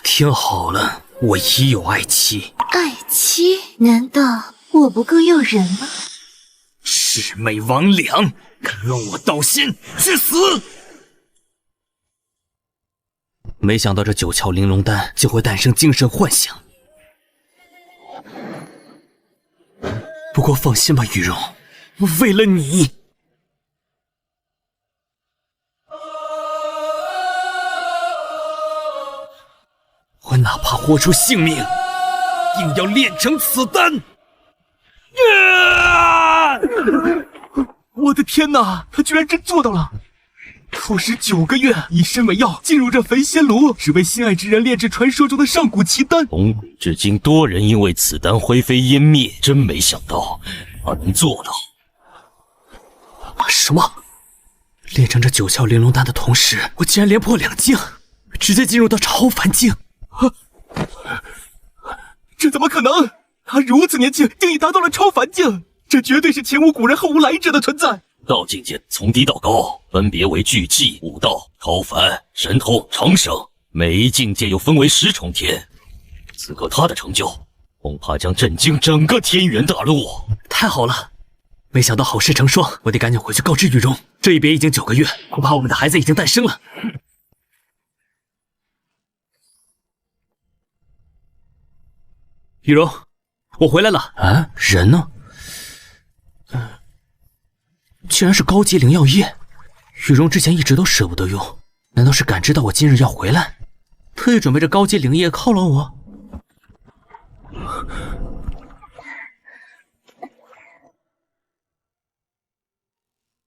听好了，我已有爱妻。爱妻？难道我不够诱人吗？魑魅魍魉，敢乱我道心，去死！没想到这九窍玲珑丹就会诞生精神幻想。不过放心吧，雨荣，为了你，我哪怕豁出性命，定要炼成此丹！我的天哪，他居然真做到了！服食9个月，以身为药，进入这焚仙炉，只为心爱之人炼制传说中的上古奇丹。从古至今，多人因为此丹灰飞烟灭，真没想到他能做到。什么？炼成这九窍玲珑丹的同时，我竟然连破2境，直接进入到超凡境！这怎么可能？他如此年轻，竟已达到了超凡境，这绝对是前无古人后无来者的存在。道境界从低到高，分别为巨技、武道、超凡、神通、长生，每一境界又分为10重天。此刻他的成就，恐怕将震惊整个天元大陆。太好了，没想到好事成双，我得赶紧回去告知雨荣。这一别已经9个月，恐怕我们的孩子已经诞生了。雨荣，我回来了。啊，人呢？居然是高级灵药液。雨荣之前一直都舍不得用，难道是感知到我今日要回来，特意准备着高级灵液犒劳我？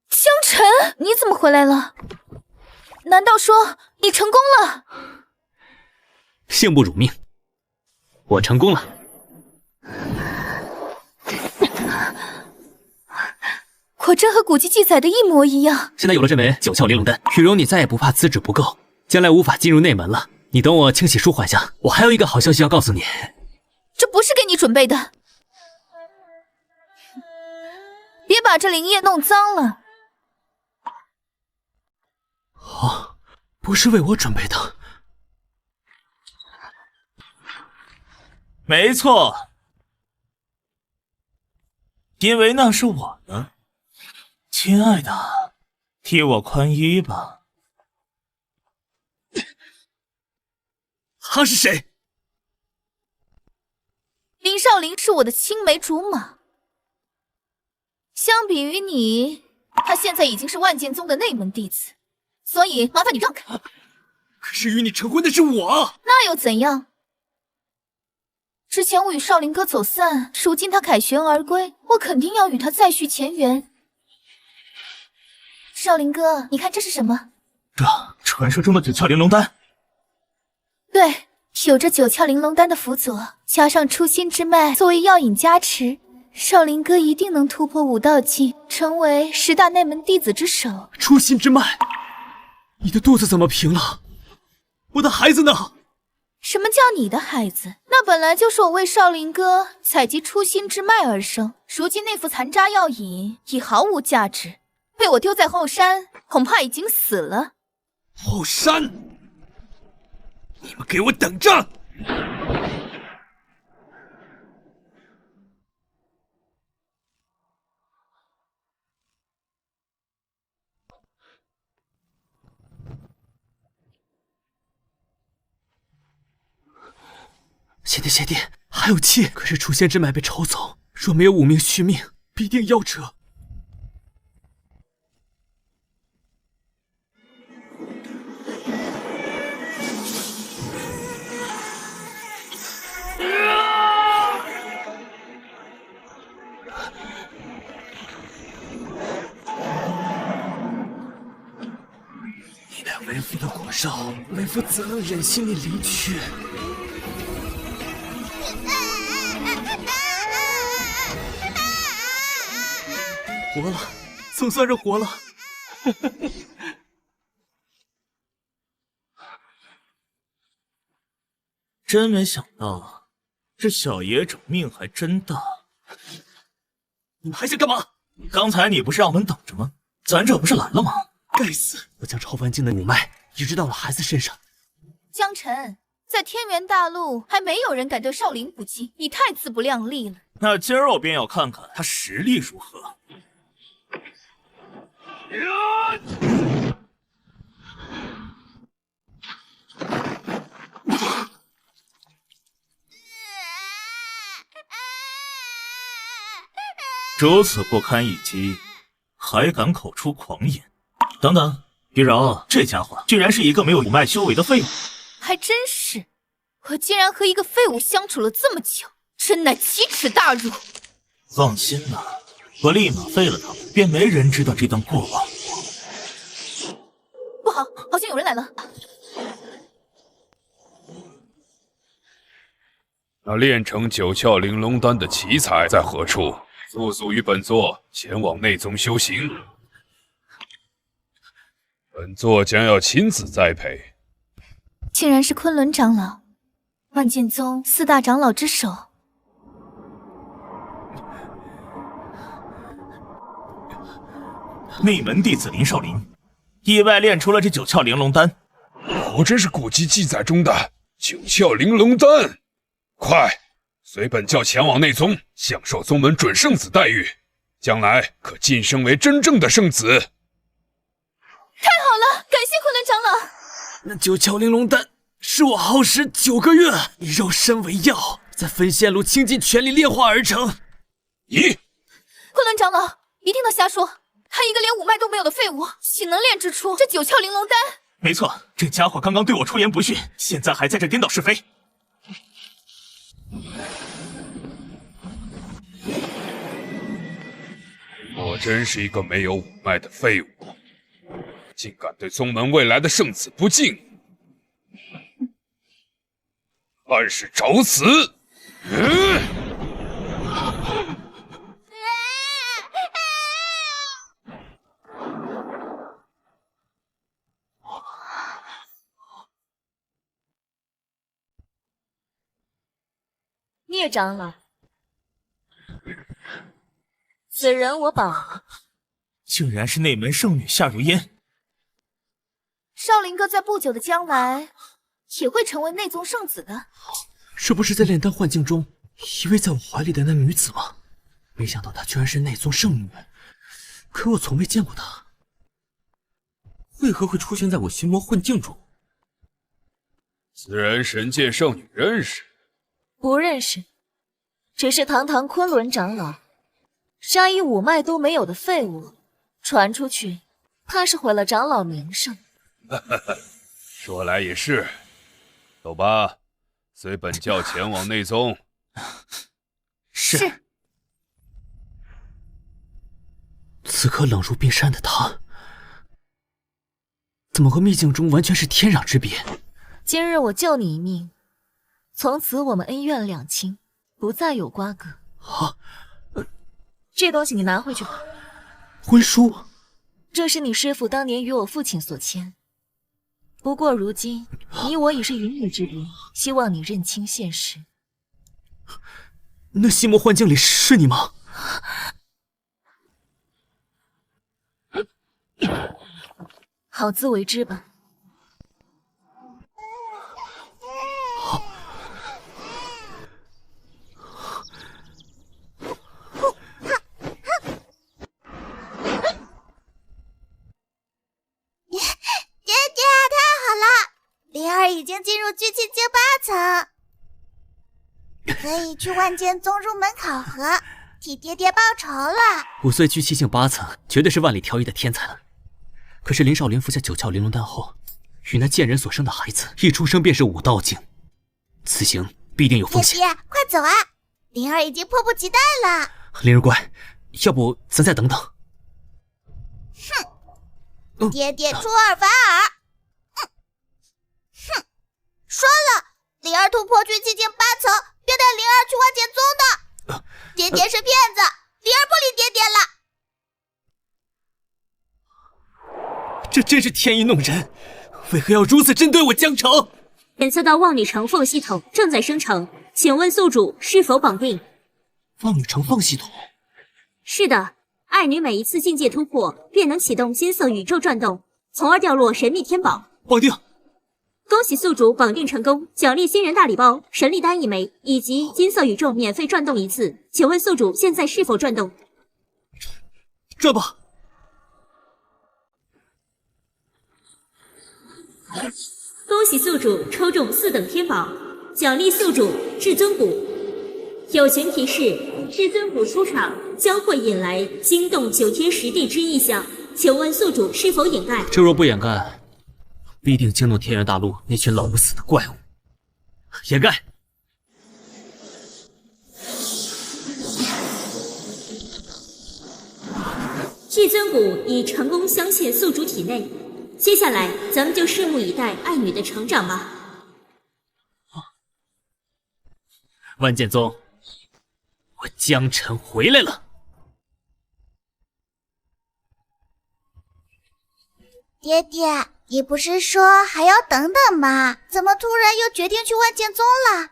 江辰，你怎么回来了？难道说你成功了？幸不辱命，我成功了。果真和古籍记载的一模一样。现在有了这枚九窍玲珑丹，雨荣你再也不怕资质不够，将来无法进入内门了。你等我清洗舒缓下。我还有一个好消息要告诉你。这不是给你准备的，别把这灵液弄脏了。哦，不是为我准备的。没错，因为那是我的。亲爱的，替我宽衣吧。他是谁？林少林是我的青梅竹马，相比于你，他现在已经是万剑宗的内门弟子，所以麻烦你让开。可是与你成婚的是我，那又怎样？之前我与少林哥走散，如今他凯旋而归，我肯定要与他再续前缘。少林哥，你看这是什么？这传说中的九窍玲珑丹。对，有着九窍玲珑丹的辅佐，加上初心之脉作为药引加持，少林哥一定能突破武道境，成为10大内门弟子之首。初心之脉，你的肚子怎么平了？我的孩子呢？什么叫你的孩子？那本来就是我为少林哥采集初心之脉而生，如今那副残渣药引已毫无价值，被我丢在后山，恐怕已经死了。后山，你们给我等着！谢天谢地，还有气。可是初仙之脉被抽走，若没有5命续命，必定夭折。一代为父的果少，为父怎能忍心你离去？活了，总算是活了。真没想到，这小野种命还真大。你们还想干嘛？刚才你不是让我们等着吗？咱这不是来了吗？该死！我将超凡境的五脉移植到了孩子身上。江辰，在天元大陆还没有人敢对少林不敬，你太自不量力了。那今儿我便要看看他实力如何。如此不堪一击，还敢口出狂言！等等，玉柔，这家伙居然是一个没有五脉修为的废物。还真是，我竟然和一个废物相处了这么久，真乃奇耻大辱。放心吧，我立马废了他们，便没人知道这段过往。不好，好像有人来了。那炼成九窍玲珑丹的奇才在何处？速速与本座前往内宗修行。本座将要亲自栽培。竟然是昆仑长老，万剑宗4大长老之首。内门弟子林少林，意外炼出了这九窍玲珑丹，果真是古籍记载中的九窍玲珑丹。快，随本教前往内宗，享受宗门准圣子待遇，将来可晋升为真正的圣子。太好了，感谢昆仑长老。那九窍玲珑丹是我耗时9个月，以肉身为药，在分仙炉倾尽全力炼化而成。咦，昆仑长老，一定在瞎说！他一个连五脉都没有的废物，岂能炼制出这九窍玲珑丹？没错，这家伙刚刚对我出言不逊，现在还在这颠倒是非。果真是一个没有五脉的废物，竟敢对宗门未来的圣子不敬，按时找死！聂长老，此人我保。竟然是内门圣女夏如烟。少林哥在不久的将来也会成为内宗圣子的。这不是在炼丹幻境中依偎在我怀里的那女子吗？没想到她居然是内宗圣女，可我从未见过她，为何会出现在我心魔幻境中？此人神界圣女认识？不认识，只是堂堂昆仑长老，杀一五脉都没有的废物，传出去，怕是毁了长老名声。说来也是，走吧，随本教前往内宗。是。此刻冷如冰山的他，怎么和秘境中完全是天壤之别？今日我救你一命，从此我们恩怨两清，不再有瓜葛。啊，这东西你拿回去吧。婚书，这是你师父当年与我父亲所签。不过如今你我已是云雨之别，希望你认清现实。那心魔幻境里是你吗？好自为之吧。灵儿已经进入聚气境8层，可以去万剑宗入门考核，替爹爹报仇了。5岁聚气境8层，绝对是万里挑一的天才了。可是林少林服下九窍玲珑丹后，与那贱人所生的孩子一出生便是5道境，此行必定有风险。爹爹，快走啊！灵儿已经迫不及待了。灵儿乖，要不咱再等等？哼，爹爹出尔反尔。说了，灵儿突破聚气境8层，便带灵儿去万剑宗的。爹爹是骗子，灵儿不理爹爹了。这真是天意弄人，为何要如此针对我江城？检测到望女成凤系统正在生成，请问宿主是否绑定？望女成凤系统？是的，爱女每一次境界突破，便能启动金色宇宙转动，从而掉落神秘天宝。绑定。恭喜宿主绑定成功，奖励新人大礼包神力丹1枚，以及金色宇宙免费转动1次。请问宿主现在是否转动？转吧。恭喜宿主抽中4等天宝，奖励宿主至尊骨。友情提示：至尊骨出场将会引来惊动9天10地之异象，请问宿主是否掩盖？这若不掩盖，必定惊动天元大陆那群老不死的怪物。掩盖。至尊骨已成功镶嵌宿主体内，接下来咱们就拭目以待爱女的成长吧。万剑宗，我江辰回来了。爹爹，你不是说还要等等吗？怎么突然又决定去万剑宗了？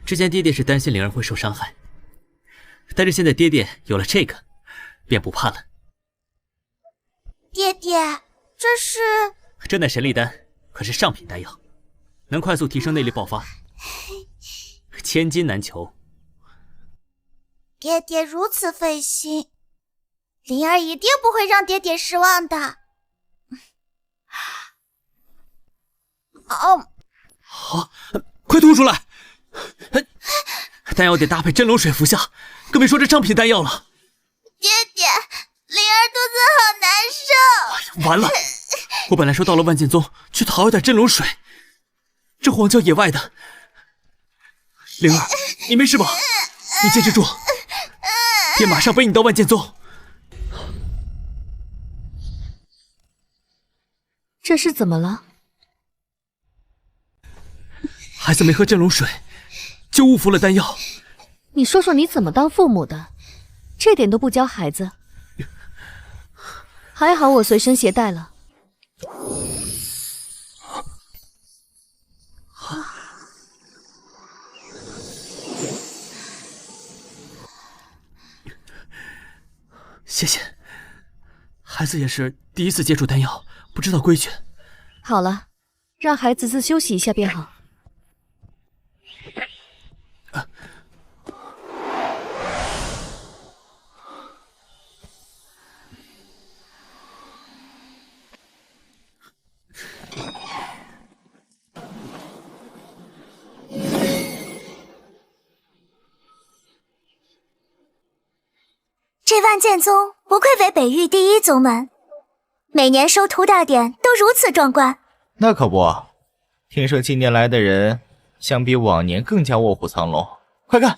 之前爹爹是担心灵儿会受伤害，但是现在爹爹有了这个，便不怕了。爹爹，这乃神力丹，可是上品丹药，能快速提升内力爆发，千金难求。爹爹如此费心，灵儿一定不会让爹爹失望的。好，快吐出来！丹药得搭配真龙水服下，更别说这上品丹药了。爹爹，灵儿肚子好难受。完了，我本来说到了万剑宗去讨一点真龙水，这荒郊野外的。灵儿，你没事吧？你坚持住，爹马上背你到万剑宗。这是怎么了？孩子没喝真龙水，就误服了丹药。你说说你怎么当父母的，这点都不教孩子。还好我随身携带了。谢谢，孩子也是第一次接触丹药，不知道规矩。好了，让孩子自休息一下便好。这万剑宗不愧为北域第一宗门，每年收徒大典都如此壮观。那可不，听说今年来的人相比往年更加卧虎藏龙。快看，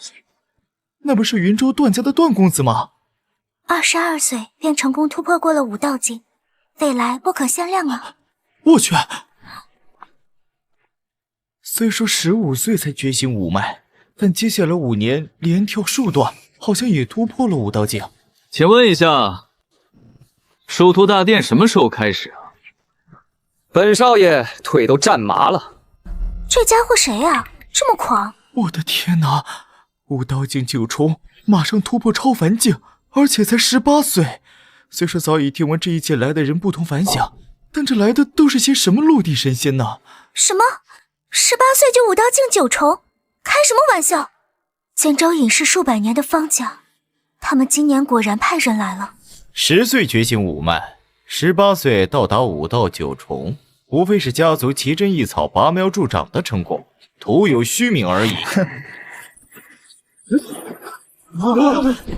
那不是云州段家的段公子吗？22岁便成功突破过了武道境，未来不可限量啊！我去，虽说15岁才觉醒五脉，但接下来5年连跳数段，好像也突破了武道境。请问一下，收徒大殿什么时候开始啊？本少爷腿都站麻了。这家伙谁啊？这么狂！我的天哪！武道境9重，马上突破超凡境，而且才18岁。虽说早已听闻这一届来的人不同凡响，但这来的都是些什么陆地神仙呢？什么？18岁就武道境9重？开什么玩笑！荆州隐世数百年的方家，他们今年果然派人来了。10岁觉醒五脉，18岁到达武道9重，无非是家族奇珍异草拔苗助长的成果，徒有虚名而已。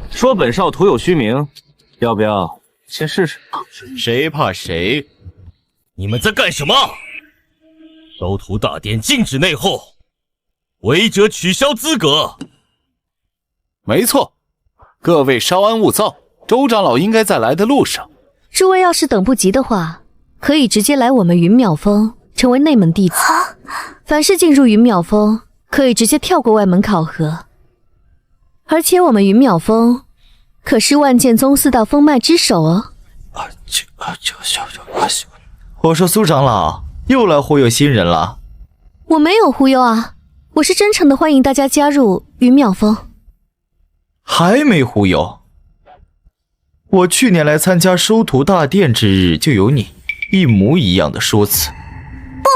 说本少徒有虚名，要不要先试试？谁怕谁？你们在干什么？收徒大典禁止内讧，违者取消资格。没错，各位稍安勿躁，周长老应该在来的路上。诸位要是等不及的话，可以直接来我们云妙峰，成为内门弟子。凡是进入云妙峰，可以直接跳过外门考核。而且我们云妙峰可是万剑宗4大封脉之首哦。我说苏长老又来忽悠新人了。我没有忽悠啊，我是真诚的欢迎大家加入云妙峰。还没忽悠？我去年来参加收徒大殿之日就有你，一模一样的说辞。不，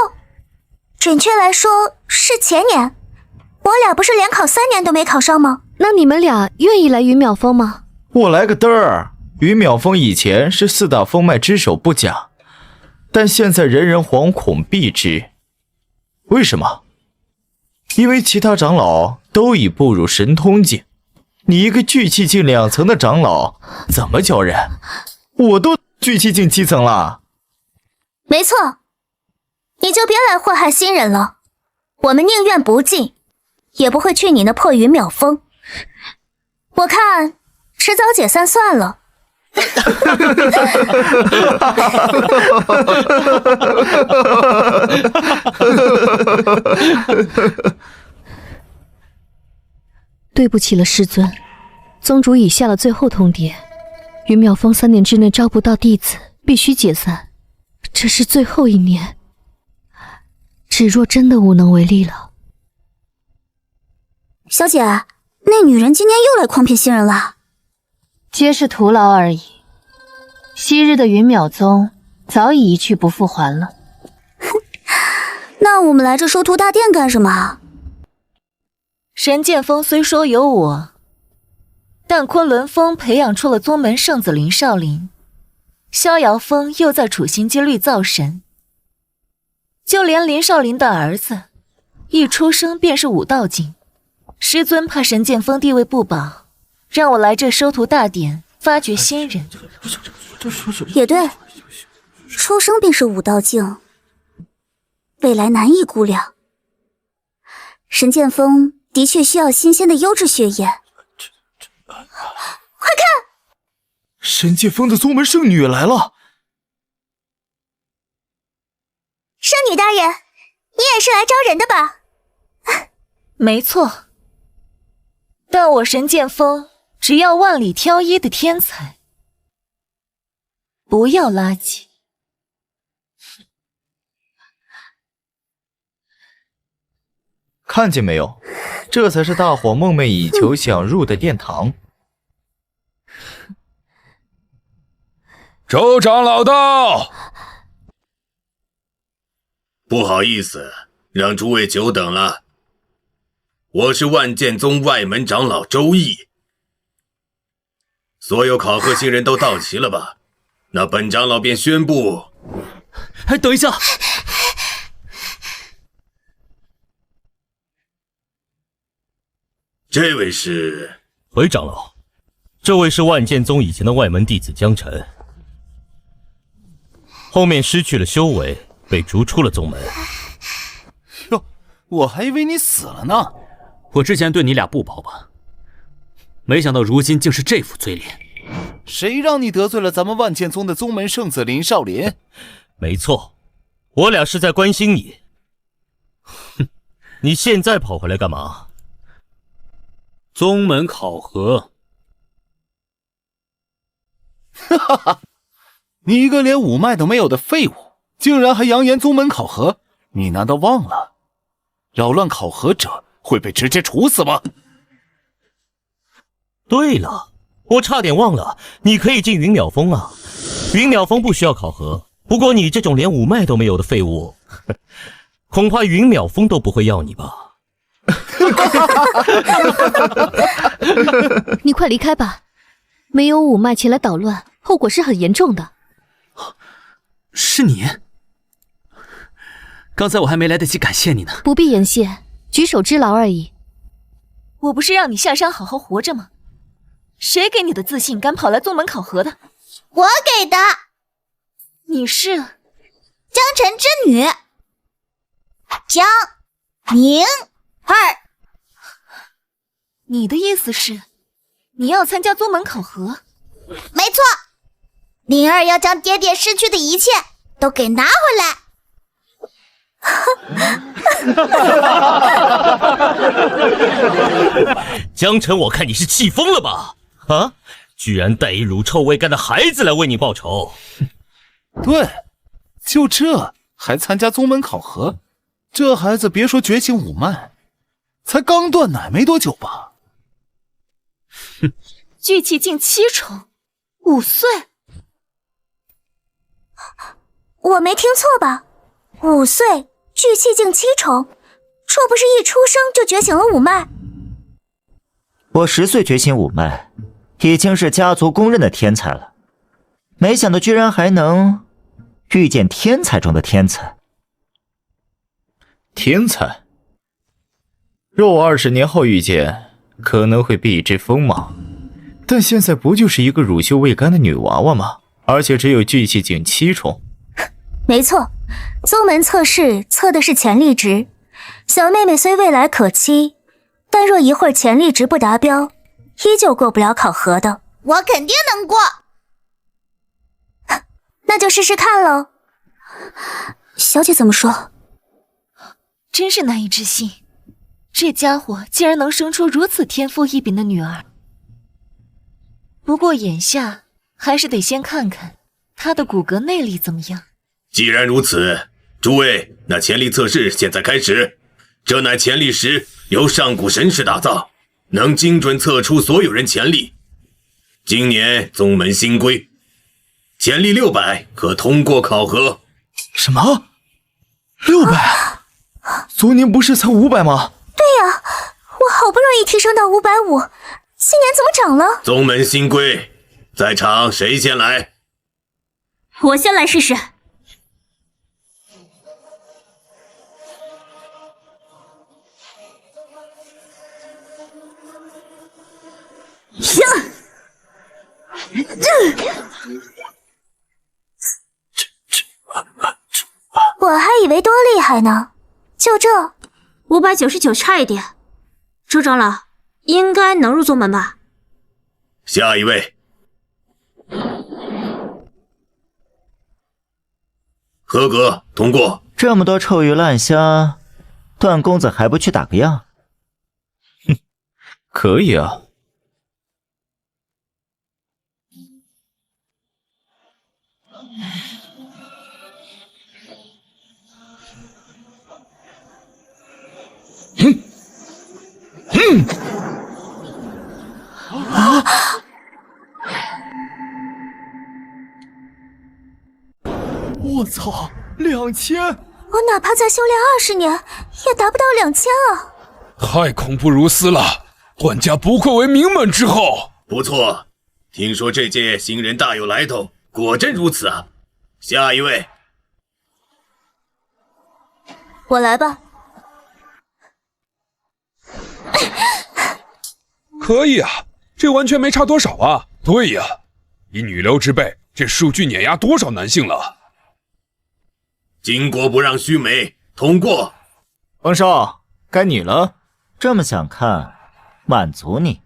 准确来说是前年，我俩不是连考3年都没考上吗？那你们俩愿意来云淼峰吗？我来个嘚儿！云淼峰以前是4大峰脉之首不假，但现在人人惶恐避之。为什么？因为其他长老都已步入神通境，你一个聚气境2层的长老怎么教人？我都聚气境7层了。没错，你就别来祸害新人了。我们宁愿不进，也不会去你那破云淼峰。我看迟早解散算了。对不起了，师尊，宗主已下了最后通牒，云淼峰3年之内招不到弟子，必须解散。这是最后1年，芷若真的无能为力了。小姐，那女人今年又来诓骗新人了？皆是徒劳而已。昔日的云淼宗早已一去不复还了。那我们来这收徒大殿干什么？神剑峰虽说有我，但昆仑峰培养出了宗门圣子林少林，逍遥峰又在处心积虑造神，就连林少林的儿子一出生便是武道境。师尊怕神剑峰地位不保，让我来这收徒大典发掘新人。也对，出生便是武道境，未来难以估量。神剑峰的确需要新鲜的优质血液。快看，神剑峰的宗门圣女来了。圣女大人，你也是来招人的吧？没错，但我神剑锋只要万里挑一的天才，不要垃圾。看见没有，这才是大伙梦寐以求想入的殿堂。周长老到。不好意思，让诸位久等了。我是万剑宗外门长老周毅。所有考核新人都到齐了吧？那本长老便宣布。哎，等一下！这位是？回长老，这位是万剑宗以前的外门弟子江辰，后面失去了修为，被逐出了宗门。哟，我还以为你死了呢。我之前对你俩不薄吧，没想到如今竟是这副嘴脸。谁让你得罪了咱们万剑宗的宗门圣子林少林？没错，我俩是在关心你。哼，你现在跑回来干嘛？宗门考核。哈哈哈！你一个连五脉都没有的废物，竟然还扬言宗门考核？你难道忘了，扰乱考核者会被直接处死吗？对了，我差点忘了，你可以进云淼峰啊。云淼峰不需要考核，不过你这种连五脉都没有的废物，恐怕云淼峰都不会要你吧。你快离开吧，没有五脉前来捣乱，后果是很严重的。是你？刚才我还没来得及感谢你呢。不必言谢，举手之劳而已。我不是让你下山好好活着吗？谁给你的自信，敢跑来宗门考核的？我给的。你是江辰之女江宁儿。你的意思是，你要参加宗门考核？没错，宁儿要将爹爹失去的一切都给拿回来。江辰，我看你是气疯了吧？啊！居然带一乳臭未干的孩子来为你报仇！对，就这还参加宗门考核？这孩子别说觉醒五脉，才刚断奶没多久吧？哼，聚气境7重，5岁。我没听错吧？5岁聚气境7重，这不是一出生就觉醒了5脉？我10岁觉醒5脉，已经是家族公认的天才了。没想到居然还能遇见天才中的天才。天才？若我20年后遇见，可能会避之锋芒。但现在不就是一个乳臭未干的女娃娃吗？而且只有聚气境7重。没错，宗门测试测的是潜力值。小妹妹虽未来可期，但若一会儿潜力值不达标，依旧过不了考核的。我肯定能过。那就试试看喽。小姐怎么说？真是难以置信，这家伙竟然能生出如此天赋异禀的女儿。不过眼下还是得先看看她的骨骼内力怎么样。既然如此，诸位，那潜力测试现在开始。这乃潜力石，由上古神石打造，能精准测出所有人潜力。今年宗门新规，潜力600可通过考核。什么？600？昨年不是才500吗？对呀，我好不容易提升到550，今年怎么涨了？宗门新规，在场谁先来？我先来试试。我还以为多厉害呢，就这599差一点。周长老应该能入宗门吧？下一位。合格，通过。这么多臭鱼烂虾，段公子还不去打个样？哼，可以啊。我操，2000！我哪怕再修炼20年，也达不到2000啊！太恐怖如斯了，段家不愧为名门之后。不错，听说这届新人大有来头，果真如此啊！下一位。我来吧。可以啊，这完全没差多少啊。对呀，以女流之辈，这数据碾压多少男性了？巾帼不让须眉，通过。王少，该你了。这么想看，满足你。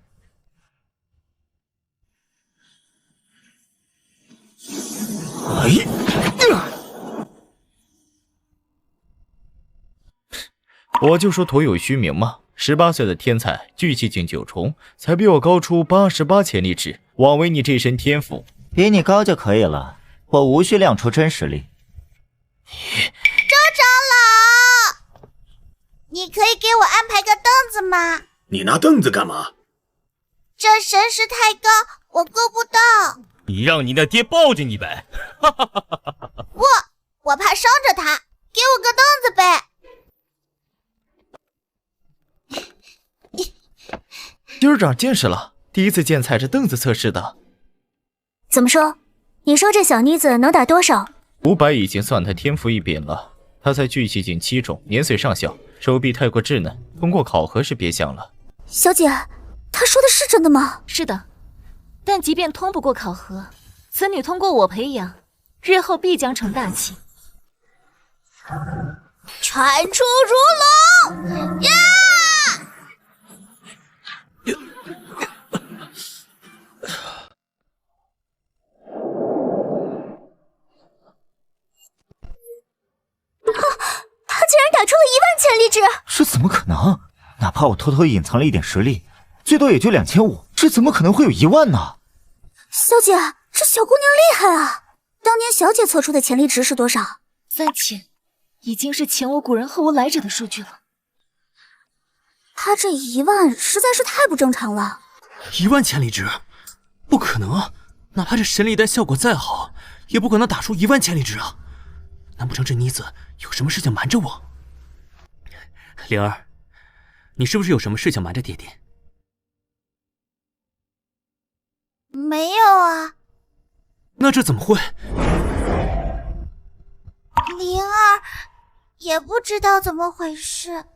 我就说徒有虚名嘛，18岁的天才，聚气境9重，才比我高出88潜力值，枉为你这身天赋。比你高就可以了，我无需亮出真实力。周长老，你可以给我安排个凳子吗？你拿凳子干嘛？这神石太高，我够不到。你让你的爹抱着你呗。我怕伤着他，给我个凳子呗。今儿长见识了，第一次见踩着凳子测试的。怎么说？你说这小妮子能打多少？500已经算她天赋异禀了。她才聚气境7重，年岁尚小，手臂太过稚嫩，通过考核是别想了。小姐，她说的是真的吗？是的，但即便通不过考核，此女通过我培养，日后必将成大器。传出如龙呀！他竟然打出了10000潜力值！这怎么可能？哪怕我偷偷隐藏了一点实力，最多也就2500，这怎么可能会有1万呢？小姐，这小姑娘厉害啊！当年小姐测出的潜力值是多少？3000，已经是前无古人后无来者的数据了。她这1万实在是太不正常了。1万潜力值？不可能啊！哪怕这神力丹效果再好，也不可能打出1万潜力值啊！难不成这妮子有什么事情瞒着我？灵儿，你是不是有什么事情瞒着爹爹？没有啊。那这怎么会？灵儿也不知道怎么回事。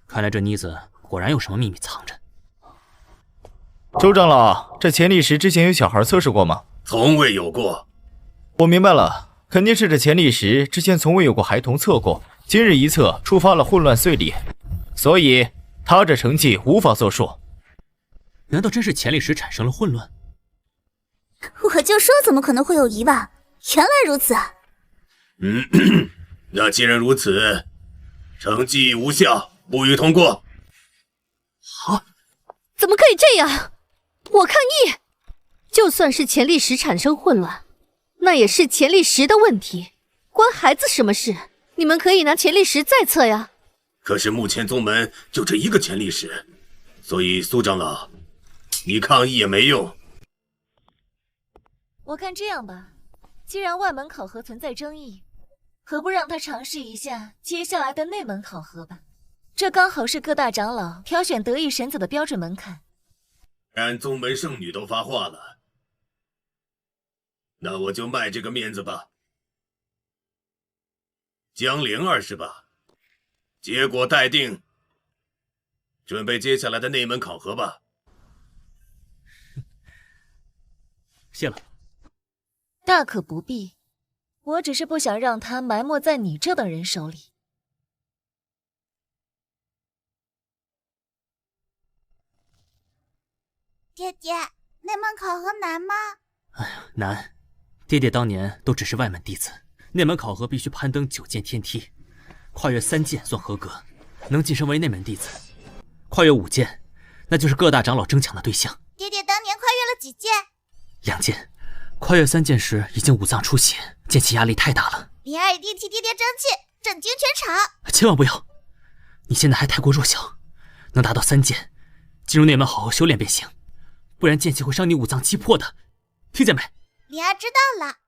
看来这妮子果然有什么秘密藏着。周长老，这潜力石之前有小孩测试过吗？从未有过。我明白了，肯定是这潜力石之前从未有过孩童测过，今日一测触发了混乱碎裂，所以他这成绩无法作数。难道真是潜力石产生了混乱？我就说怎么可能会有疑问，原来如此啊！那既然如此，成绩无效，不予通过。好，怎么可以这样？我抗议！就算是潜力石产生混乱，那也是潜力石的问题，关孩子什么事？你们可以拿潜力石再测呀。可是目前宗门就这一个潜力石，所以苏长老，你抗议也没用。我看这样吧，既然外门考核存在争议，何不让他尝试一下接下来的内门考核吧？这刚好是各大长老挑选得意神子的标准门槛。然宗门圣女都发话了，那我就卖这个面子吧。江灵儿是吧？结果待定，准备接下来的内门考核吧。谢了。大可不必，我只是不想让他埋没在你这等人手里。爹爹，内门考核难吗？哎呀，难！爹爹当年都只是外门弟子，内门考核必须攀登9剑天梯，跨越3剑算合格，能晋升为内门弟子。跨越5剑，那就是各大长老争抢的对象。爹爹当年跨越了几剑？2剑。跨越3剑时已经5脏出血，剑气压力太大了。灵儿一定替爹爹争气，震惊全场！千万不要！你现在还太过弱小，能达到3剑，进入内门好好修炼便行，不然剑气会伤你5脏七魄的，听见没？灵儿知道了。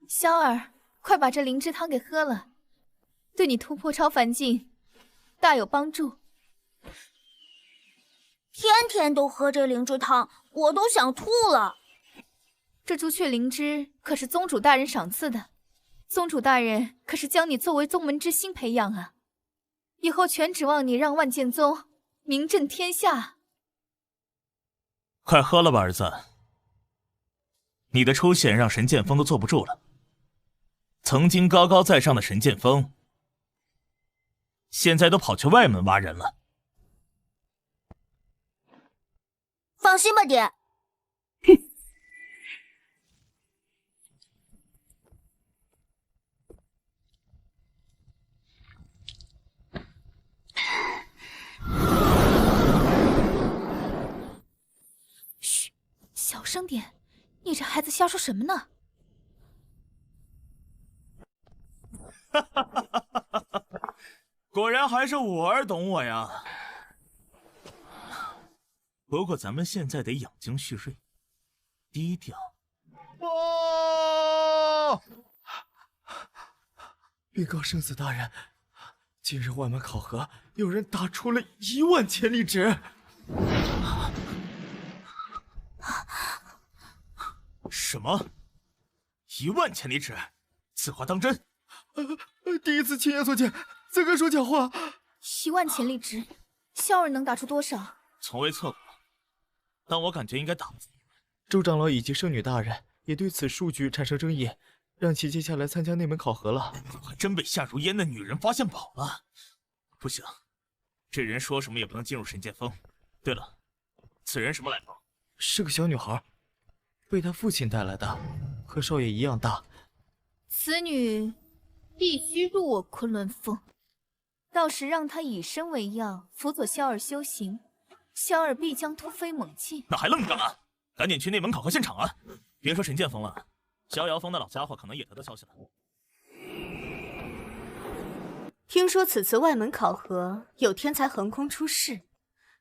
萧儿，快把这灵芝汤给喝了，对你突破超凡境大有帮助。天天都喝这灵芝汤，我都想吐了。这朱雀灵芝可是宗主大人赏赐的，宗主大人可是将你作为宗门之星培养啊，以后全指望你让万剑宗名震天下。快喝了吧，儿子。你的出现让神剑锋都坐不住了。曾经高高在上的神剑锋，现在都跑去外门挖人了。放心吧，爹。嘘，小声点，你这孩子瞎说什么呢？果然还是我儿懂我呀。不过咱们现在得养精蓄锐，低调。禀告圣子大人，今日外门考核有人打出了1万潜力值。什么？1万潜力值？此话当真？第一次亲眼所见，怎敢说假话？1万潜力值，萧儿能打出多少？从未测过，但我感觉应该打不死。周长老以及圣女大人也对此数据产生争议，让其接下来参加内门考核了。还真被夏如烟的女人发现宝了。不行，这人说什么也不能进入神剑锋。对了，此人什么来头？是个小女孩，被她父亲带来的，和少爷一样大。此女必须入我昆仑峰，到时让她以身为药，辅佐萧儿修行，萧儿必将突飞猛进。那还愣着干嘛？赶紧去内门考核现场啊！别说神剑锋了，逍遥峰的老家伙可能也得到消息了。听说此次外门考核有天才横空出世，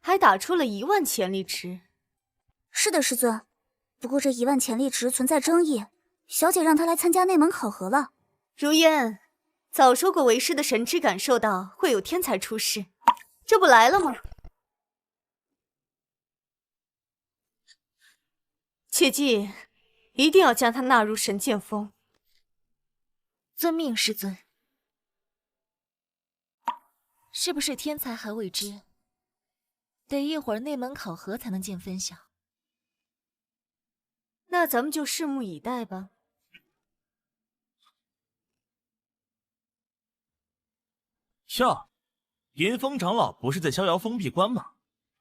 还打出了1万潜力值。是的，师尊。不过这1万潜力值存在争议，小姐让他来参加内门考核了。如烟，早说过为师的神知感受到会有天才出世，这不来了吗？切记，一定要将他纳入神剑锋。遵命，师尊。是不是天才还未知？得一会儿内门考核才能见分晓。那咱们就拭目以待吧。哟，云峰长老不是在逍遥峰闭关吗？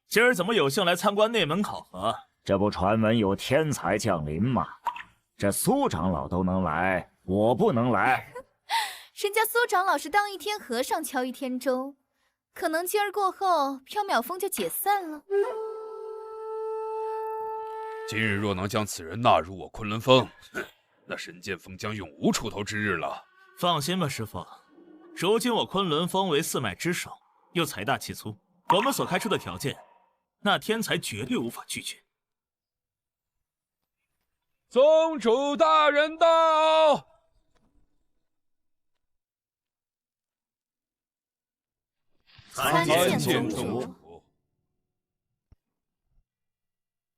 今儿怎么有幸来参观内门考核？这不传闻有天才降临吗？这苏长老都能来，我不能来？人家苏长老是当一天和尚敲一天钟，可能今儿过后，缥缈峰就解散了。今日若能将此人纳入我昆仑峰，那神剑锋将永无出头之日了。放心吧，师傅，如今我昆仑峰为4脉之首，又财大气粗，我们所开出的条件，那天才绝对无法拒绝。宗主大人到！参见宗主。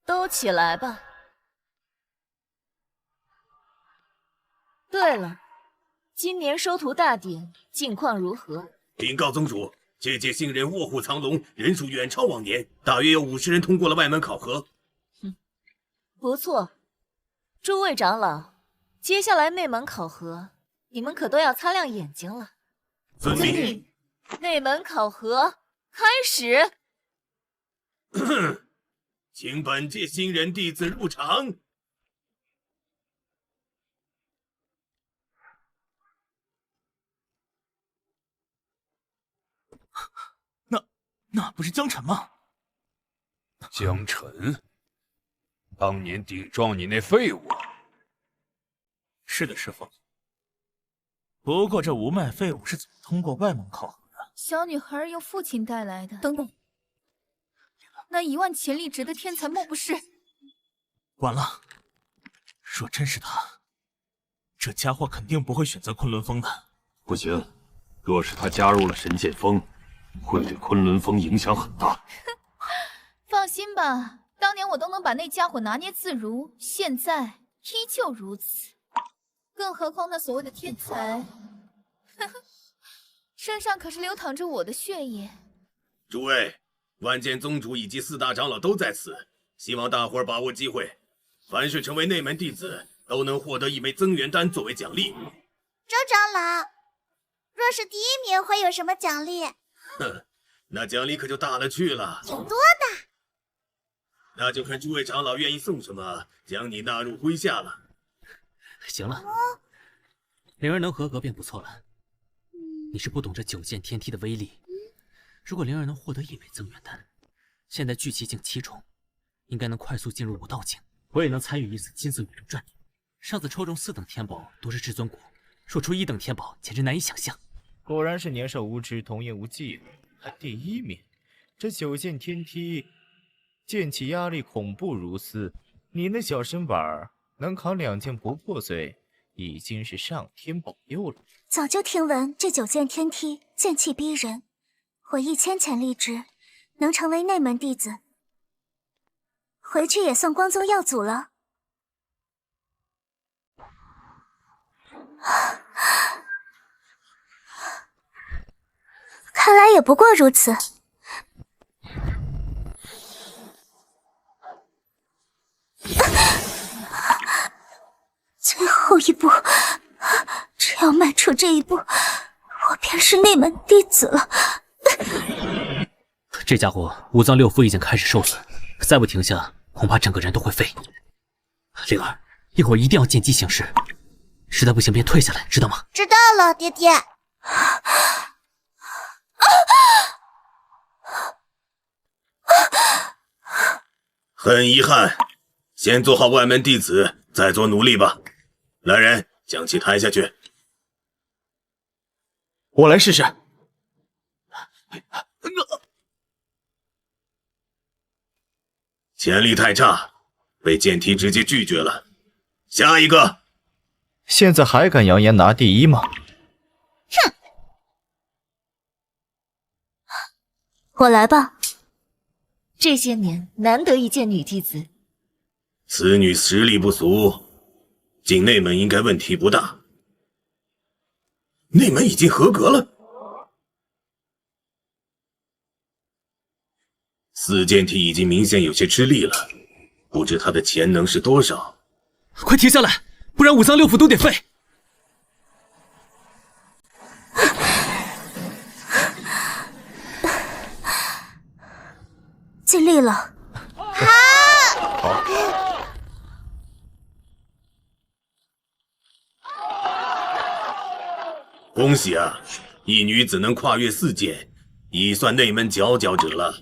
都起来吧。对了，今年收徒大典近况如何？禀告宗主，这届新人卧虎藏龙，人数远超往年，大约有50人通过了外门考核。不错。诸位长老，接下来内门考核，你们可都要擦亮眼睛了。遵命。内门考核开始。请本届新人弟子入场。那不是江辰吗？江辰，当年顶撞你那废物。是的，师傅。不过这无脉废物是怎么通过外门考核的？小女孩由父亲带来的。等等，那1万潜力值的天才莫不是？完了，若真是他，这家伙肯定不会选择昆仑峰的。不行，若是他加入了神剑锋，会对昆仑峰影响很大。放心吧，当年我都能把那家伙拿捏自如，现在依旧如此。更何况那所谓的天才，身上可是流淌着我的血液。诸位，万剑宗主以及4大长老都在此，希望大伙儿把握机会，凡是成为内门弟子，都能获得1枚增元丹作为奖励。周长老，若是第1名会有什么奖励？哼，那奖励可就大了去了。有多大？那就看诸位长老愿意送什么，将你纳入麾下了。行了，灵儿能合格便不错了。你是不懂这9剑天梯的威力。如果灵儿能获得1枚增元丹，现在聚气境7重，应该能快速进入武道境。我也能参与一次金色宇宙战。上次抽中4等天宝都是至尊骨，说出1等天宝简直难以想象。果然是年少无知，童言无忌，还第1名。这9剑天梯，剑气压力恐怖如斯。你那小身板能扛2剑不破碎，已经是上天保佑了。早就听闻这9剑天梯剑气逼人，我1000潜力值，能成为内门弟子，回去也算光宗耀祖了。看来也不过如此。最后一步，只要迈出这一步，我便是内门弟子了。这家伙5脏6腑已经开始受损，再不停下，恐怕整个人都会废。灵儿，一会儿一定要见机行事，实在不行便退下来，知道吗？知道了，爹爹。很遗憾，先做好外门弟子，再做奴隶吧。来人，将其抬下去。我来试试。潜力太差，被剑梯直接拒绝了。下一个，现在还敢扬言拿第一吗？哼！我来吧。这些年难得一见女弟子，此女实力不俗，进内门应该问题不大。内门已经合格了。四剑梯已经明显有些吃力了，不知他的潜能是多少。快停下来，不然五脏六腑都得废。尽力了。恭喜啊！一女子能跨越四剑，已算内门佼佼者了。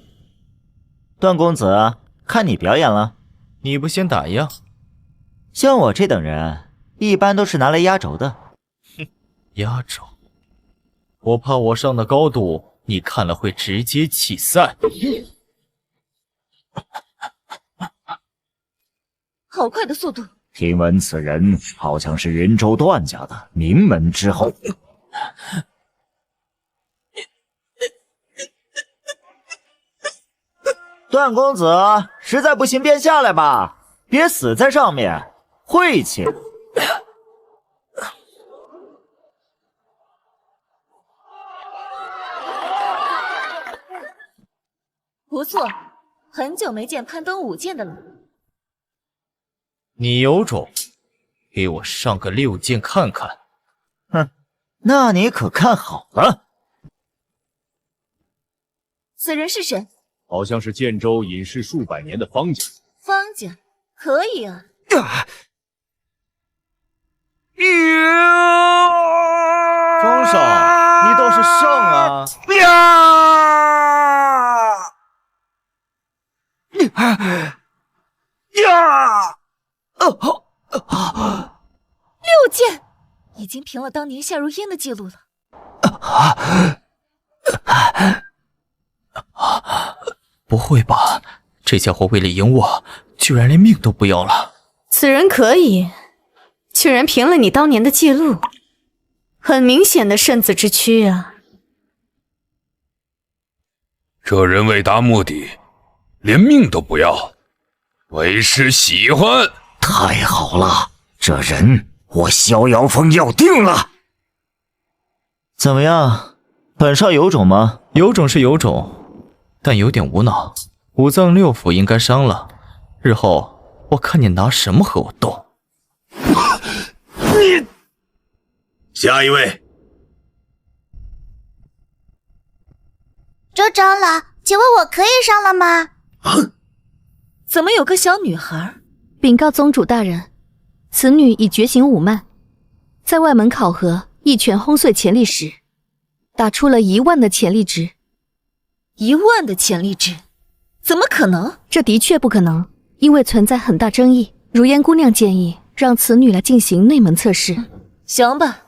段公子，看你表演了。你不先打样？像我这等人，一般都是拿来压轴的。哼，压轴？我怕我上的高度，你看了会直接弃赛。好快的速度！听闻此人好像是云州段家的名门之后。段公子，实在不行便下来吧，别死在上面，晦气。不错，很久没见攀登5剑的了。你有种，给我上个6剑看看。哼，那你可看好了。此人是谁？好像是建州隐世数百年的方家。方家，可以啊。方少，你倒是上啊！6剑，已经平了当年夏如烟的记录了。不会吧？这家伙为了赢我，居然连命都不要了。此人可以，居然平了你当年的记录，很明显的圣子之躯啊！这人为达目的，连命都不要，为师喜欢。太好了，这人我逍遥峰要定了。怎么样，本少有种吗？有种是有种，但有点无脑。5脏6腑应该伤了，日后我看你拿什么和我斗。下一位。周长老，请问我可以上了吗？怎么有个小女孩？禀告宗主大人，此女已觉醒5脉，在外门考核一拳轰碎潜力石，打出了1万的潜力值。1万的潜力值？怎么可能？这的确不可能，因为存在很大争议。如烟姑娘建议让此女来进行内门测试。行吧，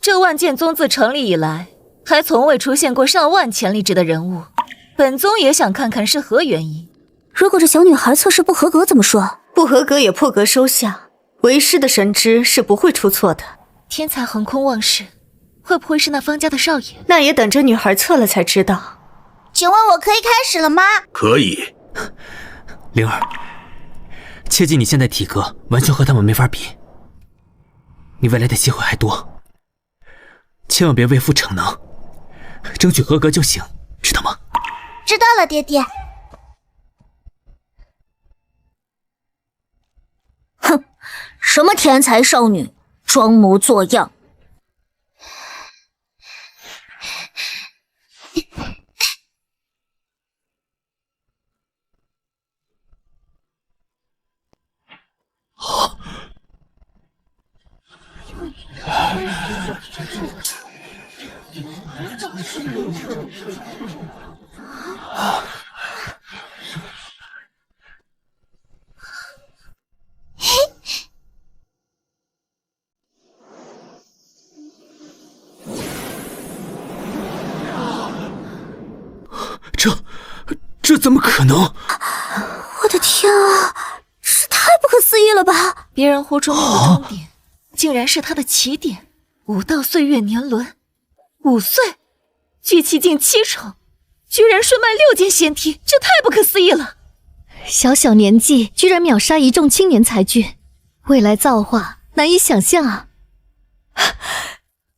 这万剑宗自成立以来，还从未出现过上万潜力值的人物，本宗也想看看是何原因。如果这小女孩测试不合格怎么说？不合格也破格收下，为师的神知是不会出错的。天才横空忘世，会不会是那方家的少爷？那也等着女孩测了才知道。请问我可以开始了吗？可以。灵儿，切记你现在体格完全和他们没法比，你未来的机会还多，千万别为父逞能，争取合格就行，知道吗？知道了，爹爹。哼，什么天才少女，装模作样。这怎么可能？我的天啊，这太不可思议了吧！别人胡崇明的终点，竟然是他的起点。武道岁月年轮，5岁，聚气境7重，居然顺脉6件仙梯，这太不可思议了！小小年纪居然秒杀一众青年才俊，未来造化难以想象啊！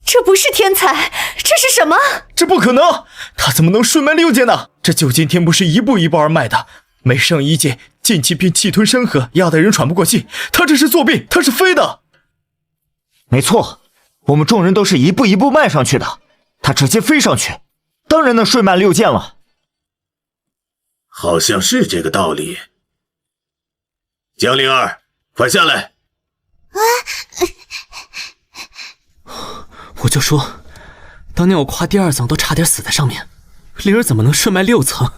这不是天才，这是什么？这不可能！他怎么能顺脉6剑呢？这九剑天不是一步一步而迈的，每上1剑，剑气便气吞山河，压得人喘不过气。他这是作弊，他是飞的。没错，我们众人都是一步一步迈上去的，他直接飞上去，当然能顺脉6剑了。好像是这个道理。江灵儿，快下来！我就说，当年我跨第2层都差点死在上面，灵儿怎么能顺脉6层？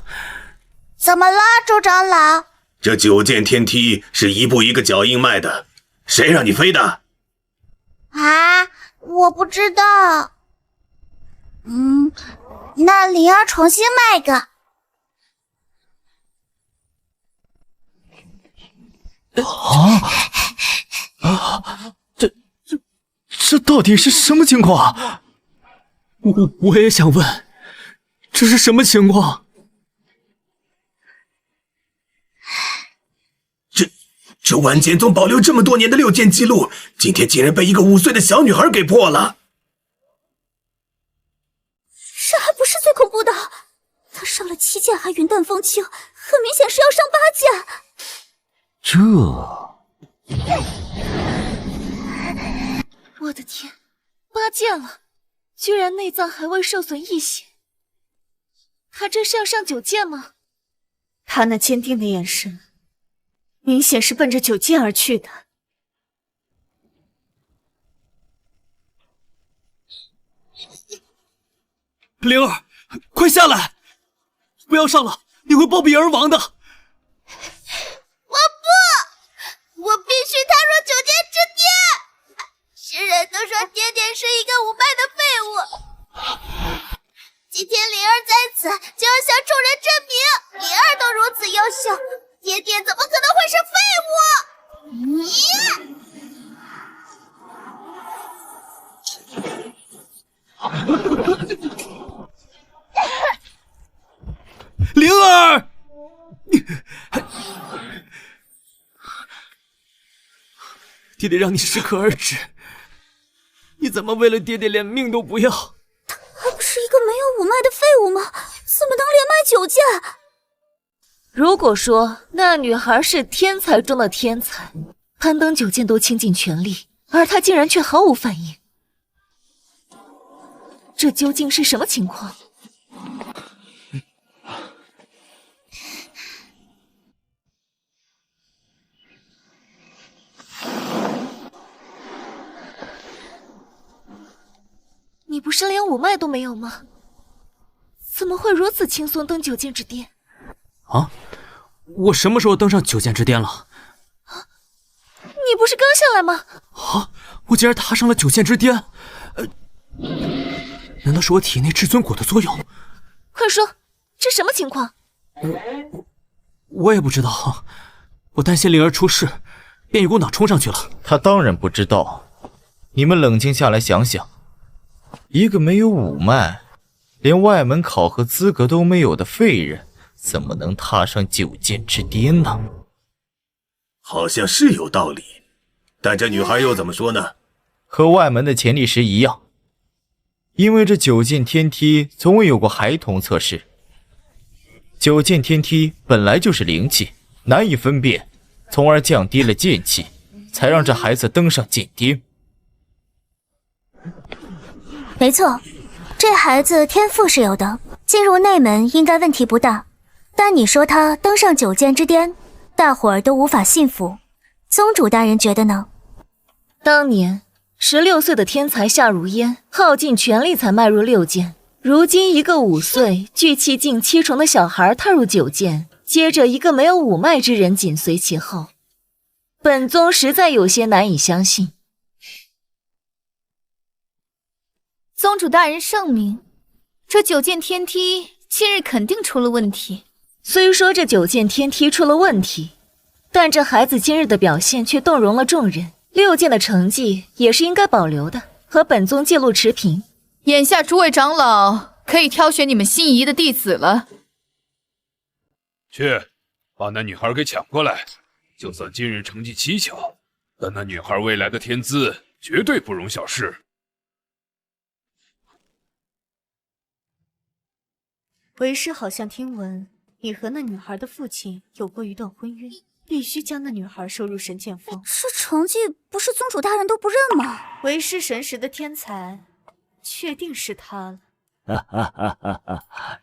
怎么了，周长老？这9剑天梯是一步一个脚印迈的，谁让你飞的？啊，我不知道。那灵儿重新迈个。这到底是什么情况？我也想问，这是什么情况？这万剑宗保留这么多年的6剑记录，今天竟然被一个5岁的小女孩给破了。这还不是最恐怖的，他上了7剑还云淡风轻，很明显是要上8剑。我的天，8剑了，居然内脏还未受损一血。他这是要上9剑吗？他那坚定的眼神，明显是奔着9剑而去的。灵儿，快下来！不要上了，你会暴毙而亡的。我必须踏入9剑之巅！世人都说爹爹是一个无脉的废物，今天灵儿在此就要向众人证明，灵儿都如此优秀，爹爹怎么可能会是废物？灵儿！爹爹让你适可而止，你怎么为了爹爹连命都不要？他不是一个没有5脉的废物吗？怎么能连麦9剑？如果说那女孩是天才中的天才，攀登9剑都倾尽全力，而她竟然却毫无反应，这究竟是什么情况？你不是连5脉都没有吗？怎么会如此轻松登9剑之巅？啊！我什么时候登上9剑之巅了？你不是刚下来吗？啊！我竟然踏上了9剑之巅！难道是我体内至尊骨的作用？快说，这什么情况？我也不知道，我担心灵儿出事，便一股脑冲上去了。他当然不知道，你们冷静下来想想。一个没有5脉，连外门考核资格都没有的废人，怎么能踏上9剑之巅呢？好像是有道理，但这女孩又怎么说呢？和外门的潜力石一样，因为这9剑天梯从未有过孩童测试。9剑天梯本来就是灵气，难以分辨，从而降低了剑气，才让这孩子登上剑巅。没错，这孩子天赋是有的，进入内门应该问题不大。但你说他登上9剑之巅，大伙儿都无法信服。宗主大人觉得呢？当年16岁的天才夏如烟，耗尽全力才迈入6剑。如今一个5岁、聚气境7重的小孩踏入9剑，接着一个没有5脉之人紧随其后，本宗实在有些难以相信。宗主大人圣明，这9剑天梯近日肯定出了问题。虽说这9剑天梯出了问题，但这孩子今日的表现却动容了众人，6剑的成绩也是应该保留的，和本宗记录持平。眼下诸位长老可以挑选你们心仪的弟子了。去，把那女孩给抢过来。就算今日成绩蹊跷，但那女孩未来的天资绝对不容小视。为师好像听闻你和那女孩的父亲有过一段婚约，必须将那女孩收入神剑锋。这成绩不是宗主大人都不认吗？为师神识的天才，确定是他了。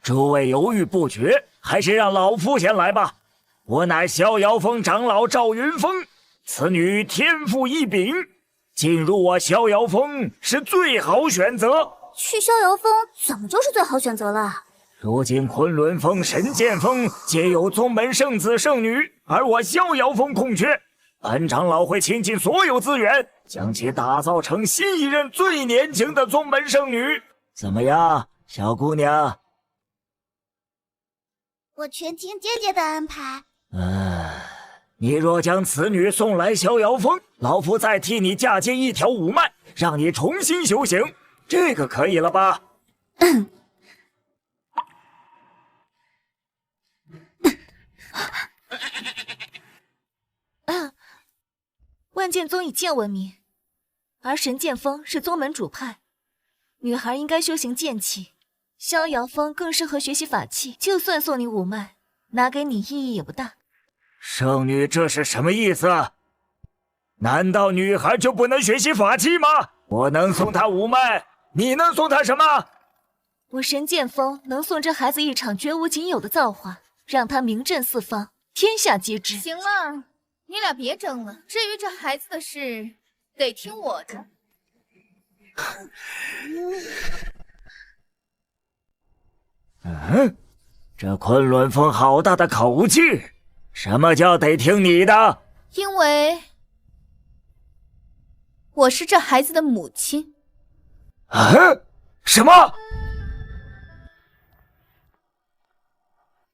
诸位犹豫不决，还是让老夫先来吧。我乃逍遥峰长老赵云峰，此女天赋异禀，进入我逍遥峰是最好选择。去逍遥峰怎么就是最好选择了？如今昆仑峰、神剑峰皆有宗门圣子圣女，而我逍遥峰空缺，本长老会倾尽所有资源，将其打造成新一任最年轻的宗门圣女。怎么样，小姑娘？我全听姐姐的安排。你若将此女送来逍遥峰，老夫再替你嫁接一条五脉，让你重新修行，这个可以了吧？万剑宗以剑闻名，而神剑锋是宗门主派，女孩应该修行剑气，逍遥峰更适合学习法器。就算送你五脉，拿给你意义也不大。圣女，这是什么意思？难道女孩就不能学习法器吗？我能送她五脉，你能送她什么？我神剑锋能送这孩子一场绝无仅有的造化，让他名震四方，天下皆知。行了，你俩别争了，至于这孩子的事，得听我的。这昆仑峰好大的口气，什么叫得听你的？因为我是这孩子的母亲。什么？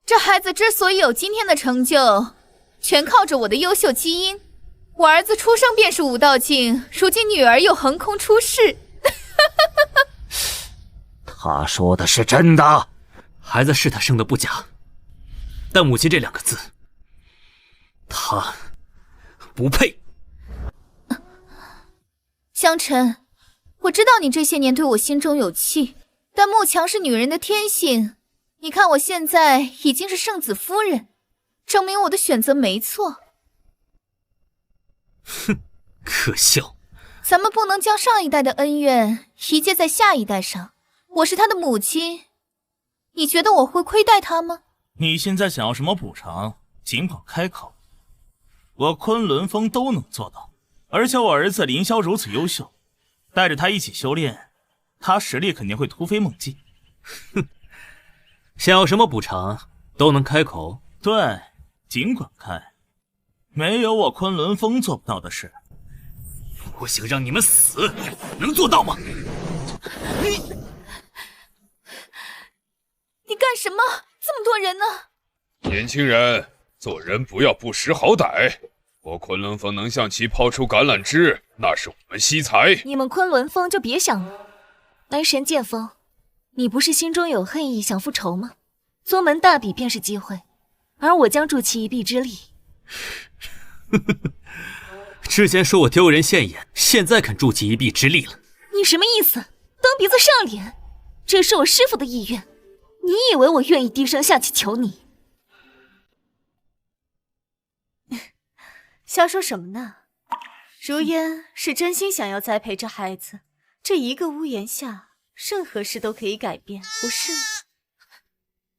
这孩子之所以有今天的成就，全靠着我的优秀基因。我儿子出生便是武道境，如今女儿又横空出世。他说的是真的，孩子是他生的不假，但母亲这2个字，他不配。香尘，我知道你这些年对我心中有气，但慕强是女人的天性。你看我现在已经是圣子夫人，证明我的选择没错。哼，可笑！咱们不能将上一代的恩怨遗借在下一代上。我是他的母亲，你觉得我会亏待他吗？你现在想要什么补偿，尽管开口，我昆仑峰都能做到。而且我儿子凌霄如此优秀，带着他一起修炼，他实力肯定会突飞猛进。哼，想要什么补偿都能开口。对，尽管开，没有我昆仑峰做不到的事。我想让你们死，能做到吗？你干什么？这么多人呢？年轻人，做人不要不识好歹。我昆仑峰能向其抛出橄榄枝，那是我们惜才。你们昆仑峰就别想了。来神剑锋，你不是心中有恨意，想复仇吗？宗门大比便是机会，而我将助其一臂之力。之前说我丢人现眼，现在肯助其一臂之力了。你什么意思？蹬鼻子上脸？这是我师父的意愿，你以为我愿意低声下气求你？瞎说什么呢？如烟是真心想要栽培这孩子，这一个屋檐下，任何事都可以改变，不是吗？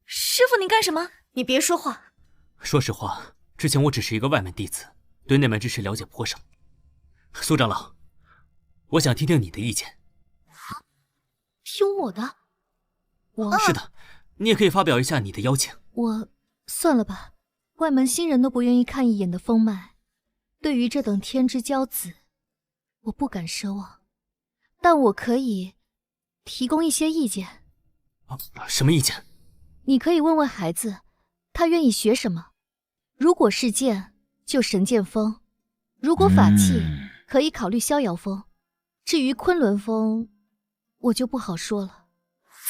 师父，你干什么？你别说话。说实话，之前我只是一个外门弟子，对内门之事了解颇少。苏长老，我想听听你的意见。听我的？是的，你也可以发表一下你的邀请。算了吧，外门新人都不愿意看一眼的风脉。对于这等天之骄子，我不敢奢望，但我可以提供一些意见。什么意见？你可以问问孩子，他愿意学什么。如果是剑，就神剑锋；如果法器，可以考虑逍遥风。至于昆仑风，我就不好说了。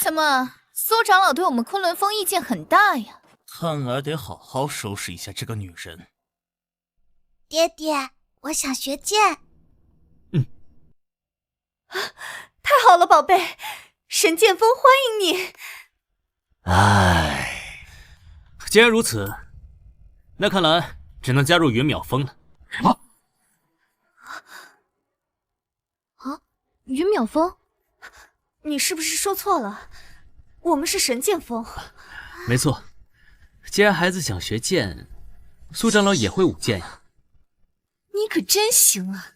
怎么，苏长老对我们昆仑风意见很大呀？看来得好好收拾一下这个女人。爹爹，我想学剑。太好了，宝贝，神剑锋欢迎你。唉，既然如此，那看来只能加入云秒风了。云秒风？你是不是说错了？我们是神剑锋。没错，既然孩子想学剑，苏长老也会舞剑呀。你可真行啊！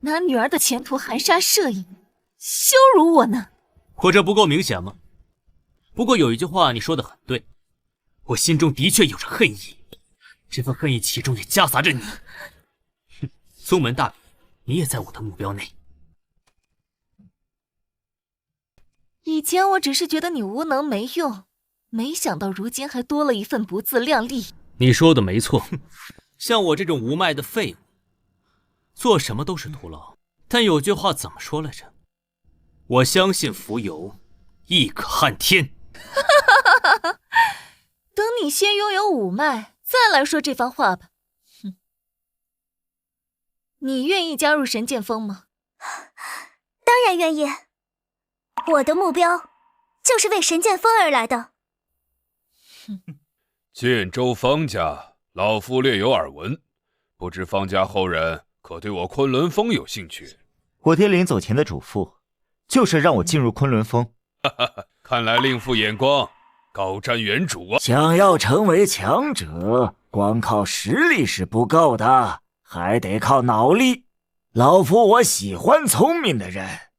拿女儿的前途含沙射影，羞辱我呢！我这不够明显吗？不过有一句话你说的很对，我心中的确有着恨意，这份恨意其中也夹杂着你。哼，宗门大比，你也在我的目标内。以前我只是觉得你无能没用，没想到如今还多了一份不自量力。你说的没错，像我这种无脉的废物，做什么都是徒劳。但有句话怎么说来着？我相信蜉蝣，亦可撼天。等你先拥有五脉，再来说这番话吧。哼，你愿意加入神剑锋吗？当然愿意。我的目标就是为神剑锋而来的。建州方家，老夫略有耳闻，不知方家后人可对我昆仑风有兴趣？我爹临走前的嘱咐，就是让我进入昆仑风。看来令父眼光高瞻远瞩啊！想要成为强者，光靠实力是不够的，还得靠脑力。老夫我喜欢聪明的人。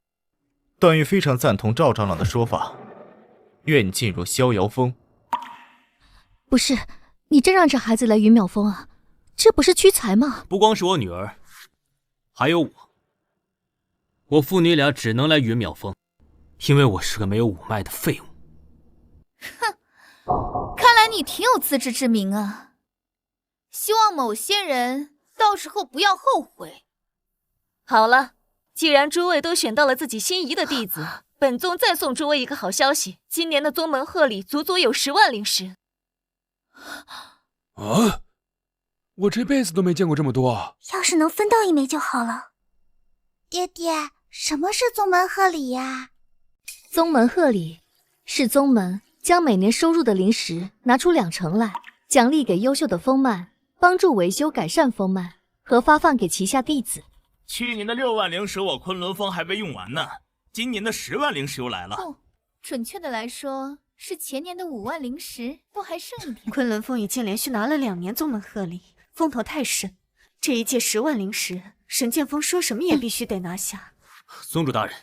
段誉非常赞同赵长老的说法，愿进入逍遥风。不是，你真让这孩子来云秒风啊？这不是屈才吗？不光是我女儿，还有我父女俩只能来云秒风，因为我是个没有五脉的废物。哼，看来你挺有自知之明啊。希望某些人到时候不要后悔。好了，既然诸位都选到了自己心仪的弟子，本宗再送诸位一个好消息，今年的宗门贺礼足足有10万灵石。啊！我这辈子都没见过这么多。要是能分到一枚就好了。爹爹，什么是宗门贺礼呀？宗门贺礼是宗门将每年收入的灵石拿出20%来，奖励给优秀的锋脉，帮助维修改善锋脉和发放给旗下弟子。去年的6万灵石我昆仑风还没用完呢，今年的10万灵石又来了。准确的来说，是前年的5万灵石，都还剩一点。昆仑风已经连续拿了2年宗门贺礼，风头太盛。这一届10万灵石，神剑锋说什么也必须得拿下。宗主大人，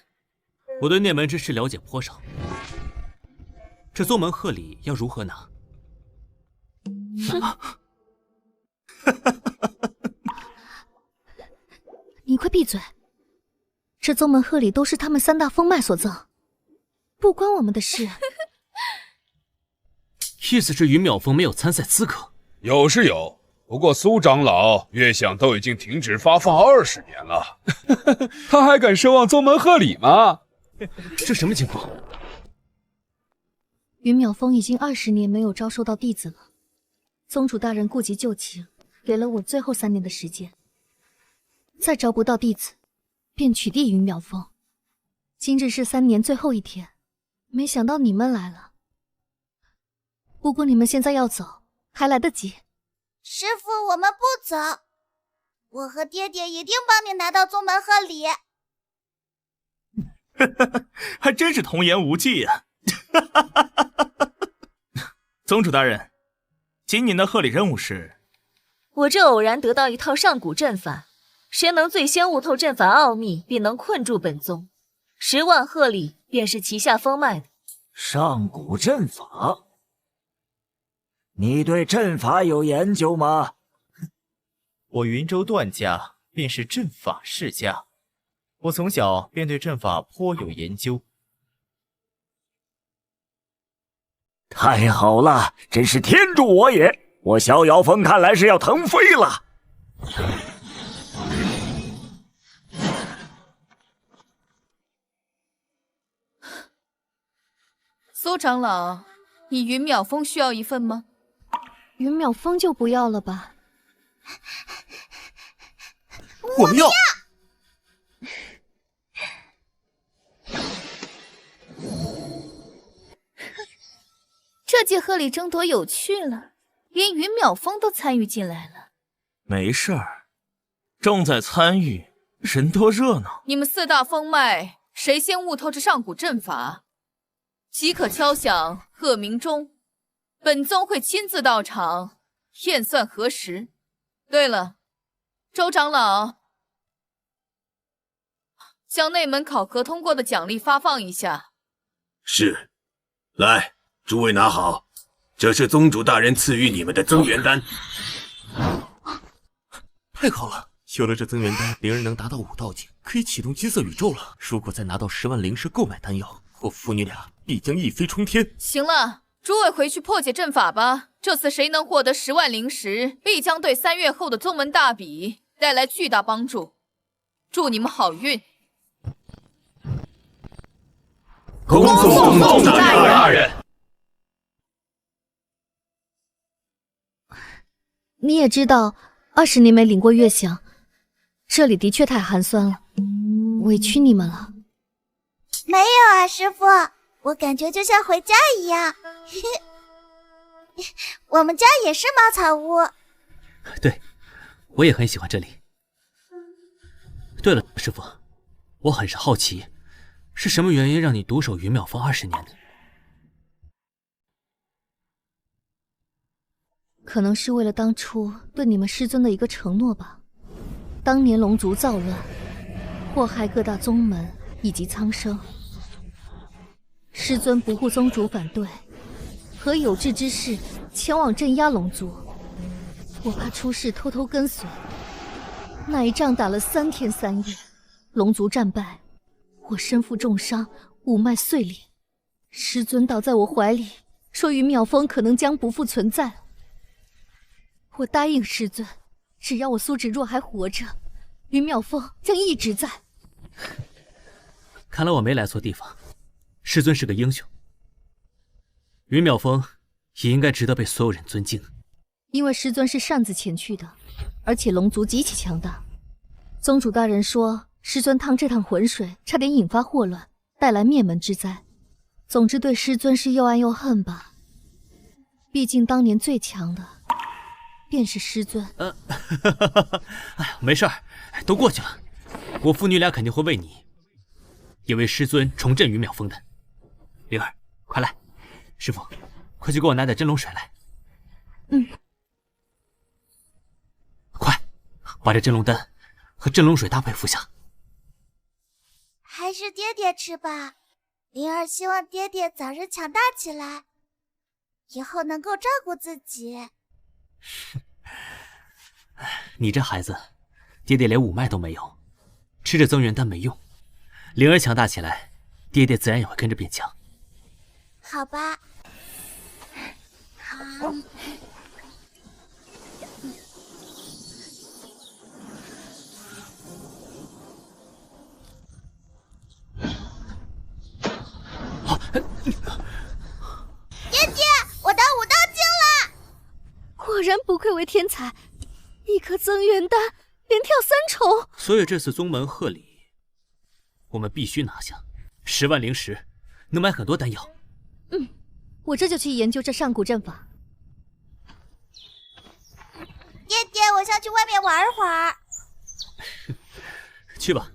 我对内门之事了解颇少，这宗门贺礼要如何拿？你快闭嘴！这宗门贺礼都是他们3大锋脉所赠，不关我们的事。意思是云秒风没有参赛资格？有是有，不过苏长老月享都已经停止发放20年了，他还敢奢望宗门贺礼吗？这什么情况？云秒风已经20年没有招收到弟子了，宗主大人顾及旧情，给了我最后3年的时间。再招不到弟子，便取缔云秒风。今日是3年最后一天，没想到你们来了。不过你们现在要走，还来得及。师父，我们不走，我和爹爹一定帮你拿到宗门贺礼。还真是童言无忌呀！宗主大人，今年的贺礼任务是……我这偶然得到一套上古阵法，谁能最先悟透阵法奥秘，便能困住本宗。10万贺礼便是旗下锋脉的。上古阵法？你对阵法有研究吗？我云州段家便是阵法世家，我从小便对阵法颇有研究。太好了，真是天助我也！我逍遥峰看来是要腾飞了。苏长老，你云淼峰需要一份吗？云淼峰就不要了吧。我们要。这届贺礼争夺有趣了，连云淼峰都参与进来了。没事儿，重在参与，人多热闹。你们四大峰脉，谁先悟透这上古阵法，即可敲响贺鸣钟。本宗会亲自到场，验算核实。对了，周长老，将内门考核通过的奖励发放一下。是，来，诸位拿好，这是宗主大人赐予你们的增援丹。太好了！有了这增援丹，灵儿能达到5道境，可以启动金色宇宙了。如果再拿到10万灵石购买丹药，我父女俩必将一飞冲天。行了，诸位回去破解阵法吧。这次谁能获得10万灵石，必将对3月后的宗门大比带来巨大帮助。祝你们好运！恭送宗主大人。你也知道，20年没领过月饷，这里的确太寒酸了，委屈你们了。没有啊，师父，我感觉就像回家一样。我们家也是茅草屋。对，我也很喜欢这里。对了，师父，我很是好奇，是什么原因让你独守云淼峰20年的？可能是为了当初对你们师尊的一个承诺吧。当年龙族造乱，祸害各大宗门以及苍生，师尊不顾宗主反对，和有志之士前往镇压龙族。我怕出事，偷偷跟随。那一仗打了3天3夜，龙族战败，我身负重伤，五脉碎裂。师尊倒在我怀里，说云淼峰可能将不复存在了。我答应师尊，只要我苏芷若还活着，云淼峰将一直在。看来我没来错地方，师尊是个英雄，云淼峰也应该值得被所有人尊敬。因为师尊是擅自前去的，而且龙族极其强大。宗主大人说，师尊趟这趟浑水，差点引发祸乱，带来灭门之灾。总之，对师尊是又爱又恨吧。毕竟当年最强的便是师尊。哎呀，没事儿，都过去了。我父女俩肯定会为你，也为师尊重振云淼峰的。灵儿，快来！师父，快去给我拿点真龙水来。嗯。快，把这真龙丹和真龙水搭配服下。还是爹爹吃吧，灵儿希望爹爹早日强大起来，以后能够照顾自己。你这孩子，爹爹连5脉都没有，吃着增援丹没用。灵儿强大起来，爹爹自然也会跟着变强。好吧。爹爹，我到5道境了！果然不愧为天才，一颗增援丹连跳3重。所以这次宗门贺礼，我们必须拿下。10万灵石能买很多丹药。嗯，我这就去研究这上古阵法。爹爹，我想去外面玩会儿。去吧。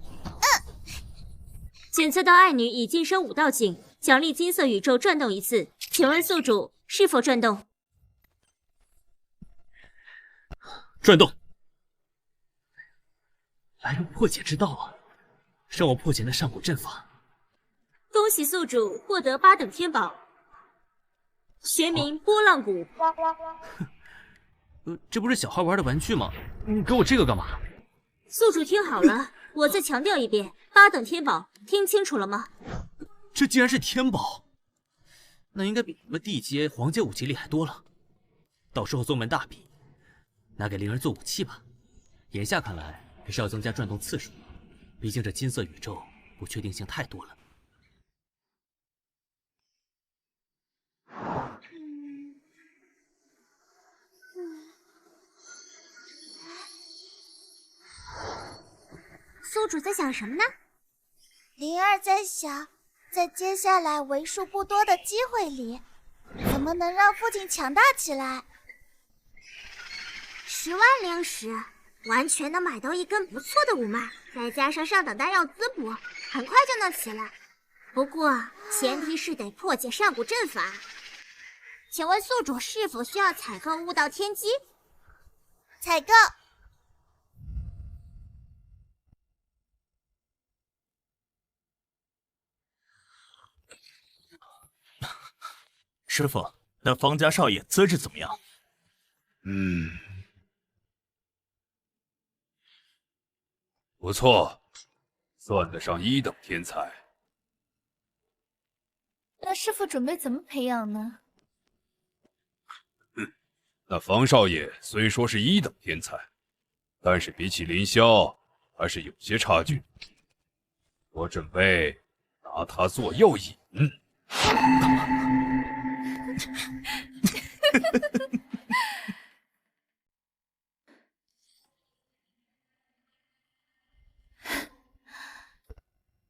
检测到爱女已晋升5道境，奖励金色宇宙转动1次。请问宿主是否转动？转动。来用破解之道啊，让我破解那上古阵法。恭喜宿主获得8等天宝，学名波浪鼓。这不是小孩玩的玩具吗？你给我这个干嘛？宿主听好了，我再强调一遍，8等天宝，听清楚了吗？这竟然是天宝！那应该比什么地阶、黄阶武器厉害多了。到时候宗门大比，拿给灵儿做武器吧。眼下看来还是要增加转动次数，毕竟这金色宇宙不确定性太多了。宿主在想什么呢？灵儿在想，在接下来为数不多的机会里，怎么能让父亲强大起来？10万灵石，完全能买到一根不错的五脉，再加上上等丹药滋补，很快就能起来。不过前提是得破解上古阵法。请问宿主是否需要采购悟道天机？采购。师傅，那方家少爷资质怎么样？不错，算得上1等天才。那师傅准备怎么培养呢？那方少爷虽说是1等天才，但是比起林霄还是有些差距。我准备拿他做药引。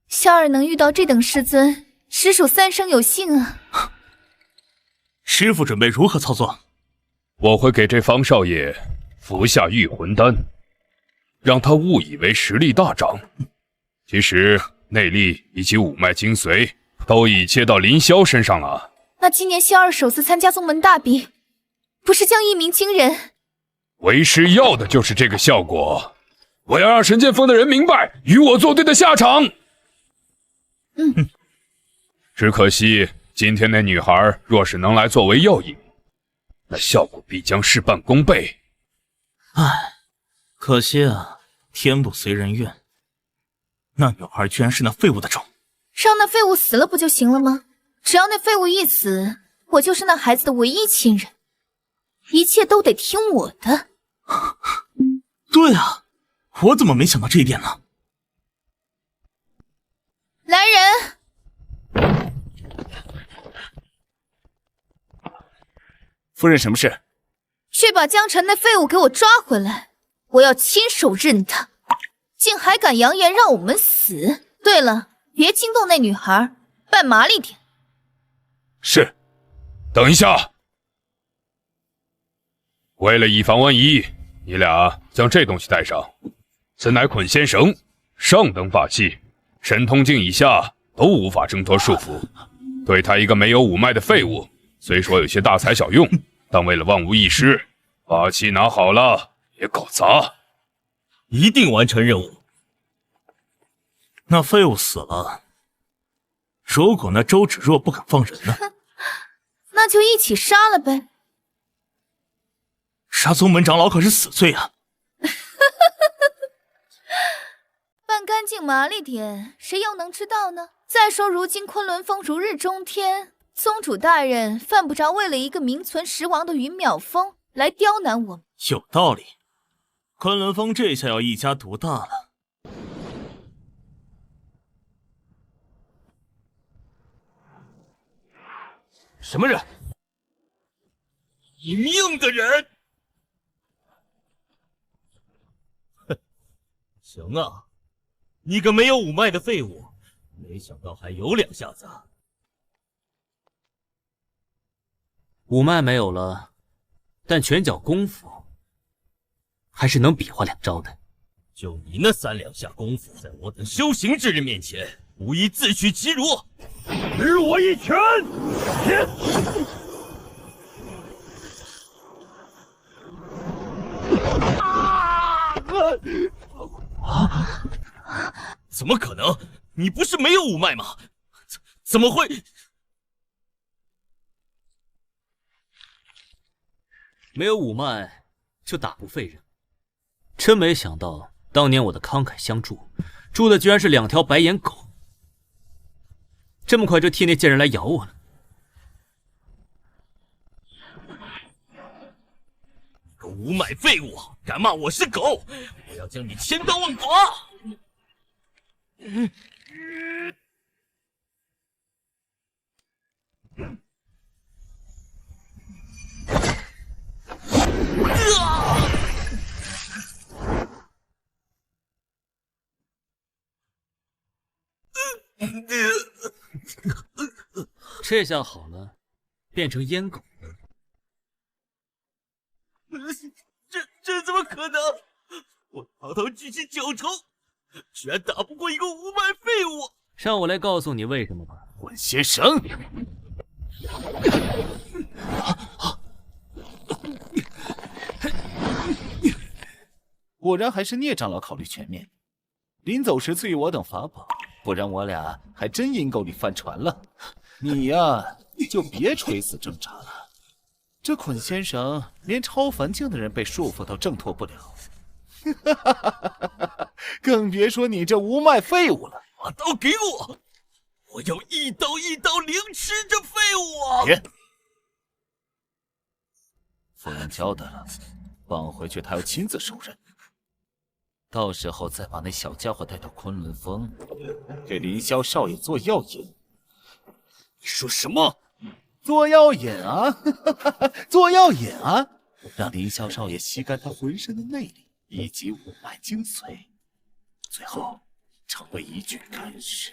萧儿能遇到这等师尊，实属3生有幸啊！师傅准备如何操作？我会给这方少爷服下御魂丹，让他误以为实力大涨，其实内力以及五脉精髓都已接到林霄身上了。那今年萧儿首次参加宗门大比，不是将一鸣惊人？为师要的就是这个效果，我要让神剑锋的人明白与我作对的下场。只可惜今天那女孩若是能来作为药引，那效果必将事半功倍。可惜啊，天不随人愿。那女孩居然是那废物的种，让那废物死了不就行了吗？只要那废物一死，我就是那孩子的唯一亲人，一切都得听我的。对啊，我怎么没想到这一点呢？来人！夫人，什么事？去把江辰那废物给我抓回来，我要亲手认他，竟还敢扬言让我们死。对了，别惊动那女孩，扮麻利点。是，等一下。为了以防万一，你俩将这东西带上，此乃捆仙绳，上等法器，神通境以下都无法挣脱束缚。对他一个没有五脉的废物，虽说有些大材小用，但为了万无一失，法器拿好了，别搞砸。一定完成任务。那废物死了，如果那周芷若不肯放人呢？那就一起杀了呗。杀宗门长老可是死罪啊！办干净麻利点，谁又能知道呢？再说如今昆仑峰如日中天，宗主大人犯不着为了一个名存实亡的云淼峰来刁难我们。有道理，昆仑峰这下要一家独大了。什么人？以命的人！哼，行啊，你个没有五脉的废物，没想到还有两下子。五脉没有了，但拳脚功夫还是能比划两招的。就你那3两下功夫，在我等修行之人面前，无疑自取其辱。日我一拳！怎么可能？你不是没有五脉吗？怎么会？没有五脉就打不废人，真没想到当年我的慷慨相助，助的居然是2条白眼狗。这么快就替那贱人来咬我了。个无脉废物，敢骂我是狗，我要将你千刀万剐！这下好了，变成阉狗了。这怎么可能？我堂堂巨星9重，居然打不过一个无脉废物！让我来告诉你为什么吧。混邪神！果然还是聂长老考虑全面，临走时赐予我等法宝，不然我俩还真阴沟里翻船了。你呀，就别垂死挣扎了。这捆仙绳连超凡境的人被束缚都挣脱不了，更别说你这无脉废物了。把刀给我，我要一刀一刀凌迟这废物！别，夫人交代了，放回去他要亲自受任。到时候再把那小家伙带到昆仑峰，给凌霄少爷做药引。你说什么？做药引啊，做药引啊！让凌霄少爷吸干他浑身的内力以及五脉精髓，最后成为一具干尸。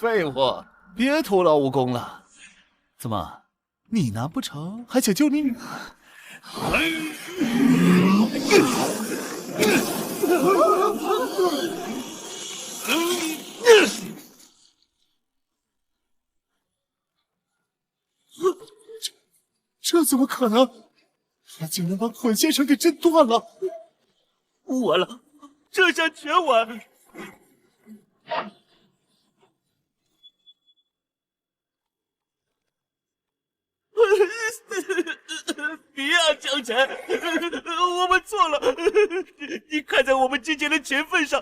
废物，别徒劳无功了。怎么，你难不成还想救你女儿？这怎么可能？他竟然把捆仙绳给震断了！完了，这下全完！别啊，江辰，我们错了，你看在我们之间的情分上。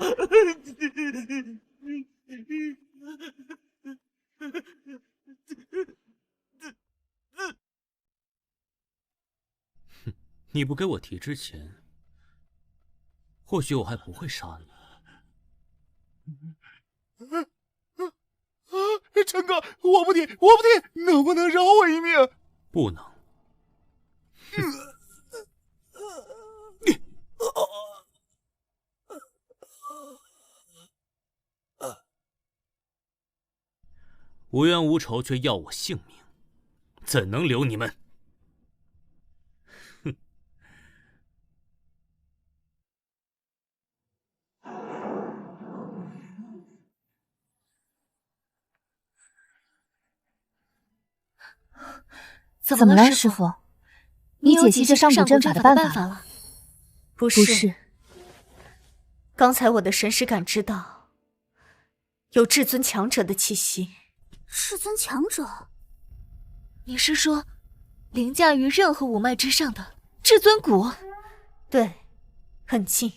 你不给我提之前，或许我还不会杀你。陈哥，我不提，能不能饶我一命？不能。无冤无仇却要我性命，怎能留你们？哼！怎么了，师傅？你解析这上古阵法的办法了？不是。刚才我的神识感知到有至尊强者的气息。至尊强者？你是说凌驾于任何五脉之上的至尊骨？对，很近，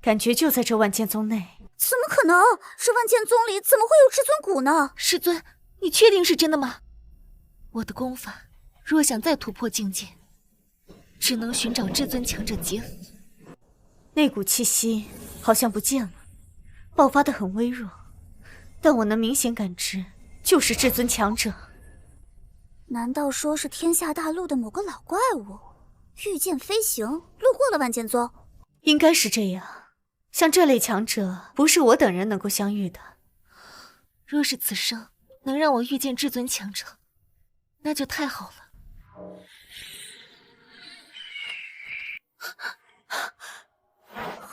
感觉就在这万剑宗内。怎么可能？这万剑宗里怎么会有至尊骨呢？师尊，你确定是真的吗？我的功法若想再突破境界，只能寻找至尊强者结合。那股气息好像不见了，爆发得很微弱，但我能明显感知，就是至尊强者。难道说是天下大陆的某个老怪物御剑飞行，路过了万剑宗？应该是这样。像这类强者，不是我等人能够相遇的。若是此生能让我遇见至尊强者，那就太好了。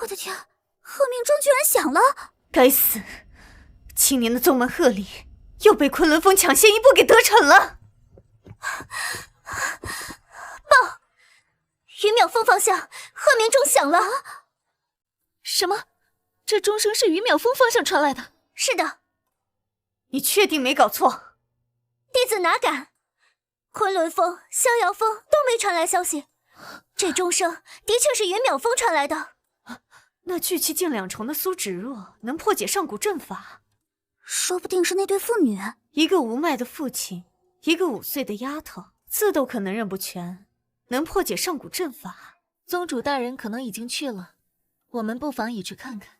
我的天，贺命钟居然响了！该死，青年的宗门贺礼又被昆仑峰抢先一步给得逞了。报，于淼峰方向贺命钟响了。什么？这钟声是于淼峰方向传来的？是的。你确定没搞错？弟子哪敢？昆仑峰、逍遥峰都没传来消息，这钟声的确是于淼峰传来的。那聚气境2重的苏芷若能破解上古阵法？说不定是那对父女。一个无脉的父亲，一个5岁的丫头，字都可能认不全，能破解上古阵法。宗主大人可能已经去了，我们不妨也去看看。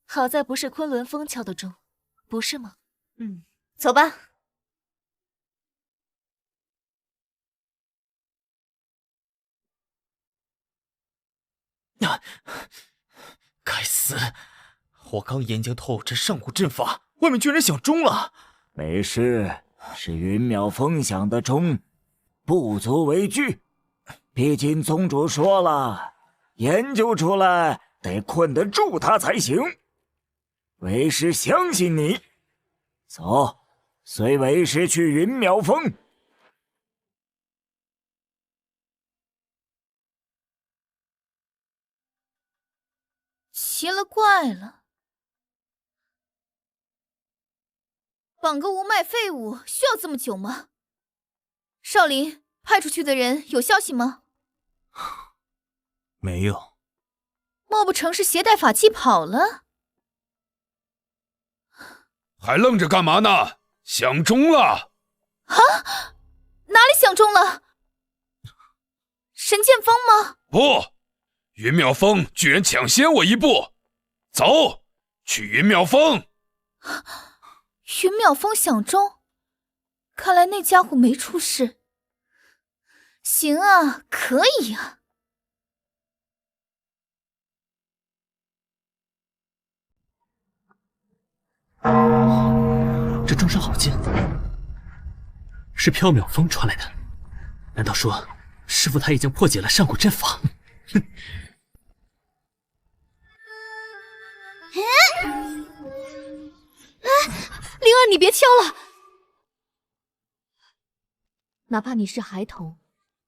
好在不是昆仑峰敲的钟，不是吗？走吧。该死！我刚研究透这上古阵法，外面居然响钟了。没事，是云妙风响的钟，不足为惧。毕竟宗主说了，研究出来得困得住他才行。为师相信你。走，随为师去云妙峰。奇了怪了，绑个无脉废物需要这么久吗？少林派出去的人有消息吗？没有。莫不成是携带法器跑了？还愣着干嘛呢？响钟了！啊？哪里响钟了？神剑锋吗？不，云妙峰居然抢先我一步。走，去云妙峰。云妙峰响钟，看来那家伙没出事。行啊，可以啊。这钟声好近，是缥缈峰传来的。难道说师傅他已经破解了上古阵法？哼！灵儿，你别敲了。哪怕你是孩童，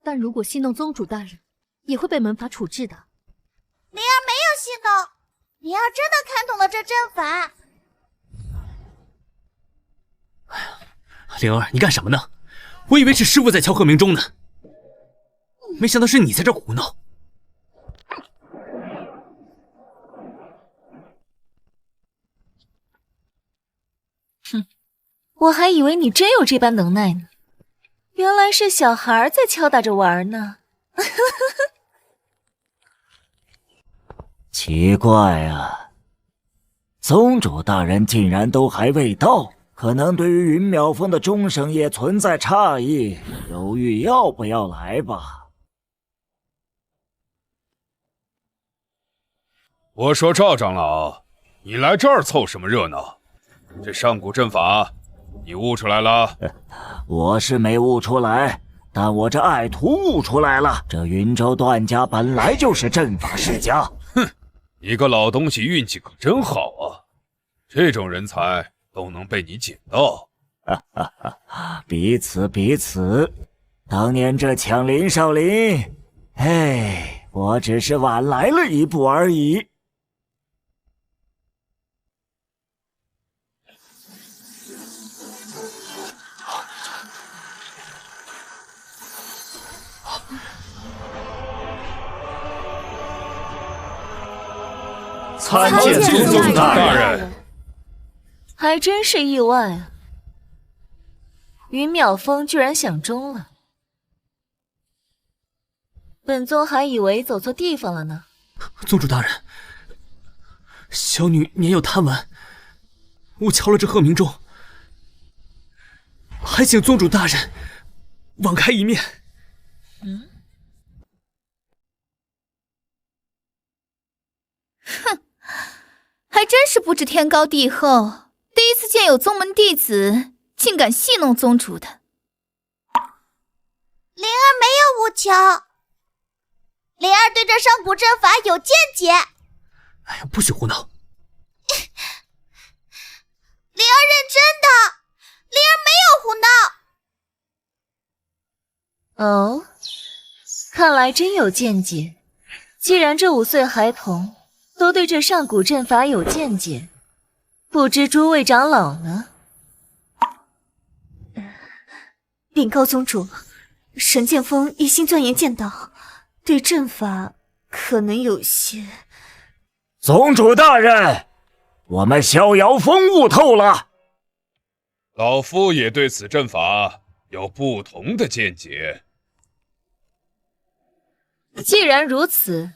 但如果戏弄宗主大人，也会被门阀处置的。灵儿没有戏弄，灵儿真的看懂了这阵法。灵儿，你干什么呢？我以为是师傅在敲鹤鸣钟呢，没想到是你在这胡闹。哼，我还以为你真有这般能耐呢，原来是小孩在敲打着玩呢。奇怪啊，宗主大人竟然都还未到，可能对于云妙峰的钟声也存在诧异，犹豫要不要来吧。我说赵长老，你来这儿凑什么热闹？这上古阵法你悟出来了？我是没悟出来，但我这爱徒悟出来了。这云州段家本来就是阵法世家。哼，你个老东西运气可真好啊，这种人才都能被你捡到。彼此彼此。当年这抢林少林，我只是晚来了一步而已。参见宗主大人。还真是意外啊！云妙峰居然响钟了，本宗还以为走错地方了呢。宗主大人，小女年幼贪玩，误敲了这鹤鸣钟，还请宗主大人网开一面。哼，还真是不知天高地厚，第一次见有宗门弟子竟敢戏弄宗主的。灵儿没有误敲，灵儿对这上古阵法有见解。哎呀，不许胡闹！灵儿认真的，灵儿没有胡闹。哦，看来真有见解。既然这5岁孩童都对这上古阵法有见解，不知诸位长老呢？禀告宗主，神剑锋一心钻研剑道，对阵法可能有些……宗主大人，我们逍遥峰悟透了。老夫也对此阵法有不同的见解。既然如此，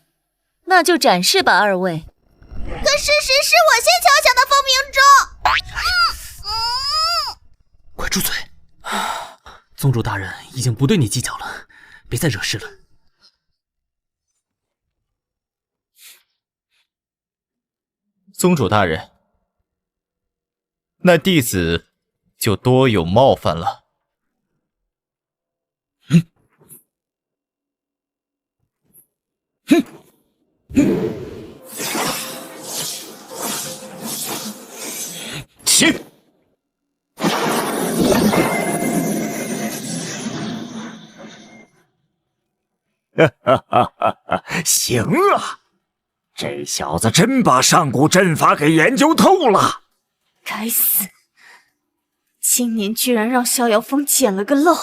那就展示吧，二位。可事实是我先敲响的风鸣钟。快住嘴！宗主大人已经不对你计较了，别再惹事了。宗主大人，那弟子就多有冒犯了。起！行了，这小子真把上古阵法给研究透了。该死，今年居然让逍遥峰捡了个漏。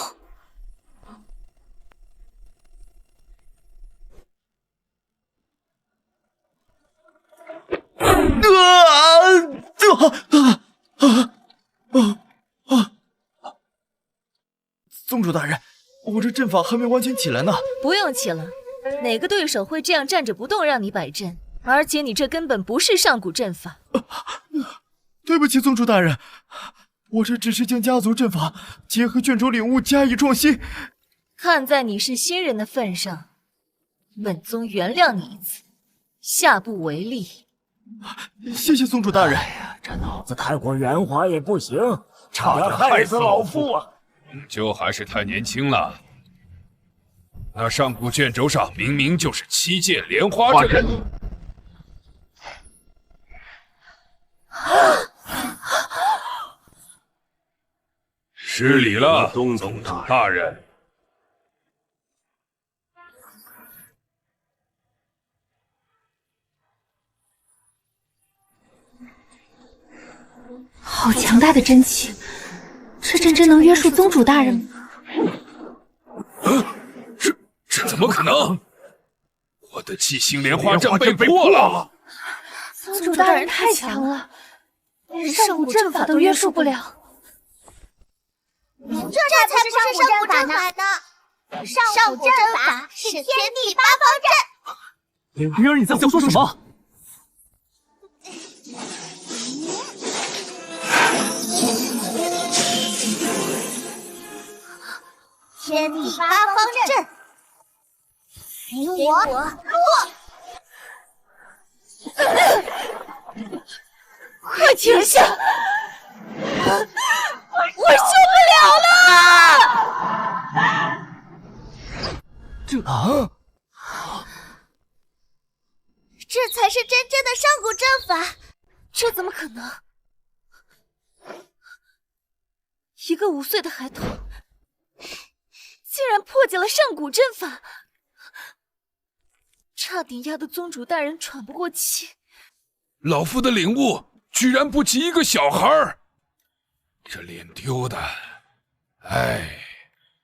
宗主大人，我这阵法还没完全起来呢。不用起了，哪个对手会这样站着不动让你摆阵？而且你这根本不是上古阵法。对不起，宗主大人，我这只是将家族阵法结合卷轴领悟加以创新。看在你是新人的份上，本宗原谅你一次，下不为例。谢谢宗主大人。哎呀，这脑子太过圆滑也不行，差点害死老夫啊！终究还是太年轻了。那上古卷轴上明明就是7剑莲花阵。失礼了，宗主大人。好强大的真气，这阵真能约束宗主大人吗？这怎么可能？我的七星莲花阵被破了！宗主大人太强了，连上古阵法都约束不了。这才不是上古阵法呢！上古阵法是天地八方阵。灵儿，你在胡说什么？天地八方阵，给我落！快停下！我受不了了！这才是真正的上古阵法，这怎么可能？一个5岁的孩童，竟然破解了上古阵法，差点压得宗主大人喘不过气。老夫的领悟居然不及一个小孩儿，这脸丢的，哎。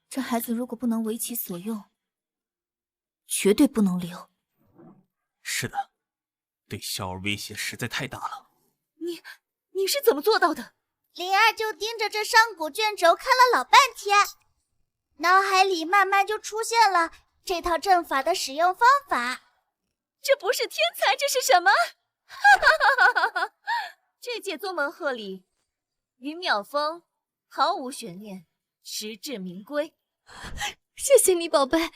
这孩子如果不能为其所用，绝对不能留。是的，对萧儿威胁实在太大了。你是怎么做到的？灵儿就盯着这上古卷轴看了老半天，脑海里慢慢就出现了这套阵法的使用方法。这不是天才，这是什么？这届宗门贺礼，云淼峰毫无悬念，实至名归。谢谢你，宝贝。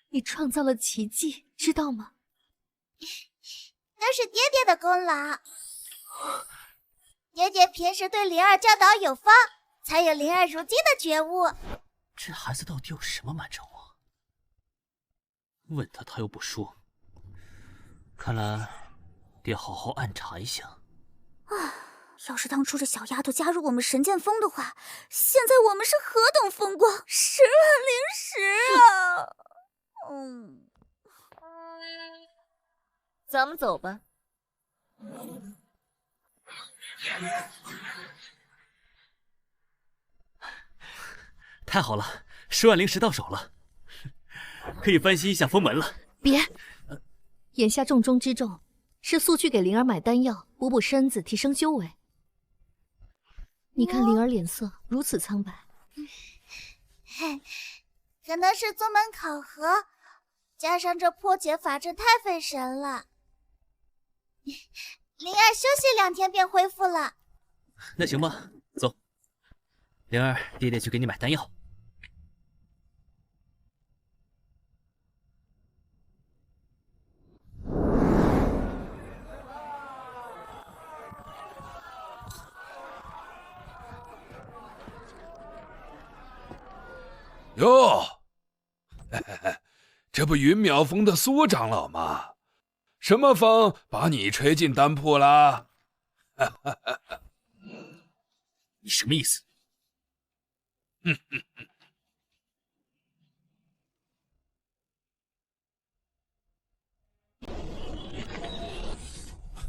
你创造了奇迹，知道吗？那是爹爹的功劳。爹爹平时对灵儿教导有方，才有灵儿如今的觉悟。这孩子到底有什么瞒着我？问他，他又不说。看来得好好暗查一下。要是当初这小丫头加入我们神剑锋的话，现在我们是何等风光！10万零10啊！咱们走吧。太好了，10万灵石到手了，可以翻新一下封门了。别，眼下重中之重是速去给灵儿买丹药，补补身子，提升修为。你看灵儿脸色如此苍白，可能是宗门考核，加上这破解法阵太费神了。灵儿休息2天便恢复了。那行吧，走，灵儿，爹爹去给你买丹药。哟，这不云淼峰的苏长老吗？什么风把你吹进丹铺了？你什么意思？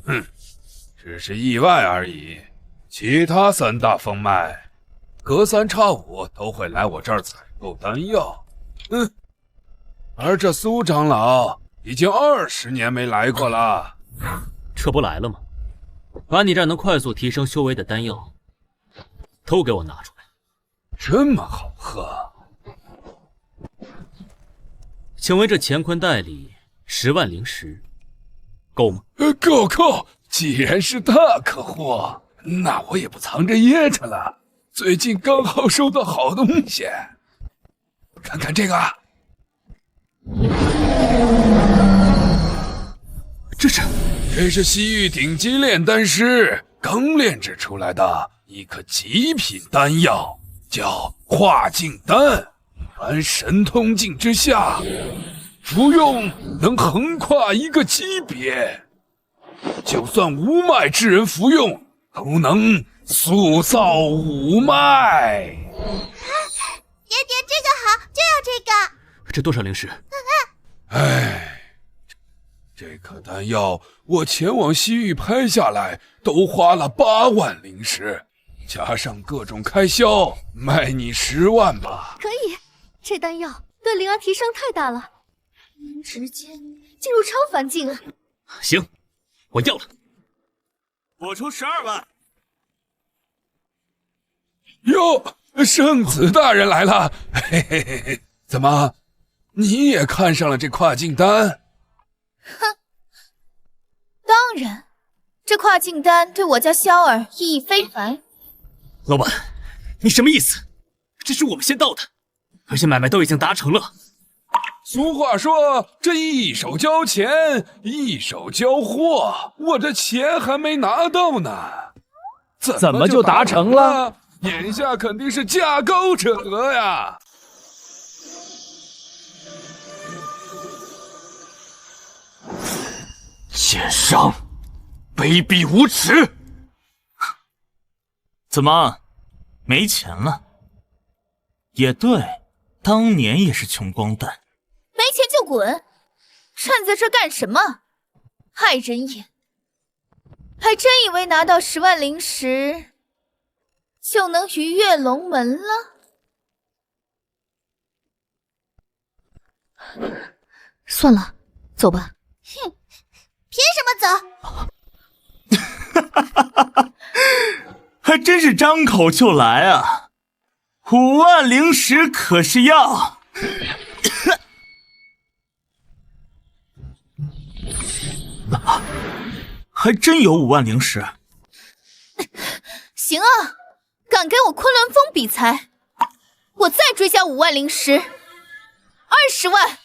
哼，只是意外而已。其他3大峰脉，隔3差5都会来我这儿采购丹药。而这苏长老已经20年没来过了。这不来了吗？把你这能快速提升修为的丹药都给我拿出来。这么好喝？请问这乾坤袋里10万灵石够吗？够！既然是大客户，那我也不藏着掖着了。最近刚好收到好东西，看看这个。这是西域顶级炼丹师刚炼制出来的一颗极品丹药，叫化境丹。凡神通境之下，服用能横跨一个级别，就算无脉之人服用，都能塑造五脉。爹爹，这个好，就要这个。这多少灵石？这颗丹药我前往西域拍下来都花了8万灵石，加上各种开销，卖你10万吧。可以，这丹药对灵儿提升太大了，能直接进入超凡境啊！行，我要了。我出12万。哟，圣子大人来了！嘿，怎么，你也看上了这跨境丹？哼，当然，这跨境丹对我家萧儿意义非凡。老板，你什么意思？这是我们先到的，而且买卖都已经达成了。俗话说，这一手交钱，一手交货，我这钱还没拿到呢，怎么就达成了？眼下肯定是价高者得呀！奸商，卑鄙无耻！怎么，没钱了？也对，当年也是穷光蛋。没钱就滚！站在这干什么？害人眼！还真以为拿到10万灵石就能鱼跃龙门了？算了，走吧。哼，凭什么走？还真是张口就来啊！5万灵石可是要。还真有5万灵石。行啊，敢跟我昆仑峰比才，我再追加5万灵石，20万啊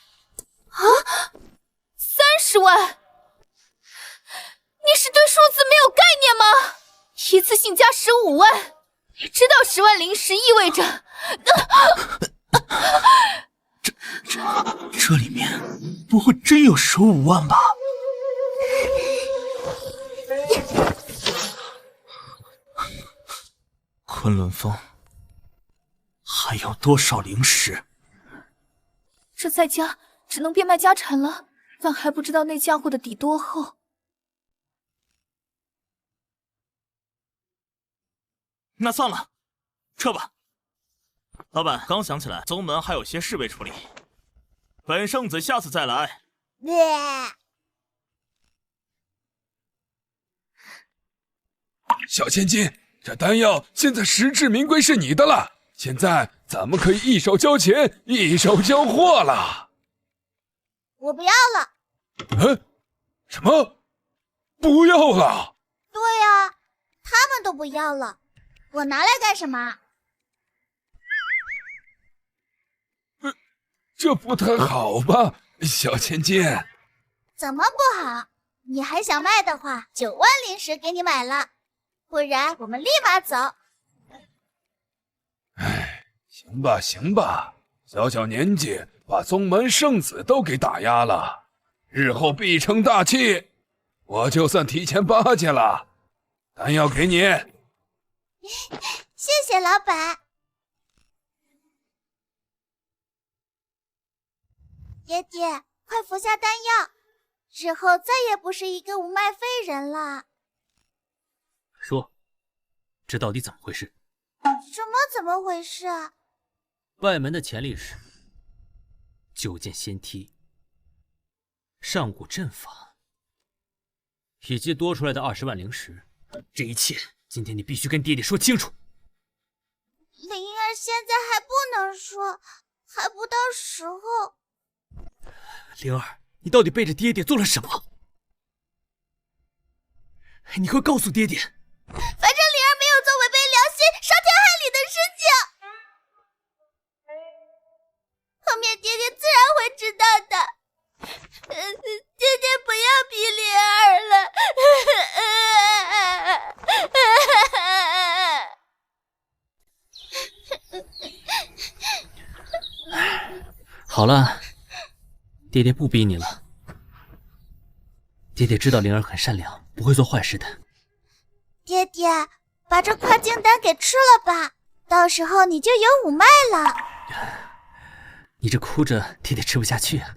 ，30万！你是对数字没有概念吗？一次性加15万，你知道10万灵石意味着？这里面不会真有15万吧？昆仑峰还有多少灵石？这再加只能变卖家产了，但还不知道那家伙的底多厚。那算了，撤吧。老板，刚想起来，宗门还有些事未处理，本圣子下次再来。小千金，这丹药现在实至名归是你的了。现在咱们可以一手交钱，一手交货了。我不要了。什么？不要了？对呀，他们都不要了，我拿来干什么？这不太好吧，小千金？怎么不好？你还想卖的话，9万灵石给你买了，不然我们立马走。行吧，行吧，小年纪把宗门圣子都给打压了，日后必成大器。我就算提前巴结了，丹药给你。谢谢老板。爹爹，快服下丹药，日后再也不是一个无脉废人了。说，这到底怎么回事？怎么回事啊？外门的潜力是9件仙梯、上古阵法，以及多出来的20万灵石。这一切，今天你必须跟爹爹说清楚。灵儿现在还不能说，还不到时候。灵儿，你到底背着爹爹做了什么？你快告诉爹爹！反正灵儿没有做违背良心、伤天害理的事情，后面爹爹自然会知道的。爹爹不要逼灵儿了。好了，爹爹不逼你了。爹爹知道灵儿很善良，不会做坏事的。爹爹，把这跨境丹给吃了吧，到时候你就有5脉了。你这哭着，爹爹吃不下去啊！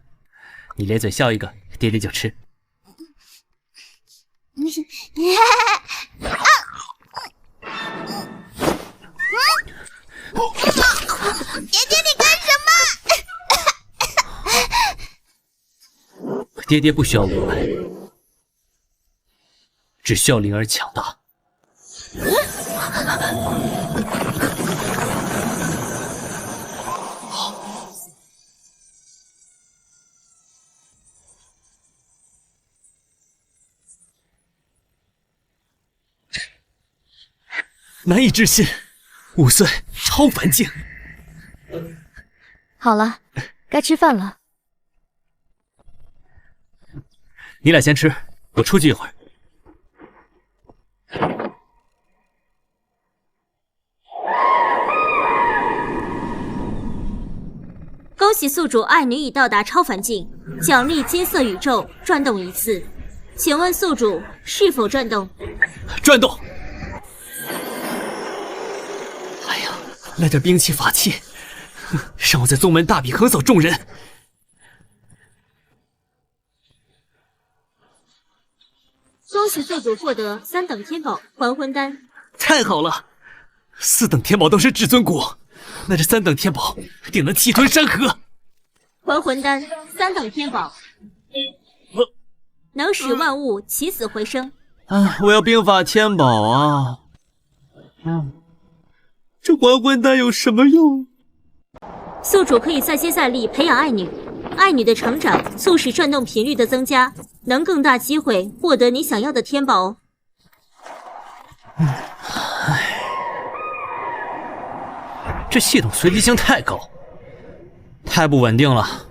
你咧嘴笑一个，爹爹就吃。爹爹，你干什么？爹爹不需要5脉，只需要灵儿强大。难以置信，5岁超凡境。好了，该吃饭了。你俩先吃，我出去一会儿。恭喜宿主爱女已到达超凡境，奖励金色宇宙转动1次。请问宿主是否转动？转动。哎呀，来点兵器法器，让我在宗门大比横扫众人。恭喜宿主获得3等天宝还魂丹。太好了，4等天宝都是至尊骨，那这3等天宝定能气吞山河。还魂丹3等天宝，能使万物起死回生。我要兵法天宝啊！这还魂丹有什么用？宿主可以再接再厉培养爱女，爱女的成长促使转动频率的增加，能更大机会获得你想要的天宝哦。这系统随机性太高，太不稳定了。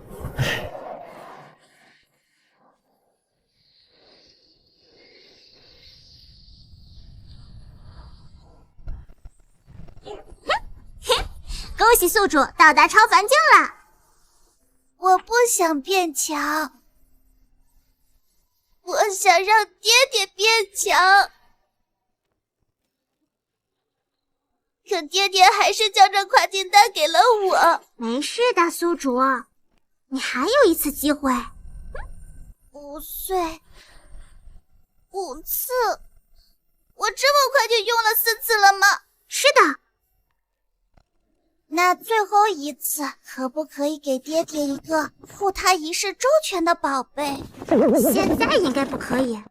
恭喜宿主到达超凡境了！我不想变强，我想让爹爹变强。可爹爹还是将这跨境丹给了我。没事的，宿主，你还有一次机会。5岁5次，我这么快就用了4次了吗？是的。那最后一次，可不可以给爹爹一个护他一世周全的宝贝？现在应该不可以。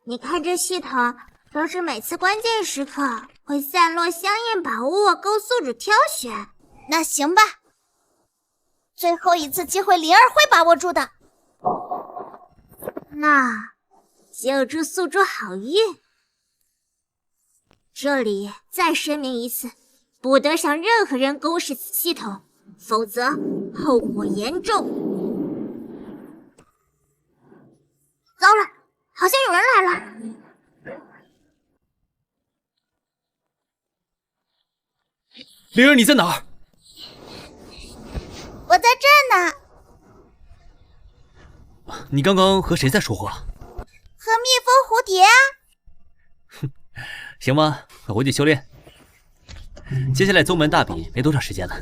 你看这系统都是每次关键时刻会散落香烟把握我够宿主挑选。那行吧，最后一次机会灵儿会把握住的。那就祝宿主好运。这里再声明一次，不得向任何人公示此系统，否则后果严重。糟了，好像有人来了。灵儿，你在哪儿？我在这儿呢。你刚刚和谁在说话？和蜜蜂蝴蝶啊。行吧，快回去修炼。接下来宗门大比没多长时间了。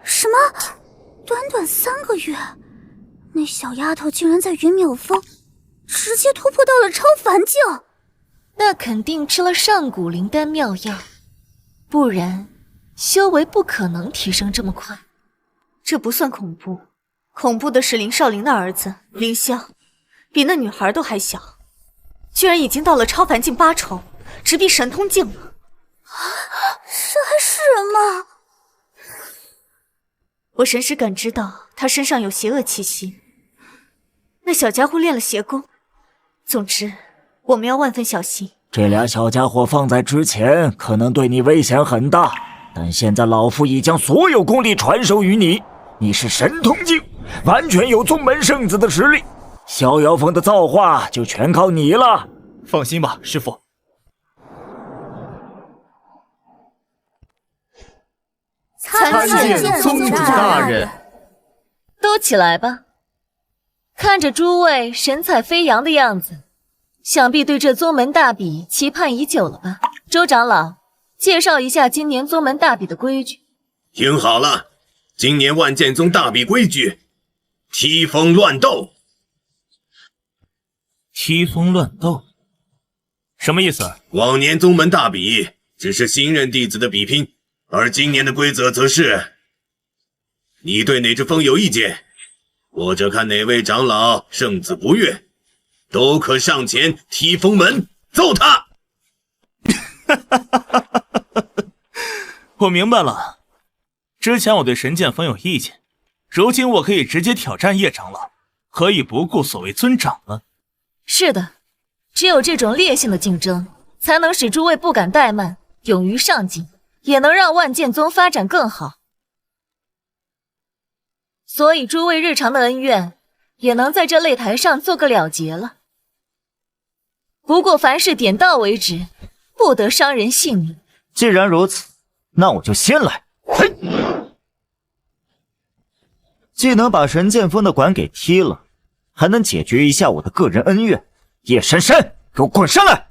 什么？短短3个月，那小丫头竟然在云淼峰直接突破到了超凡境，那肯定吃了上古灵丹妙药，不然修为不可能提升这么快。这不算恐怖，恐怖的是林少林的儿子林香，比那女孩都还小，居然已经到了超凡境8重，直逼神通境了。这还是人吗？我神识感知到他身上有邪恶气息，那小家伙练了邪功。总之，我们要万分小心。这俩小家伙放在之前可能对你危险很大，但现在老夫已将所有功力传授于你，你是神通境，完全有宗门圣子的实力，逍遥峰的造化就全靠你了。放心吧，师父。参见宗主大人。都起来吧。看着诸位神采飞扬的样子，想必对这宗门大比期盼已久了吧？周长老，介绍一下今年宗门大比的规矩。听好了，今年万剑宗大比规矩：踢风乱斗。踢风乱斗，什么意思？往年宗门大比只是新任弟子的比拼，而今年的规则则是：你对哪只风有意见，或者看哪位长老圣子不悦，都可上前踢风门揍他。我明白了，之前我对神剑锋有意见，如今我可以直接挑战叶长老，可以不顾所谓尊长了。是的，只有这种烈性的竞争，才能使诸位不敢怠慢，勇于上进，也能让万剑宗发展更好。所以诸位日常的恩怨，也能在这擂台上做个了结了。不过凡事点到为止，不得伤人性命。既然如此，那我就先来。嘿，既能把神剑锋的馆给踢了，还能解决一下我的个人恩怨。叶珊珊，给我滚上来！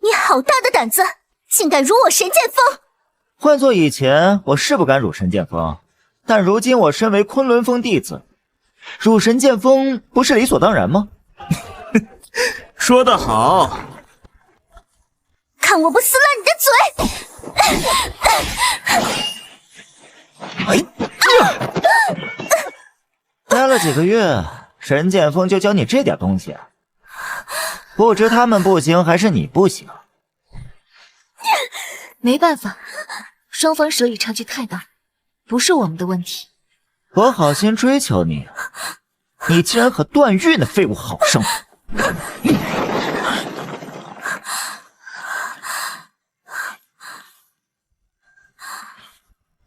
你好大的胆子，竟敢辱我神剑锋！换做以前，我是不敢辱神剑锋，但如今我身为昆仑峰弟子，辱神剑锋不是理所当然吗？说得好，看我不撕烂你的嘴！待了几个月，神剑锋就教你这点东西啊？不知他们不行，还是你不行？没办法，双方实力差距太大，不是我们的问题。我好心追求你，你竟然和段誉那废物好上。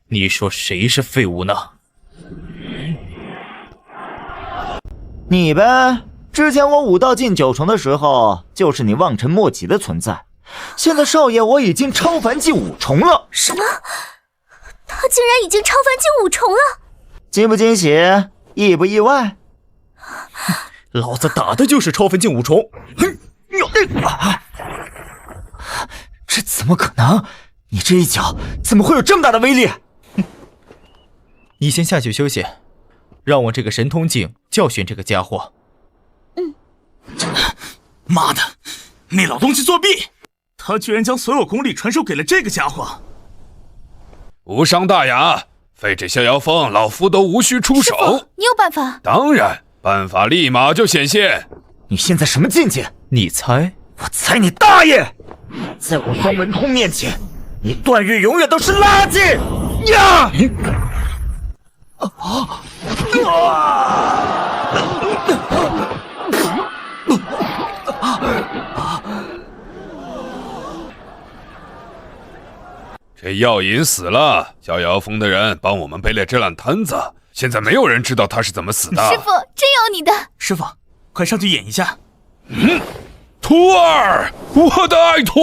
你说谁是废物呢？你呗，之前我武道境9重的时候，就是你望尘莫及的存在。现在少爷我已经超凡境5重了。什么？他竟然已经超凡境5重了？惊不惊喜？意不意外？老子打的就是超凡境5重。这怎么可能？你这一脚怎么会有这么大的威力？你先下去休息，让我这个神通镜教训这个家伙。妈的，那老东西作弊！他居然将所有功力传授给了这个家伙。无伤大雅，废这逍遥风，老夫都无需出手。你有办法？当然，办法立马就显现。你现在什么境界？你猜？我猜你大爷！在我方文通面前，你段誉永远都是垃圾！呀！这药引死了，逍遥峰的人帮我们背了这烂摊子，现在没有人知道他是怎么死的。师傅，真有你的！师傅，快上去演一下。徒儿，我的爱徒！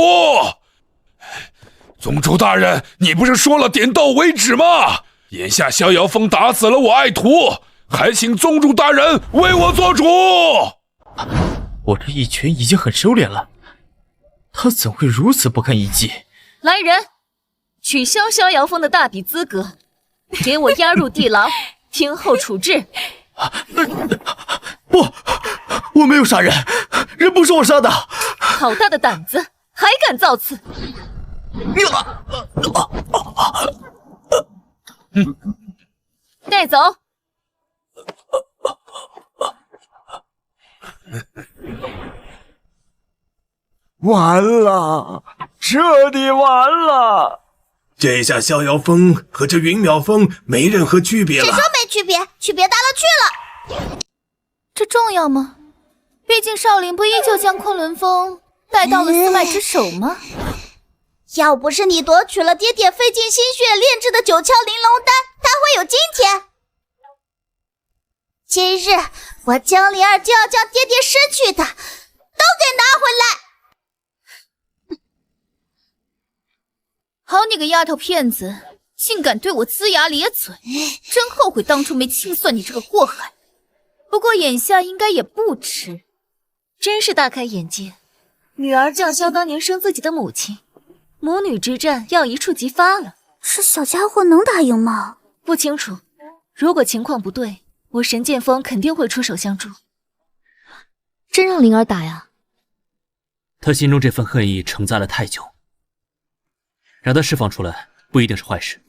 宗主大人，你不是说了点到为止吗？眼下逍遥峰打死了我爱徒，还请宗主大人为我做主。我这一拳已经很收敛了，他怎会如此不堪一击？来人，取消逍遥峰的大比资格，给我押入地牢，听候处置。不，我没有杀人，人不是我杀的。好大的胆子，还敢造次！带走。完了，彻底完了！这下逍遥峰和这云淼峰没任何区别了。谁说没区别？区别大了去了。这重要吗？毕竟少林不依旧将昆仑峰带到了四脉之首吗？要不是你夺取了爹爹费尽心血炼制的九窍玲珑丹，他会有今天。今日我江灵儿就要将爹爹失去的都给拿回来。好你个丫头片子，竟敢对我龇牙咧嘴，真后悔当初没清算你这个祸害。不过眼下应该也不迟。真是大开眼界，女儿叫嚣当年生自己的母亲，母女之战要一触即发了。这小家伙能打赢吗？不清楚，如果情况不对，我神剑锋肯定会出手相助。真让灵儿打呀？他心中这份恨意承载了太久，让他释放出来不一定是坏事。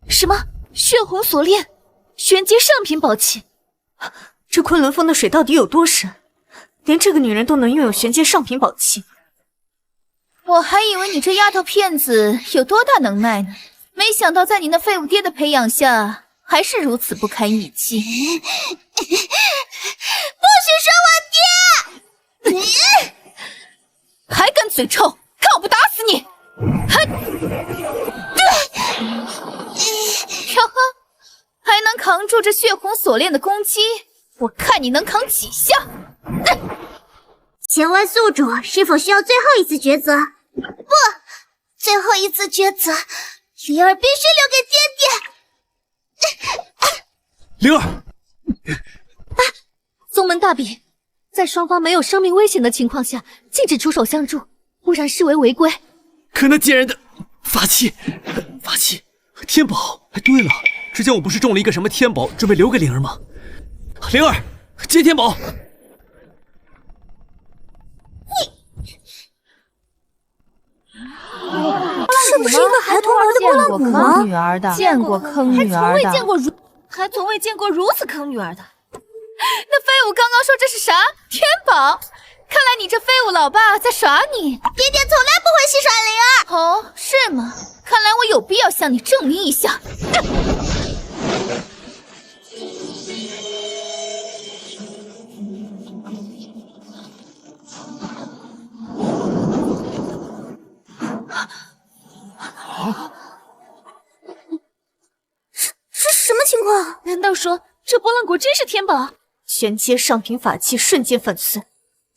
什么？血红锁链，玄阶上品宝器。这昆仑峰的水到底有多深？连这个女人都能拥有玄阶上品宝器？我还以为你这丫头片子有多大能耐呢，没想到在你那废物爹的培养下，还是如此不堪一击。不许说我爹！还敢嘴臭，看我不打死你！哟呵，还能扛住这血红锁链的攻击，我看你能扛几下。请问宿主是否需要最后一次抉择？不，最后一次抉择，灵儿必须留给爹爹。灵儿，宗门大比，在双方没有生命危险的情况下，禁止出手相助，不然视为违规。可那贱人的法器，天宝。对了，之前我不是中了一个什么天宝，准备留给灵儿吗？灵儿，接天宝。这不是一个还童玩的拨浪鼓吗？女儿的，见过坑女儿的，还从未见过如此坑女儿的。那废物刚刚说这是啥？天宝？看来你这废物老爸在耍你。爹爹从来不会戏耍灵儿。哦，是吗？看来我有必要向你证明一下。这什么情况？难道说这拨浪鼓真是天宝？玄阶上品法器瞬间粉碎，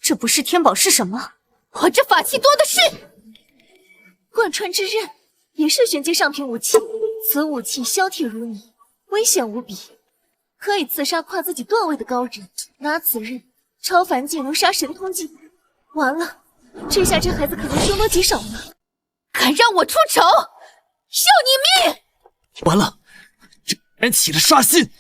这不是天宝是什么？我这法器多的是。贯穿之刃也是玄阶上品武器，此武器削铁如泥，危险无比，可以刺杀跨自己段位的高人。拿此刃超凡技能杀神通技，完了，这下这孩子可能凶多吉少呢。敢让我出手，要你命！完了，这人起了杀心。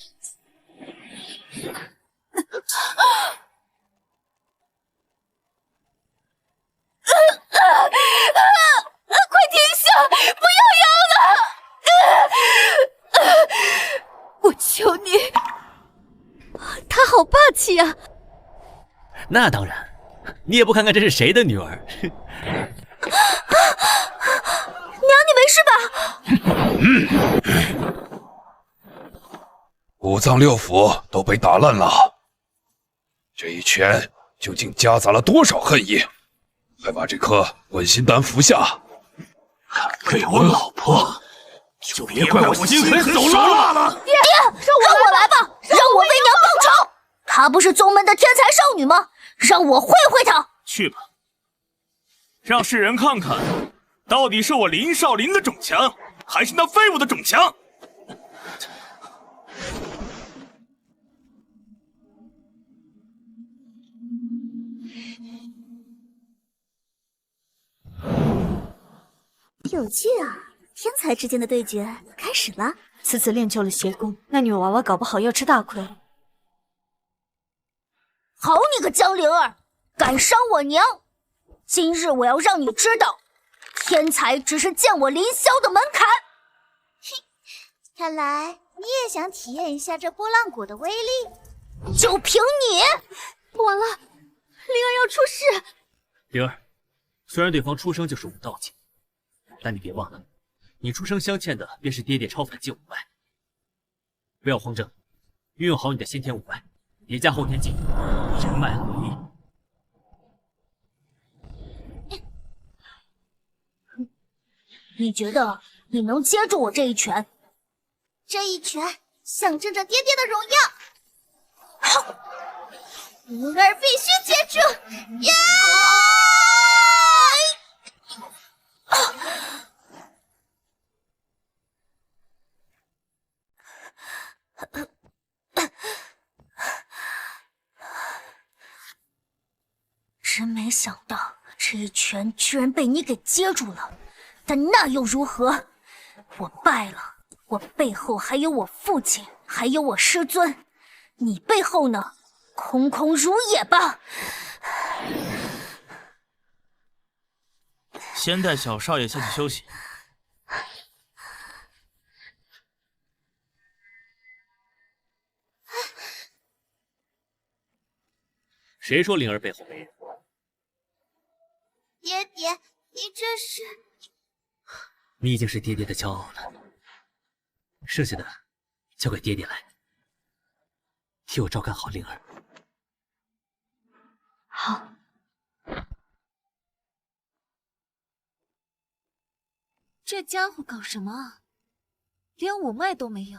快停下！不要咬了！我求你！他好霸气啊！那当然，你也不看看这是谁的女儿？娘，你没事吧？五脏六腑都被打烂了，这一拳究竟夹杂了多少恨意？快把这颗温心丹服下！为我老婆，就别怪我心狠手辣了。爹，让我来吧，让我为娘报仇。她不是宗门的天才少女吗？让我会她。去吧，让世人看看，到底是我林少林的种强，还是那废物的种强。有趣啊！天才之间的对决开始了。此次练就了邪功，那女娃娃搞不好要吃大亏。好你个江灵儿，敢伤我娘！今日我要让你知道，天才只是见我凌霄的门槛。看来你也想体验一下这拨浪鼓的威力。就凭你！完了，灵儿要出事！灵儿，虽然对方出生就是武道境，但你别忘了，你出生镶嵌的便是爹爹超凡境5脉。不要慌张，运用好你的先天5脉，叠加后天境，人脉合一。你觉得你能接住我这一拳？这一拳象征着爹爹的荣耀，灵儿必须接住！呀！真没想到这一拳居然被你给接住了，但那又如何？我败了，我背后还有我父亲，还有我师尊，你背后呢？空空如也吧。先带小少爷下去休息。谁说灵儿背后没人？爹爹，你这是……你已经是爹爹的骄傲了，剩下的交给爹爹来，替我照看好灵儿。好。这家伙搞什么啊？连5脉都没有，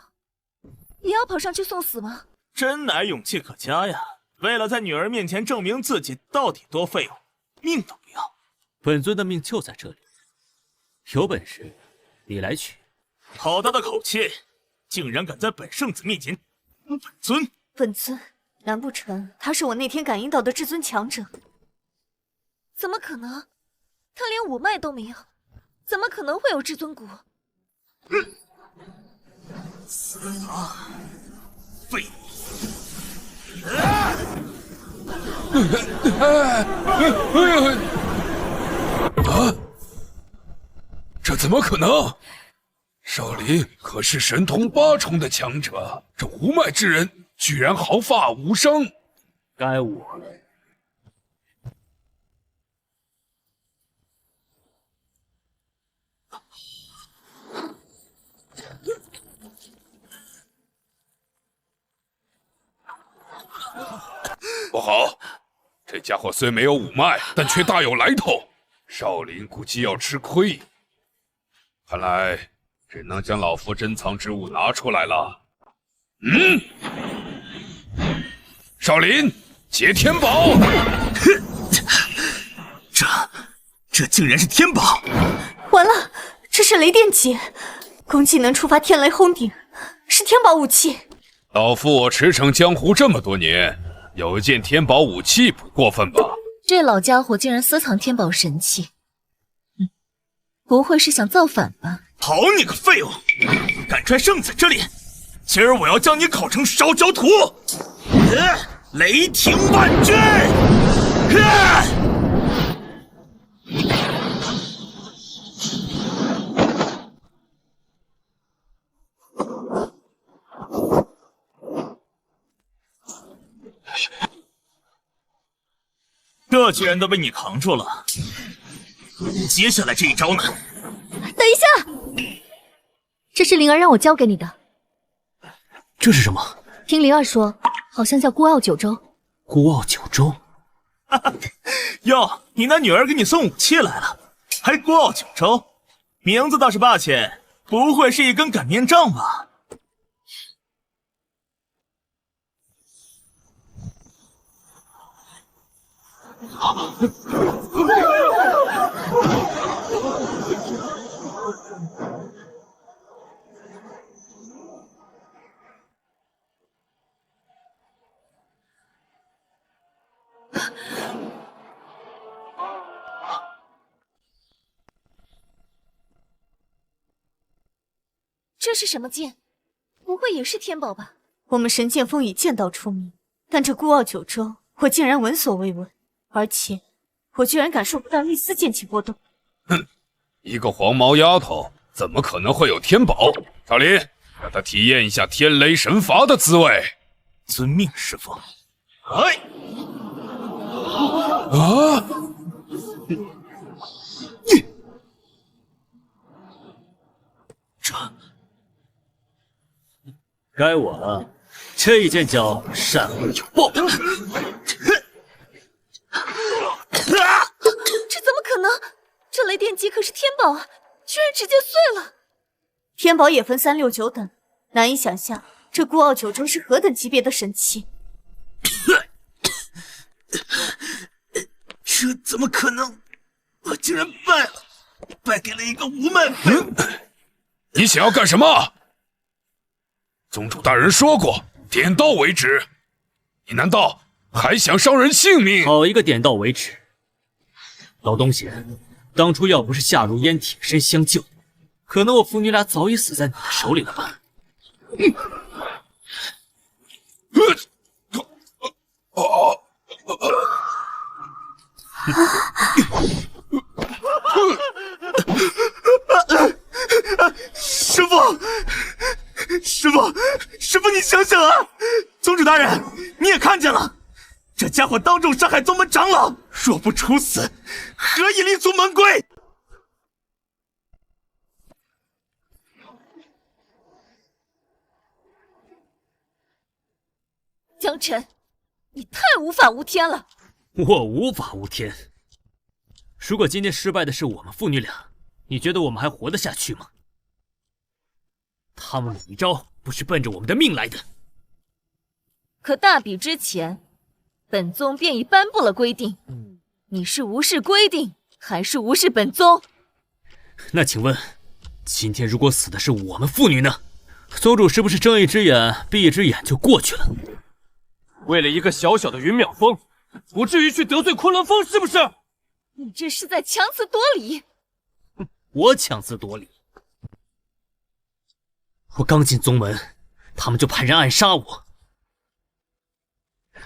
也要跑上去送死吗？真乃勇气可嘉呀！为了在女儿面前证明自己到底多废物，命都不要。本尊的命就在这里，有本事你来取。好大的口气，竟然敢在本圣子面前本尊！本尊，难不成他是我那天感应到的至尊强者？怎么可能？他连5脉都没有，怎么可能会有至尊骨？废物！这怎么可能？少林可是神通8重的强者，这5脉之人居然毫发无伤。该我了。不好，这家伙虽没有5脉，但却大有来头。少林估计要吃亏，看来只能将老夫珍藏之物拿出来了。少林劫天宝！这竟然是天宝！完了，这是雷电戟，攻击能触发天雷轰顶，是天宝武器。老夫我驰骋江湖这么多年，有一件天宝武器不过分吧？这老家伙竟然私藏天宝神器，不会是想造反吧？好你个废物，敢踹圣子之脸，今儿我要将你烤成烧焦土！雷霆万钧！这居然都被你扛住了，接下来这一招呢？等一下，这是灵儿让我交给你的。这是什么？听灵儿说，好像叫孤傲九州。孤傲九州？哟，你那女儿给你送武器来了，还孤傲九州，名字倒是霸气，不会是一根擀面杖吧？这是什么剑？不会也是天宝吧？我们神剑锋以剑道出名，但这孤傲九州，我竟然闻所未闻，而且我居然感受不到一丝剑气波动。哼，一个黄毛丫头怎么可能会有天宝？少林，让她体验一下天雷神罚的滋味。遵命，师父。哎！啊！该我了，这一剑叫善恶有报。这怎么可能？这雷电击可是天宝啊，居然直接碎了！天宝也分3、6、9等，难以想象这孤傲九州是何等级别的神器。这怎么可能？我竟然败了，败给了一个无脉废物！你想要干什么？宗主大人说过，点到为止。你难道还想伤人性命？好一个点到为止！老东西，当初要不是夏如烟挺身相救，可能我父女俩早已死在你的手里了吧？师父，师父，你想想啊！宗主大人，你也看见了，这家伙当众杀害宗门长老，若不处死，何以立足门规？江辰，你太无法无天了！我无法无天。如果今天失败的是我们父女俩，你觉得我们还活得下去吗？他们每一招不是奔着我们的命来的。可大比之前，本宗便已颁布了规定，你是无视规定，还是无视本宗？那请问，今天如果死的是我们父女呢？宗主是不是睁一只眼闭一只眼就过去了？为了一个小小的云妙峰，不至于去得罪昆仑峰，是不是？你这是在强词夺理！我强词夺理？我刚进宗门，他们就派人暗杀我，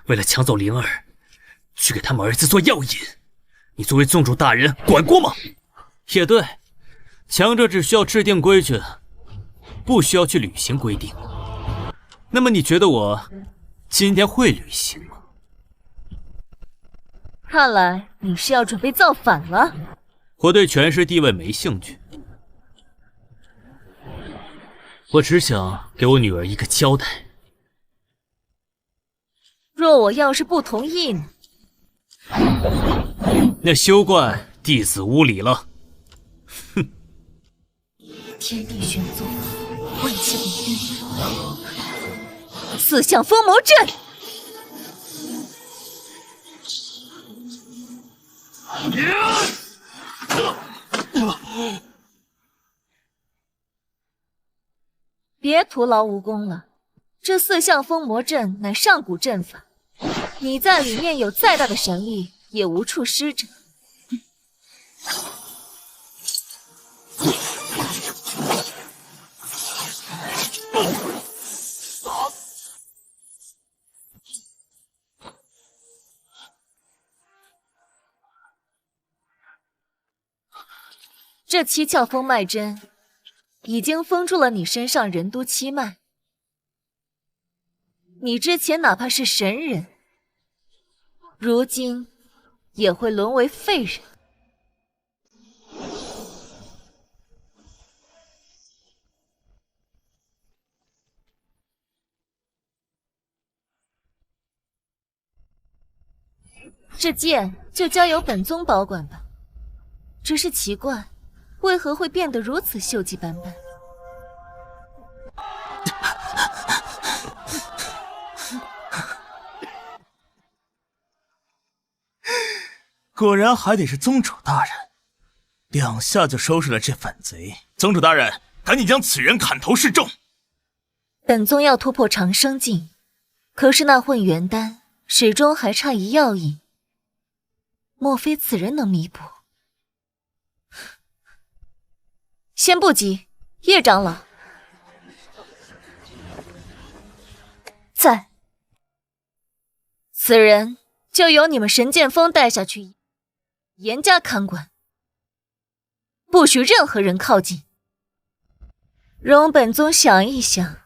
为了抢走灵儿，去给他们儿子做药引。你作为宗主大人，管过吗？也对，强者只需要制定规矩，不需要去履行规定。那么你觉得我今天会履行吗？看来你是要准备造反了。我对权势地位没兴趣，我只想给我女儿一个交代。若我要是不同意呢？那休怪弟子无礼了。哼！天地玄宗，万气拱地，四象封魔阵。别徒劳无功了，这四象封魔阵乃上古阵法，你在里面有再大的神力，也无处施展。这七窍封脉针已经封住了你身上任督七脉，你之前哪怕是神人，如今也会沦为废人。这剑就交由本宗保管吧。只是奇怪，为何会变得如此锈迹斑斑？果然还得是宗主大人，2下就收拾了这反贼。宗主大人，赶紧将此人砍头示众。本宗要突破长生境，可是那混元丹始终还差一药引，莫非此人能弥补？先不急，叶长老在，此人就由你们神剑锋带下去，严加看管，不许任何人靠近。容本宗想一想，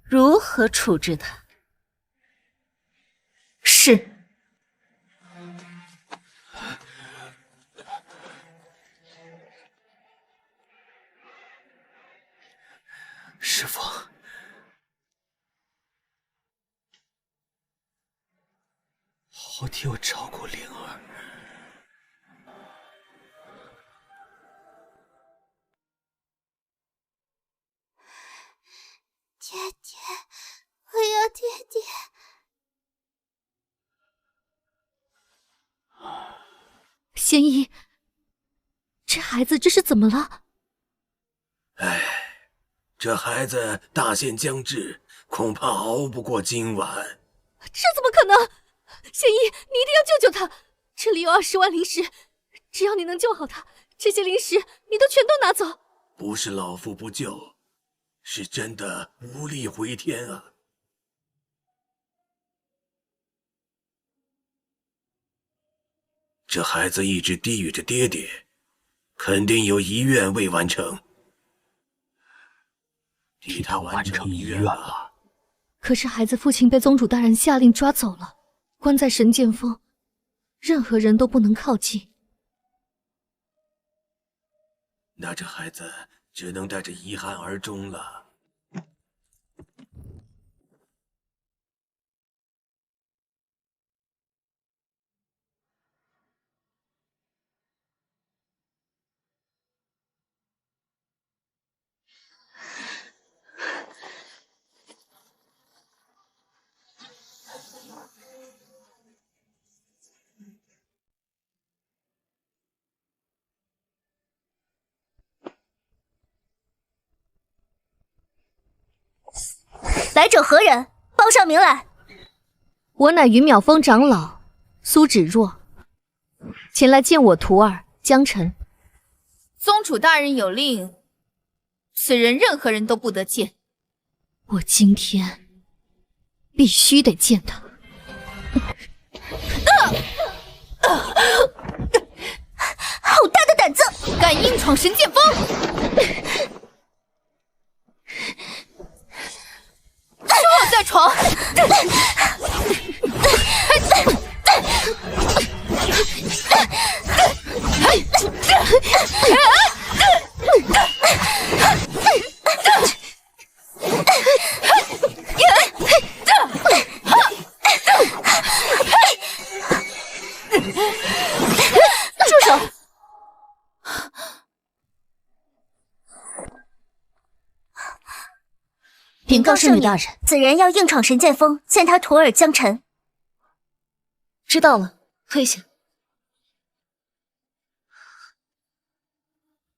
如何处置他。是。师父，好好替我照顾灵儿。爹爹，我要爹爹。仙医，这孩子这是怎么了？唉，这孩子大限将至，恐怕熬不过今晚。这怎么可能？仙医，你一定要救救他！这里有20万灵石，只要你能救好他，这些灵石你都全都拿走。不是老夫不救，是真的无力回天啊！这孩子一直低语着爹爹，肯定有遗愿未完成。替他完成遗愿吧。可是孩子父亲被宗主大人下令抓走了，关在神剑峰，任何人都不能靠近。那这孩子只能带着遗憾而终了。来者何人？报上名来。我乃云淼峰长老苏芷若，前来见我徒儿江晨。宗主大人有令，此人任何人都不得见。我今天必须得见他。好大的胆子，敢硬闯神剑峰！说好再闯！住手！禀告圣女大人，此人要硬闯神剑峰，见他徒儿江晨。知道了，退下。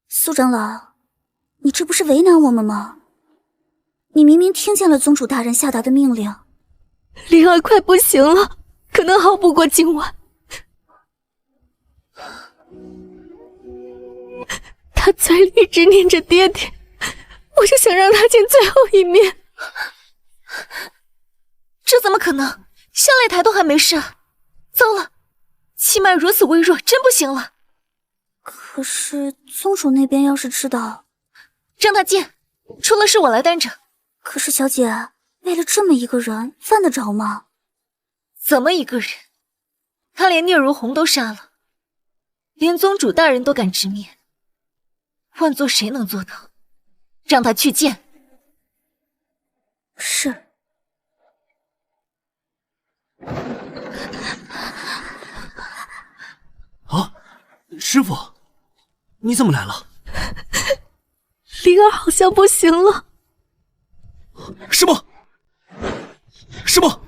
苏长老，你这不是为难我们吗？你明明听见了宗主大人下达的命令。灵儿快不行了，可能熬不过今晚。他嘴里一直念着爹爹，我就想让他见最后一面。这怎么可能？下擂台都还没事。糟了，气脉如此微弱，真不行了。可是宗主那边要是知道，让他见，出了事我来担着。可是小姐，为了这么一个人，犯得着吗？怎么一个人？他连聂如红都杀了，连宗主大人都敢直面，换做谁能做到？让他去见。是。啊，师傅，你怎么来了？灵儿好像不行了。什么？什么？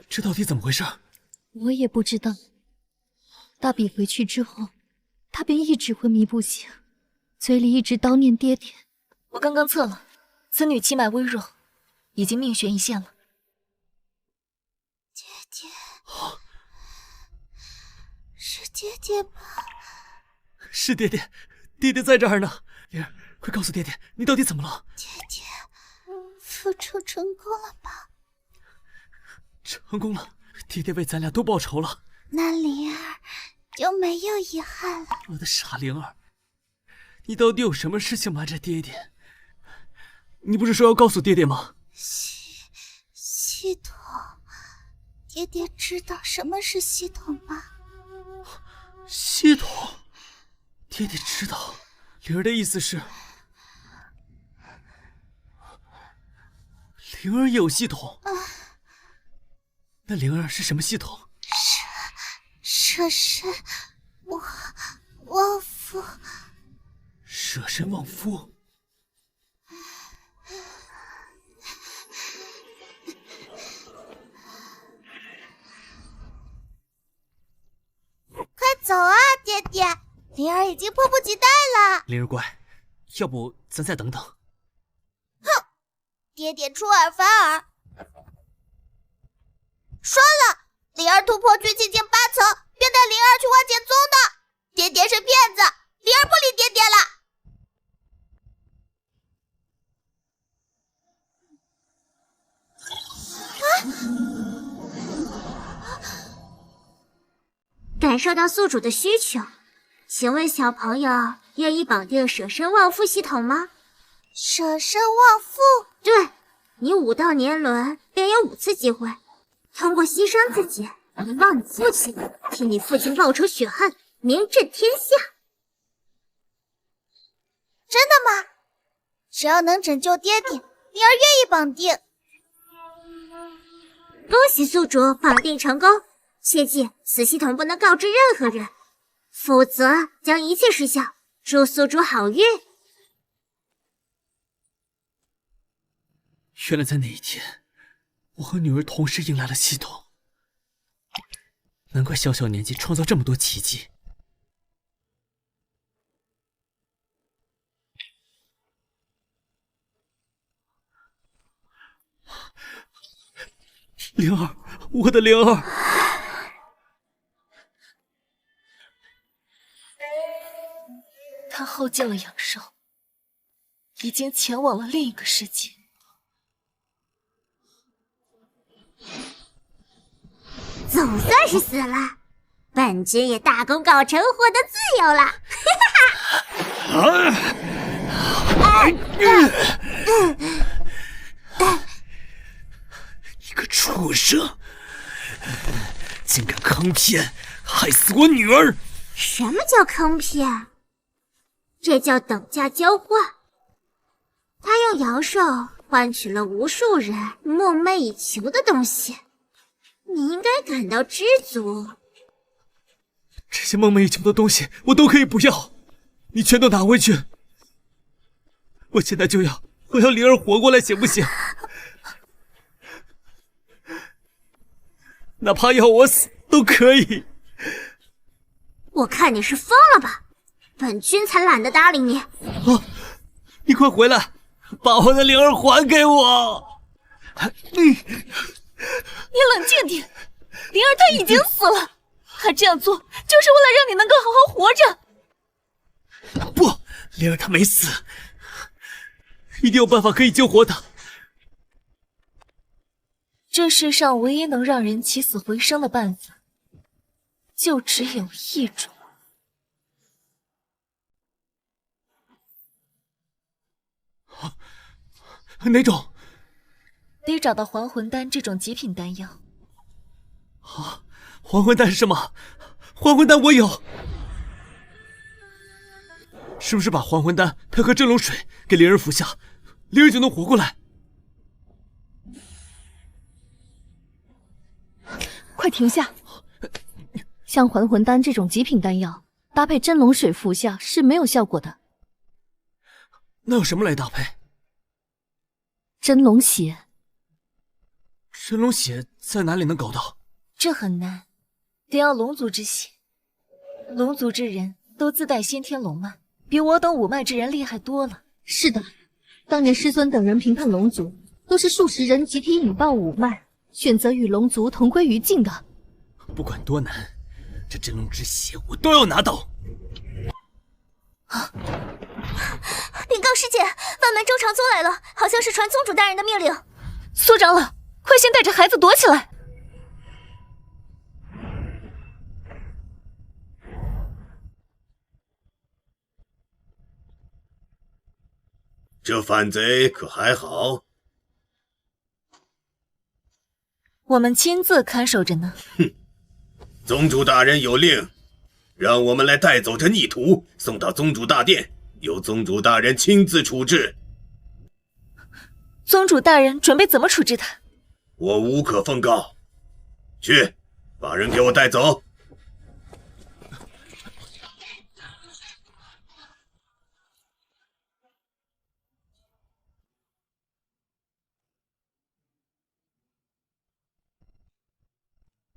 这到底怎么回事？我也不知道。大比回去之后，他便一直昏迷不醒，嘴里一直叨念爹爹。我刚刚测了，此女气脉微弱，已经命悬一线了。爹爹，是爹爹吧？是爹爹，爹爹在这儿呢。灵儿，快告诉爹爹，你到底怎么了？爹爹，复仇成功了吧？成功了，爹爹为咱俩都报仇了。那灵儿就没有遗憾了。我的傻灵儿，你到底有什么事情瞒着爹爹？你不是说要告诉爹爹吗？系统，爹爹知道什么是系统吗？系统，爹爹知道。灵儿的意思是，灵儿也有系统。那灵儿是什么系统？舍身忘夫。舍身忘夫。快走啊，爹爹！灵儿已经迫不及待了。灵儿乖，要不咱再等等。哼，爹爹出尔反尔。说了，灵儿突破巨气境8层，便带灵儿去万剑宗的。爹爹是骗子，灵儿不理爹爹了。感受到宿主的需求，请问小朋友愿意绑定舍身忘父系统吗？舍身忘父？对，你5到年轮便有5次机会，通过牺牲自己遗忘你父亲，替你父亲报仇雪恨，名震天下。真的吗？只要能拯救爹爹，灵儿愿意绑定。恭喜宿主绑定成功，切记此系统不能告知任何人，否则将一切失效。祝宿主好运。原来在那一天，我和女儿同时迎来了系统，难怪小小年纪创造这么多奇迹。灵儿，我的灵儿！他耗尽了阳寿，已经前往了另一个世界。总算是死了，本君也大功告成，获得自由了。你个畜生，竟敢坑骗，害死我女儿！什么叫坑骗？这叫等价交换。他用阳寿换取了无数人梦寐以求的东西，你应该感到知足。这些梦寐以求的东西我都可以不要，你全都拿回去。我现在就要，我要灵儿活过来，行不行？哪怕要我死都可以。我看你是疯了吧？本君才懒得搭理你。你快回来，把我的灵儿还给我！你冷静点，灵儿她已经死了，她这样做就是为了让你能够好好活着。不，灵儿她没死，一定有办法可以救活她。这世上唯一能让人起死回生的办法，就只有一种。哪种？得找到还魂丹这种极品丹药。啊，还魂丹是什么？还魂丹我有。是不是把还魂丹配合真龙水给灵儿服下，灵儿就能活过来？快停下！像还魂丹这种极品丹药，搭配真龙水服下是没有效果的。那有什么来搭配？真龙血。真龙血在哪里能搞到？这很难，得要龙族之血。龙族之人都自带先天龙脉，比我等五脉之人厉害多了。是的，当年师尊等人评判龙族，都是数十人集体引爆五脉，选择与龙族同归于尽的。不管多难，这真龙之血我都要拿到。禀告师姐，万门周长宗来了，好像是传宗主大人的命令。苏长老，快先带着孩子躲起来！这反贼可还好？我们亲自看守着呢。哼，宗主大人有令，让我们来带走这逆徒，送到宗主大殿，由宗主大人亲自处置。宗主大人准备怎么处置他？我无可奉告。去，把人给我带走。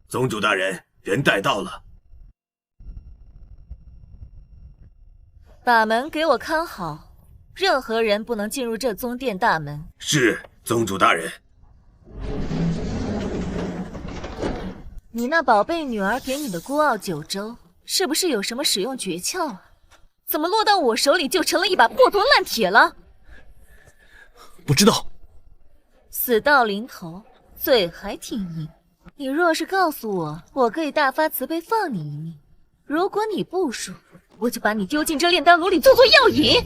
宗主大人，人带到了。把门给我看好，任何人不能进入这宗殿大门。是，宗主大人。你那宝贝女儿给你的孤傲九州，是不是有什么使用诀窍啊？怎么落到我手里就成了一把破铜烂铁了？不知道。死到临头，嘴还挺硬。你若是告诉我，我可以大发慈悲放你一命；如果你不说，我就把你丢进这炼丹炉里做药引。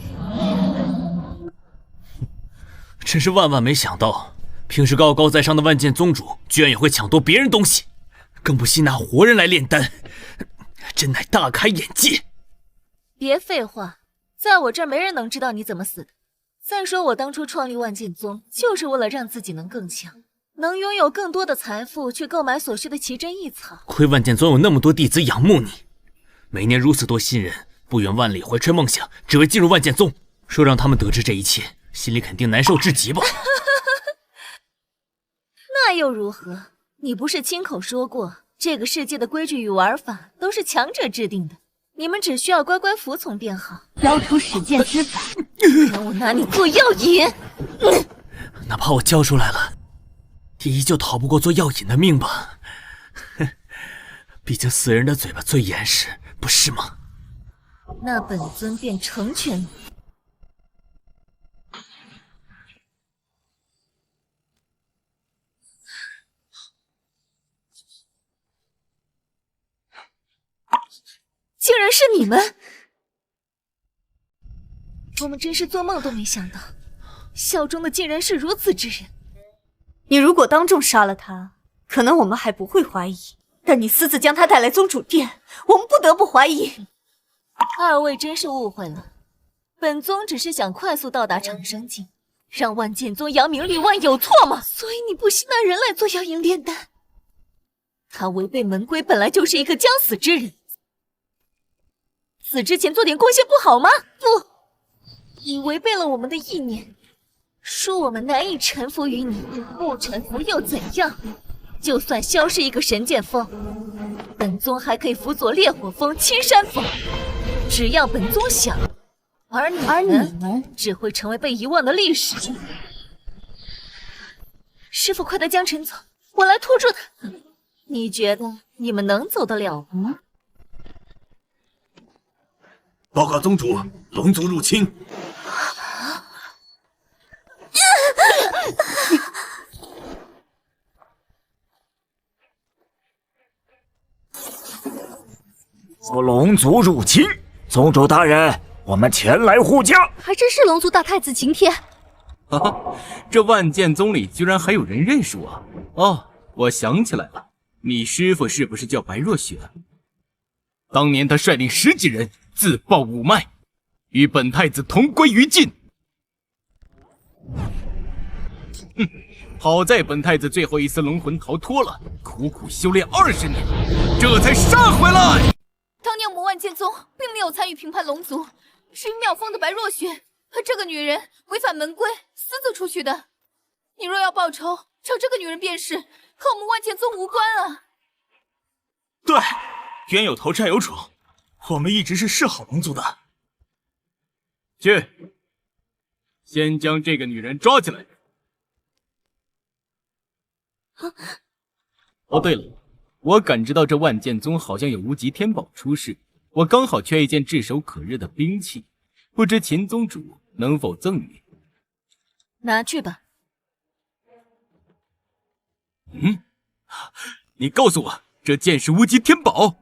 真是万万没想到，平时高高在上的万剑宗主，居然也会抢夺别人东西，更不惜拿活人来炼丹，真乃大开眼界。别废话，在我这儿没人能知道你怎么死的。再说我当初创立万剑宗，就是为了让自己能更强，能拥有更多的财富去购买所需的奇珍异草。亏万剑宗有那么多弟子仰慕你，每年如此多新人不远万里怀揣梦想，只为进入万剑宗。说让他们得知这一切，心里肯定难受至极吧？那又如何？你不是亲口说过，这个世界的规矩与玩法都是强者制定的，你们只需要乖乖服从便好。交出使剑之法，让我拿你做药引。哪怕我交出来了，也依旧逃不过做药引的命吧？毕竟死人的嘴巴最严实，不是吗？那本尊便成全你。竟然是你们！我们真是做梦都没想到，效忠的竟然是如此之人。你如果当众杀了他，可能我们还不会怀疑，但你私自将他带来宗主殿，我们不得不怀疑。二位真是误会了，本宗只是想快速到达长生境，让万剑宗扬名立万，有错吗？所以你不惜拿人来做妖引炼丹，他违背门规，本来就是一个将死之人。死之前做点贡献不好吗？不，你违背了我们的意念，说我们难以臣服于你，不臣服又怎样？就算消失一个神剑锋，本宗还可以辅佐烈火锋、青山锋，只要本宗想。而你们只会成为被遗忘的历史。师父，快带江晨走，我来拖住他。你觉得你们能走得了吗？报告宗主，龙族入侵。龙族入侵，宗主大人，我们前来护驾。还真是龙族大太子晴天。哈哈，这万剑宗里居然还有人认识我。哦，我想起来了，你师父是不是叫白若雪？当年他率领10几人自爆五脉，与本太子同归于尽。哼，好在本太子最后一丝龙魂逃脱了，苦苦修炼20年，这才杀回来。当年我们万剑宗并没有参与评判龙族，是于妙风的白若雪和这个女人违反门规私自出去的。你若要报仇，找这个女人便是，和我们万剑宗无关啊。对，冤有头债有主，我们一直是示好龙族的。去，先将这个女人抓起来。哦，对了，我感知到这万剑宗好像有无极天宝出世，我刚好缺一件炙手可热的兵器，不知秦宗主能否赠予？拿去吧。你告诉我，这剑是无极天宝？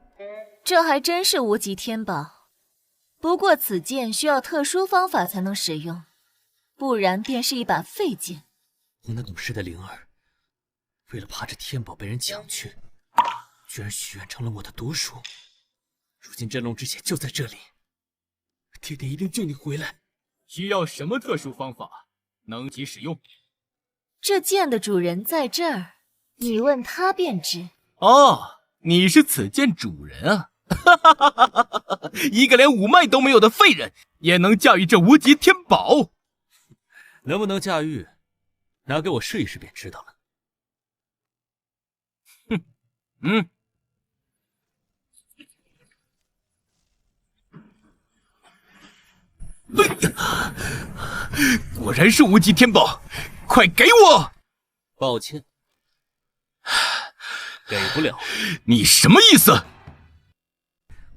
这还真是无极天宝，不过此剑需要特殊方法才能使用，不然便是一把废剑。我那懂事的灵儿，为了怕这天宝被人抢去，居然许愿成了我的毒鼠。如今真龙之血就在这里，爹爹一定救你回来。需要什么特殊方法能其使用？这剑的主人在这儿，你问他便知。哦，你是此剑主人啊！一个连五脉都没有的废人，也能驾驭这无极天宝？能不能驾驭，拿给我试一试便知道了。果然是无极天宝，快给我！抱歉，给不了。你什么意思？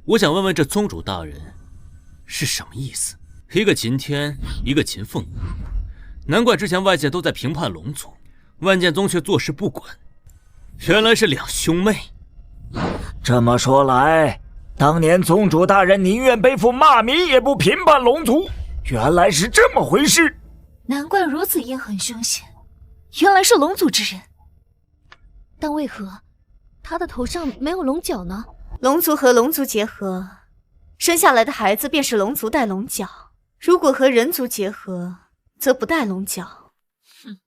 我想问问这宗主大人是什么意思？一个秦天，一个秦凤，难怪之前外界都在评判龙族，万剑宗却坐视不管，原来是两兄妹。这么说来，当年宗主大人宁愿背负骂名也不评判龙族，原来是这么回事。难怪如此阴狠凶险，原来是龙族之人。但为何他的头上没有龙角呢？龙族和龙族结合，生下来的孩子便是龙族带龙角；如果和人族结合，则不带龙角。哼，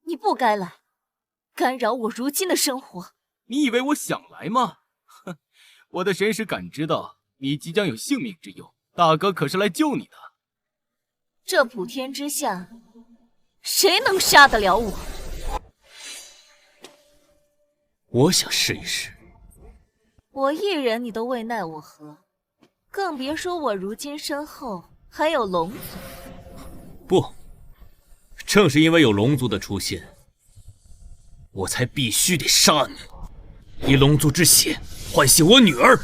你不该来，干扰我如今的生活。你以为我想来吗？哼，我的神识感知到你即将有性命之忧，大哥可是来救你的。这普天之下，谁能杀得了我？我想试一试。我一人你都未奈我何，更别说我如今身后还有龙族。不，正是因为有龙族的出现，我才必须得杀你，以龙族之血换洗我女儿。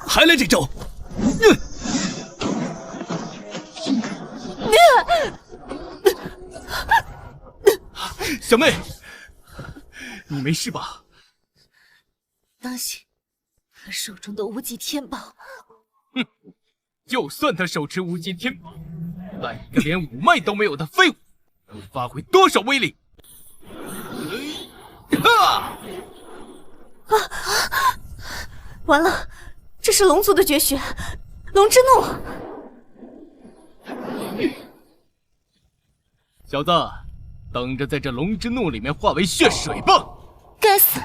还来这招！小妹，你没事吧？当心，他手中的无极天宝。哼，就算他手持无极天宝，但一个连五脉都没有的废物，能发挥多少威力？完了，这是龙族的绝学，龙之怒。小子，等着在这龙之怒里面化为血水吧！该死，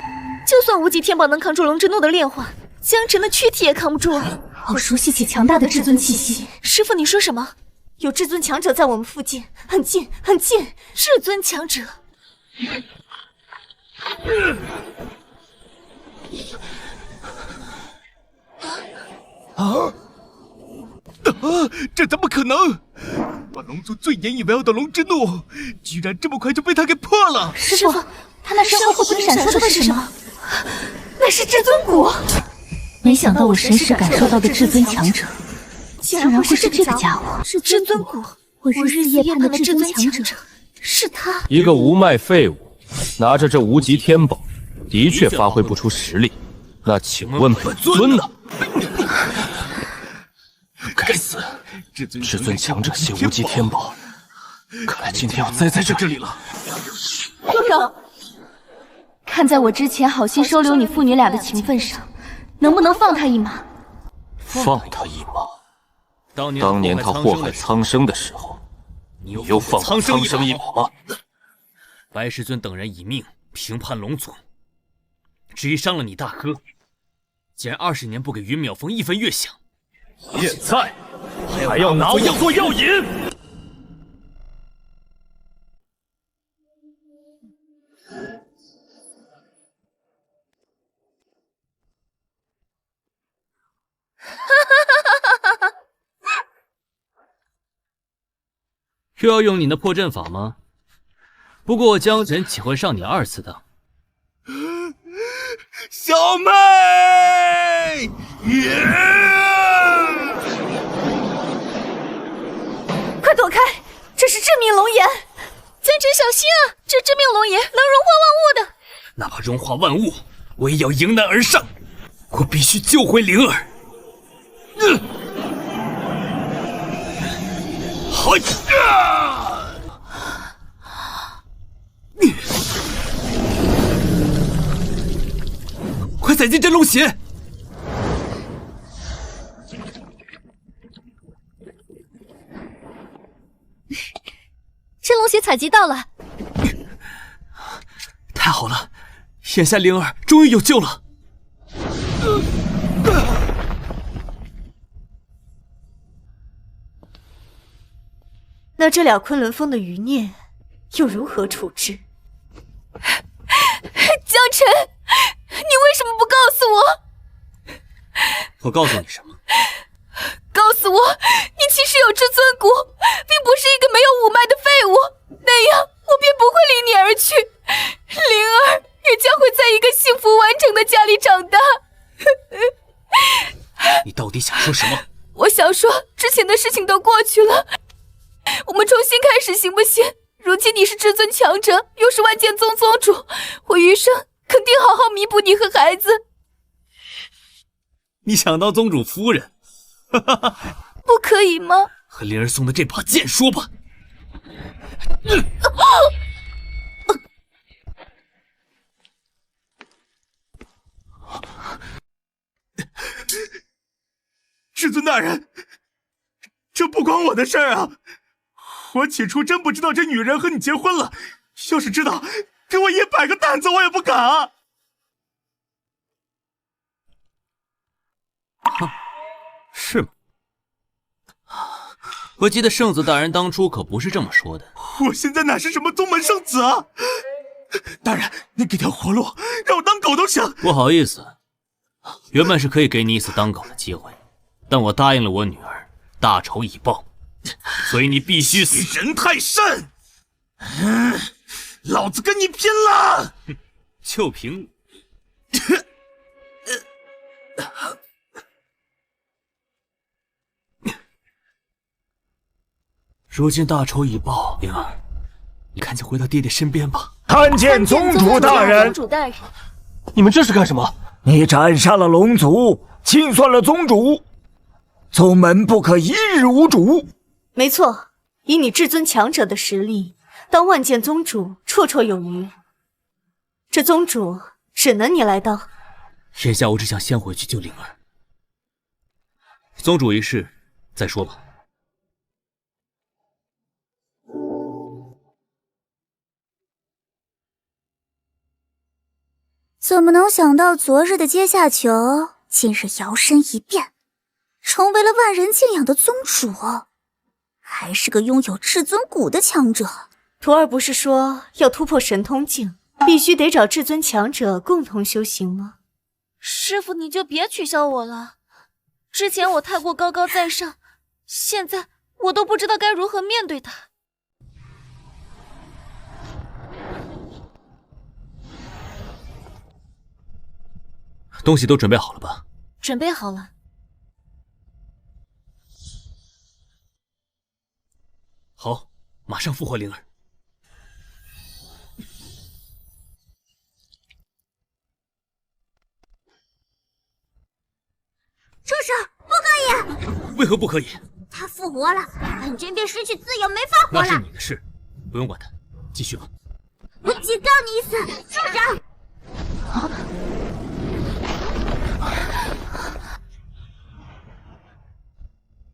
就算无极天宝能扛住龙之怒的炼化，江辰的躯体也扛不住。好熟悉且强大的至尊气息。师父，你说什么？有至尊强者在我们附近，很近很近。至尊强者？这怎么可能？我龙族最引以为傲的龙之怒，居然这么快就被他给破了！师傅，他那身后不停闪烁的是什么？那是至尊骨。没想到我神识感受到的至尊强者，竟然会是这个家伙。是至尊骨，我日夜盼的至尊强者，是他。一个无脉废物，拿着这无极天宝，的确发挥不出实力。那请问本尊呢？该死！至尊强者携无极天宝，看来今天要栽在这里了。住手！看在我之前好心收留你父女俩的情分上，能不能放他一马？放他一马？当年他祸害苍生的时候，你又放过苍生一马吗？白师尊等人以命平叛龙族，只因伤了你大哥，竟然20年不给云淼峰一分月饷。现在还要拿我做药引？又要用你那破阵法吗？不过我江神岂会上你2次当？小妹，快躲开！这是致命龙眼，尊者小心啊！这致命龙眼能融化万物的。哪怕融化万物，我也要迎难而上。我必须救回灵儿。好呀！快采集真龙血！真龙血采集到了，太好了，眼下灵儿终于有救了。那这俩昆仑峰的余孽又如何处置？江辰，你为什么不告诉我？我告诉你什么？告诉我，你其实有至尊骨，并不是一个没有五脉的废物，那样我便不会离你而去，灵儿也将会在一个幸福完整的家里长大。你到底想说什么？我想说，之前的事情都过去了，我们重新开始行不行？如今你是至尊强者，又是万剑宗宗主，我余生肯定好好弥补你和孩子。你想当宗主夫人？不可以吗？和灵儿送的这把剑说吧。至尊大人，这不关我的事儿啊！我起初真不知道这女人和你结婚了，要是知道，给我100个胆子我也不敢啊！是吗？我记得圣子大人当初可不是这么说的。我现在哪是什么宗门圣子啊！大人，你给条活路，让我当狗都行。不好意思，原本是可以给你一次当狗的机会，但我答应了我女儿，大仇已报，所以你必须死。人太甚！老子跟你拼了！就凭如今大仇已报，灵儿，你赶紧回到爹爹身边吧。参见宗主大人。宗主大人，你们这是干什么？你斩杀了龙族，清算了宗主，宗门不可一日无主。没错，以你至尊强者的实力，当万剑宗主绰绰有余。这宗主只能你来当。眼下我只想先回去救灵儿，宗主一事再说吧。怎么能想到昨日的阶下囚，今日摇身一变，成为了万人敬仰的宗主，还是个拥有至尊骨的强者。徒儿不是说要突破神通境，必须得找至尊强者共同修行吗？师傅，你就别取笑我了。之前我太过高高在上，现在我都不知道该如何面对他。东西都准备好了吧？准备好了。好，马上复活灵儿。住手！不可以！为何不可以？他复活了，本君便失去自由，没法活了。那是你的事，不用管他，继续吧。我警告你一次，住手！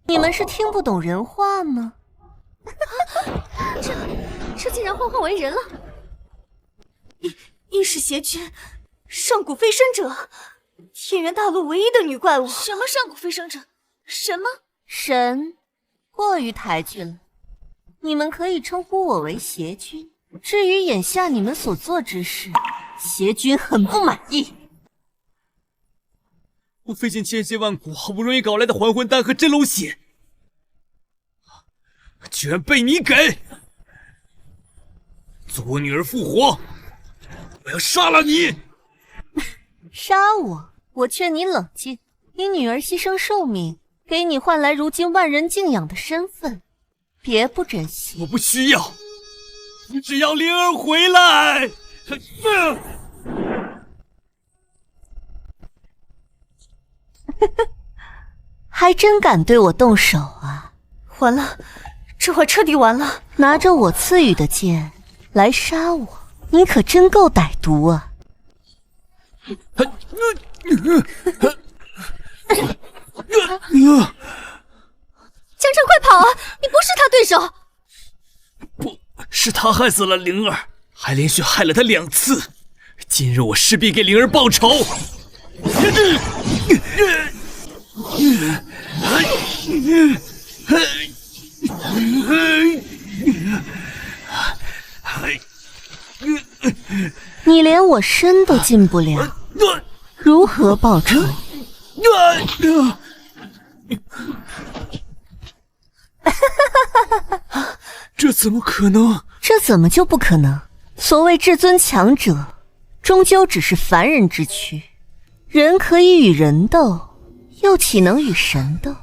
你们是听不懂人话吗？这竟然幻化为人了！亦是邪君，上古飞升者，天元大陆唯一的女怪物。什么上古飞升者？什么神？过于抬举了。你们可以称呼我为邪君。至于眼下你们所做之事，邪君很不满意。我费尽千辛万苦，好不容易搞来的还魂丹和真龙血，居然被你给！做我女儿复活，我要杀了你！杀我？我劝你冷静。你女儿牺牲寿命，给你换来如今万人敬仰的身份，别不珍惜。我不需要，我只要灵儿回来。还真敢对我动手啊！完了，这会彻底完了。拿着我赐予的剑来杀我，你可真够歹毒啊！江城，快跑啊！你不是他对手。不是他害死了灵儿，还连续害了他2次。今日我势必给灵儿报仇。你连我身都进不了，如何报仇？这怎么可能？这怎么就不可能？所谓至尊强者，终究只是凡人之躯。人可以与人斗，又岂能与神斗？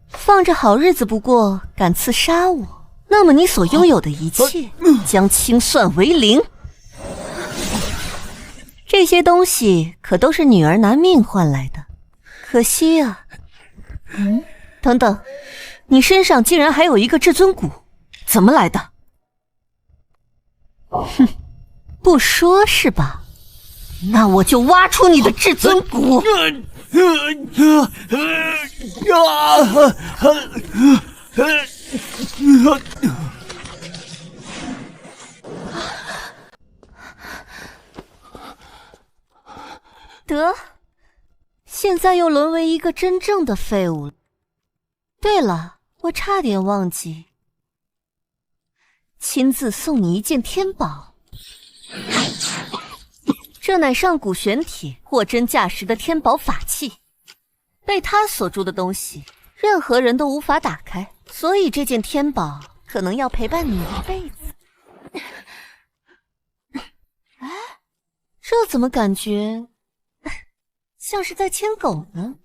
放着好日子不过，敢刺杀我，那么你所拥有的一切将清算为零。这些东西可都是女儿拿命换来的，可惜啊。等等，你身上竟然还有一个至尊骨，怎么来的？哼，不说是吧？那我就挖出你的至尊骨。得，现在又沦为一个真正的废物了。对了，我差点忘记，亲自送你一件天宝。这乃上古玄铁货真价实的天宝法器，被它锁住的东西，任何人都无法打开，所以这件天宝可能要陪伴你一辈子。哎，这怎么感觉像是在牵狗呢？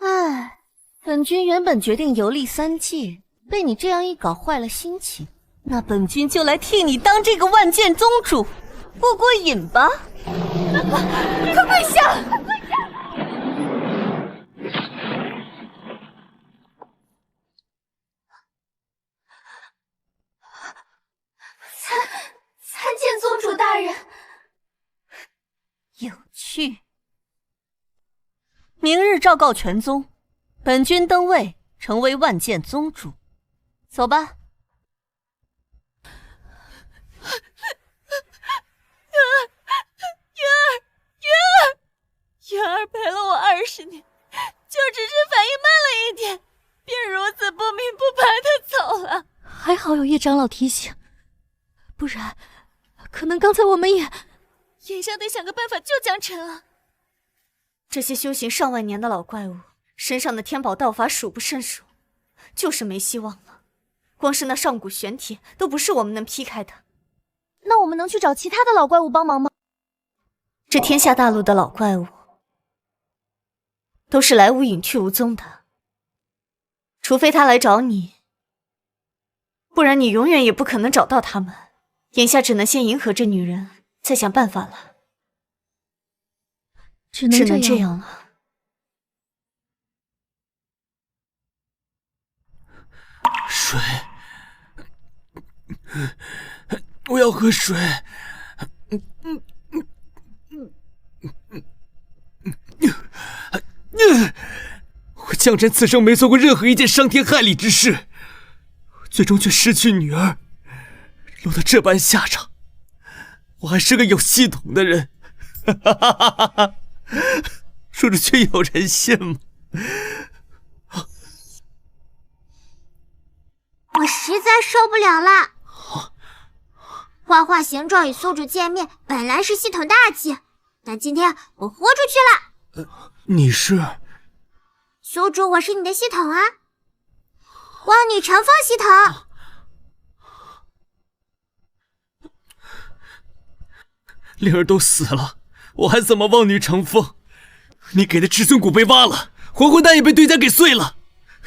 哎，本君原本决定游历3界，被你这样一搞坏了心情，那本君就来替你当这个万剑宗主，过过瘾吧。快跪下！参见宗主大人。有趣。明日昭告全宗，本君登位，成为万剑宗主。走吧。云儿陪了我20年，就只是反应慢了一点，便如此不明不白的走了。还好有叶长老提醒，不然可能刚才我们也……眼下得想个办法救江辰啊！这些修行上万年的老怪物，身上的天宝道法数不胜数，就是没希望了。光是那上古玄铁都不是我们能劈开的。那我们能去找其他的老怪物帮忙吗？这天下大陆的老怪物都是来无影去无踪的，除非他来找你，不然你永远也不可能找到他们。眼下只能先迎合这女人，再想办法了。只能这样了。水，我要喝水。我江辰此生没做过任何一件伤天害理之事，最终却失去女儿，落得这般下场。我还是个有系统的人，说着却有人信吗？我实在受不了了。画画形状与宿主见面本来是系统大忌，但今天我豁出去了。你是？宿主，我是你的系统啊，望女成凤系统。灵儿都死了，我还怎么望女成凤？你给的至尊骨被挖了，还魂丹也被对家给碎了，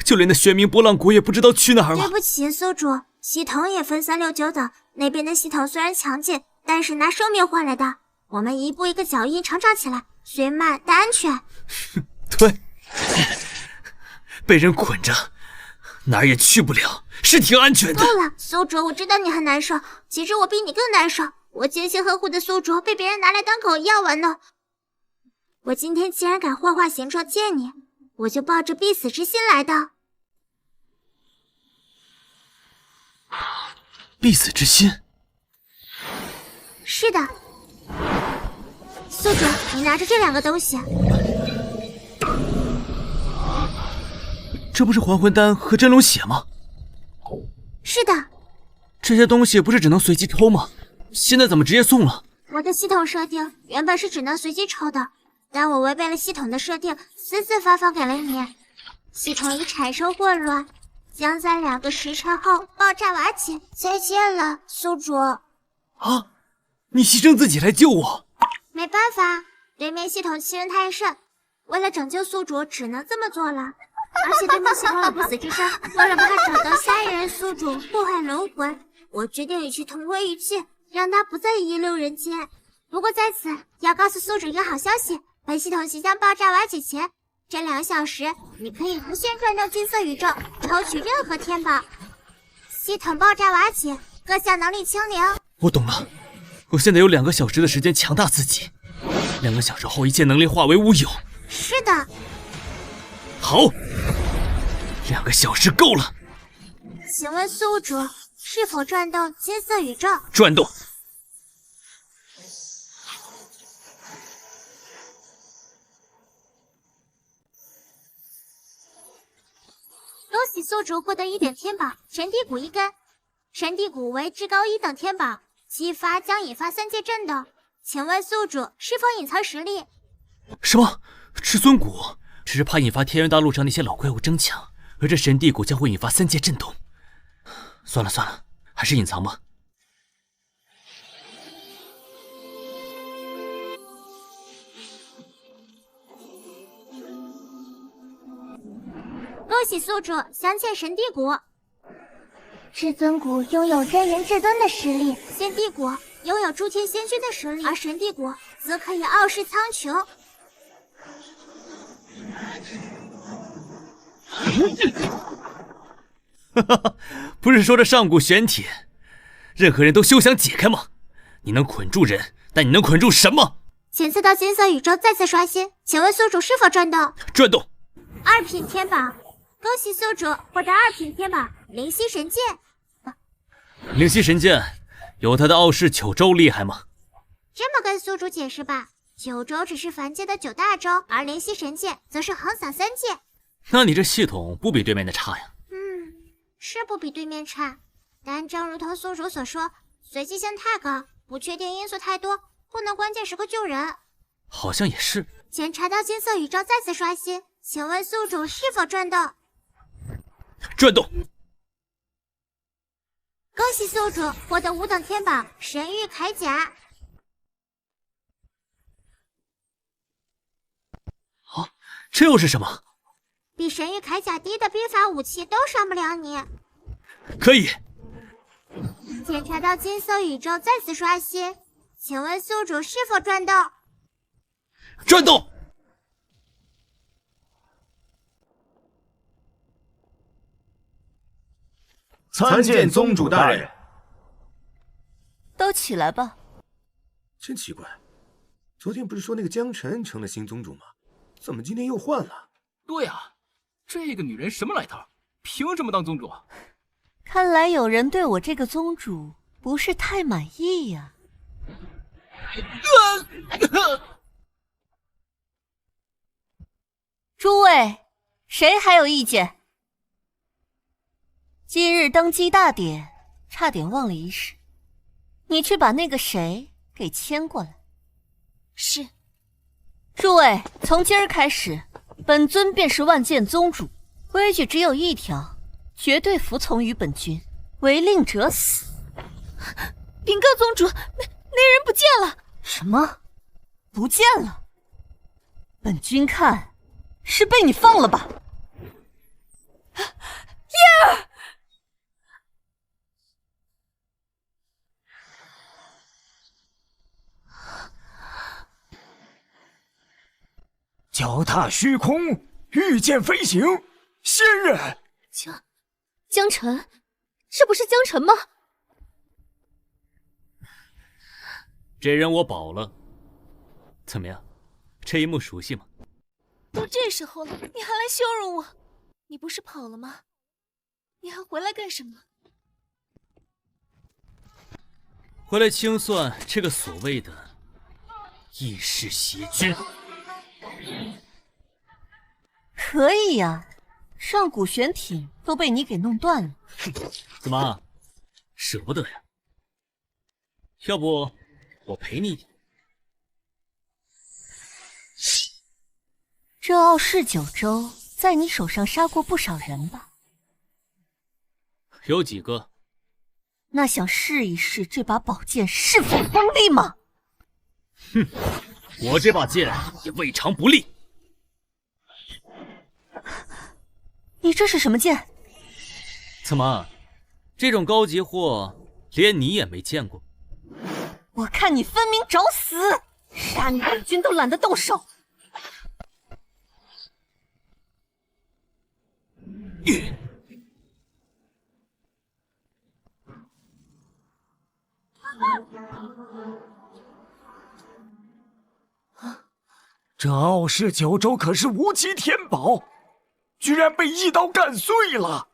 就连那玄冥波浪骨也不知道去哪儿了。对不起，宿主，系统也分369等，那边的系统虽然强劲，但是拿生命换来的。我们一步一个脚印成长起来，虽慢但安全。对，被人捆着，哪儿也去不了，是挺安全的。够了，宿主，我知道你很难受，其实我比你更难受。我精心呵护的宿主被别人拿来当口药丸呢。我今天既然敢幻化形状见你，我就抱着必死之心来的。必死之心？是的。宿主，你拿着这2个东西。这不是还魂丹和真龙血吗？是的。这些东西不是只能随机抽吗？现在怎么直接送了？我的系统设定原本是只能随机抽的，但我违背了系统的设定，私自发放给了你。系统已产生混乱，将在2个时辰后爆炸瓦解。再见了，宿主。啊！你牺牲自己来救我？没办法，对面系统欺人太甚，为了拯救宿主，只能这么做了。而且对面系统有不死之身，为了怕找到下一任宿主祸害轮回，我决定与其同归于尽，让他不再遗留人间。不过在此要告诉宿主一个好消息，本系统即将爆炸瓦解前，这2小时你可以无限转动金色宇宙，抽取任何天宝。系统爆炸瓦解，各项能力清零。我懂了，我现在有2个小时的时间强大自己，2个小时后一切能力化为乌有。是的。好，2个小时够了。请问宿主是否转动金色宇宙？转动。恭喜宿主获得1点天宝神地骨1根，神地骨为至高1等天宝，激发将引发3界震动。请问宿主是否隐藏实力？什么？至尊骨？只是怕引发天元大陆上那些老怪物争抢，而这神地骨将会引发3界震动。算了算了，还是隐藏吧。恭喜宿主镶嵌神地骨。至尊骨拥有真人至尊的实力，仙帝骨拥有诸天仙君的实力，而神地骨则可以傲视苍穹。不是说这上古玄铁，任何人都休想解开吗？你能捆住人，但你能捆住什么？前次到金色宇宙再次刷新，请问宿主是否转动？转动。2品天宝，恭喜宿主获得2品天宝灵犀神剑。灵犀神剑有他的傲视九州厉害吗？这么跟宿主解释吧，九州只是凡界的9大洲，而灵犀神剑则是横扫3界。那你这系统不比对面的差呀？是不比对面差，但正如同宿主所说，随机性太高，不确定因素太多，不能关键时刻救人。好像也是。检查到金色宇宙再次刷新，请问宿主是否转动？转动！恭喜宿主获得5等天宝神域铠甲。这又是什么？比神域铠甲低的兵法武器都伤不了你。可以。检查到金色宇宙再次刷新，请问宿主是否转动？转动！参见宗主大人。都起来吧。真奇怪，昨天不是说那个江晨成了新宗主吗？怎么今天又换了？对呀，这个女人什么来头？凭什么当宗主？看来有人对我这个宗主不是太满意呀。诸位，谁还有意见？今日登基大典，差点忘了一事，你去把那个谁给牵过来。是。诸位，从今儿开始，本尊便是万剑宗主，规矩只有一条，绝对服从于本君，违令者死。禀告宗主，那人不见了。什么？不见了？本君看是被你放了吧。燕儿，脚踏虚空，御剑飞行，仙人。江晨，这不是江晨吗？这人我保了。怎么样，这一幕熟悉吗？都这时候了，你还来羞辱我？你不是跑了吗？你还回来干什么？回来清算这个所谓的异世邪君。可以呀，上古玄艇都被你给弄断了。怎么，舍不得呀？要不我赔你一点。这傲视九州在你手上杀过不少人吧？有几个？那想试一试这把宝剑是否锋利吗？哼，我这把剑也未尝不利。你这是什么剑？怎么，这种高级货连你也没见过？我看你分明找死！杀你本君都懒得动手。这傲视九州可是无极天宝，居然被一刀干碎了。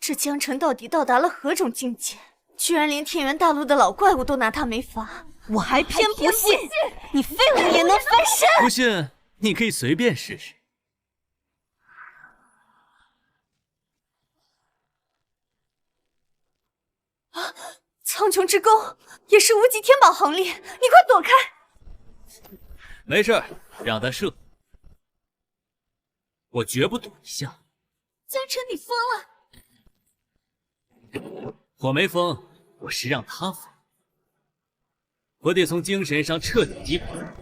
这江晨到底到达了何种境界？居然连天元大陆的老怪物都拿他没法，我还偏不信你废物也能翻身。不信你可以随便试试。苍穹之弓也是无极天宝行列，你快躲开！没事，让他射，我绝不躲一下。江晨，你疯了！我没疯，我是让他疯。我得从精神上彻底击垮他。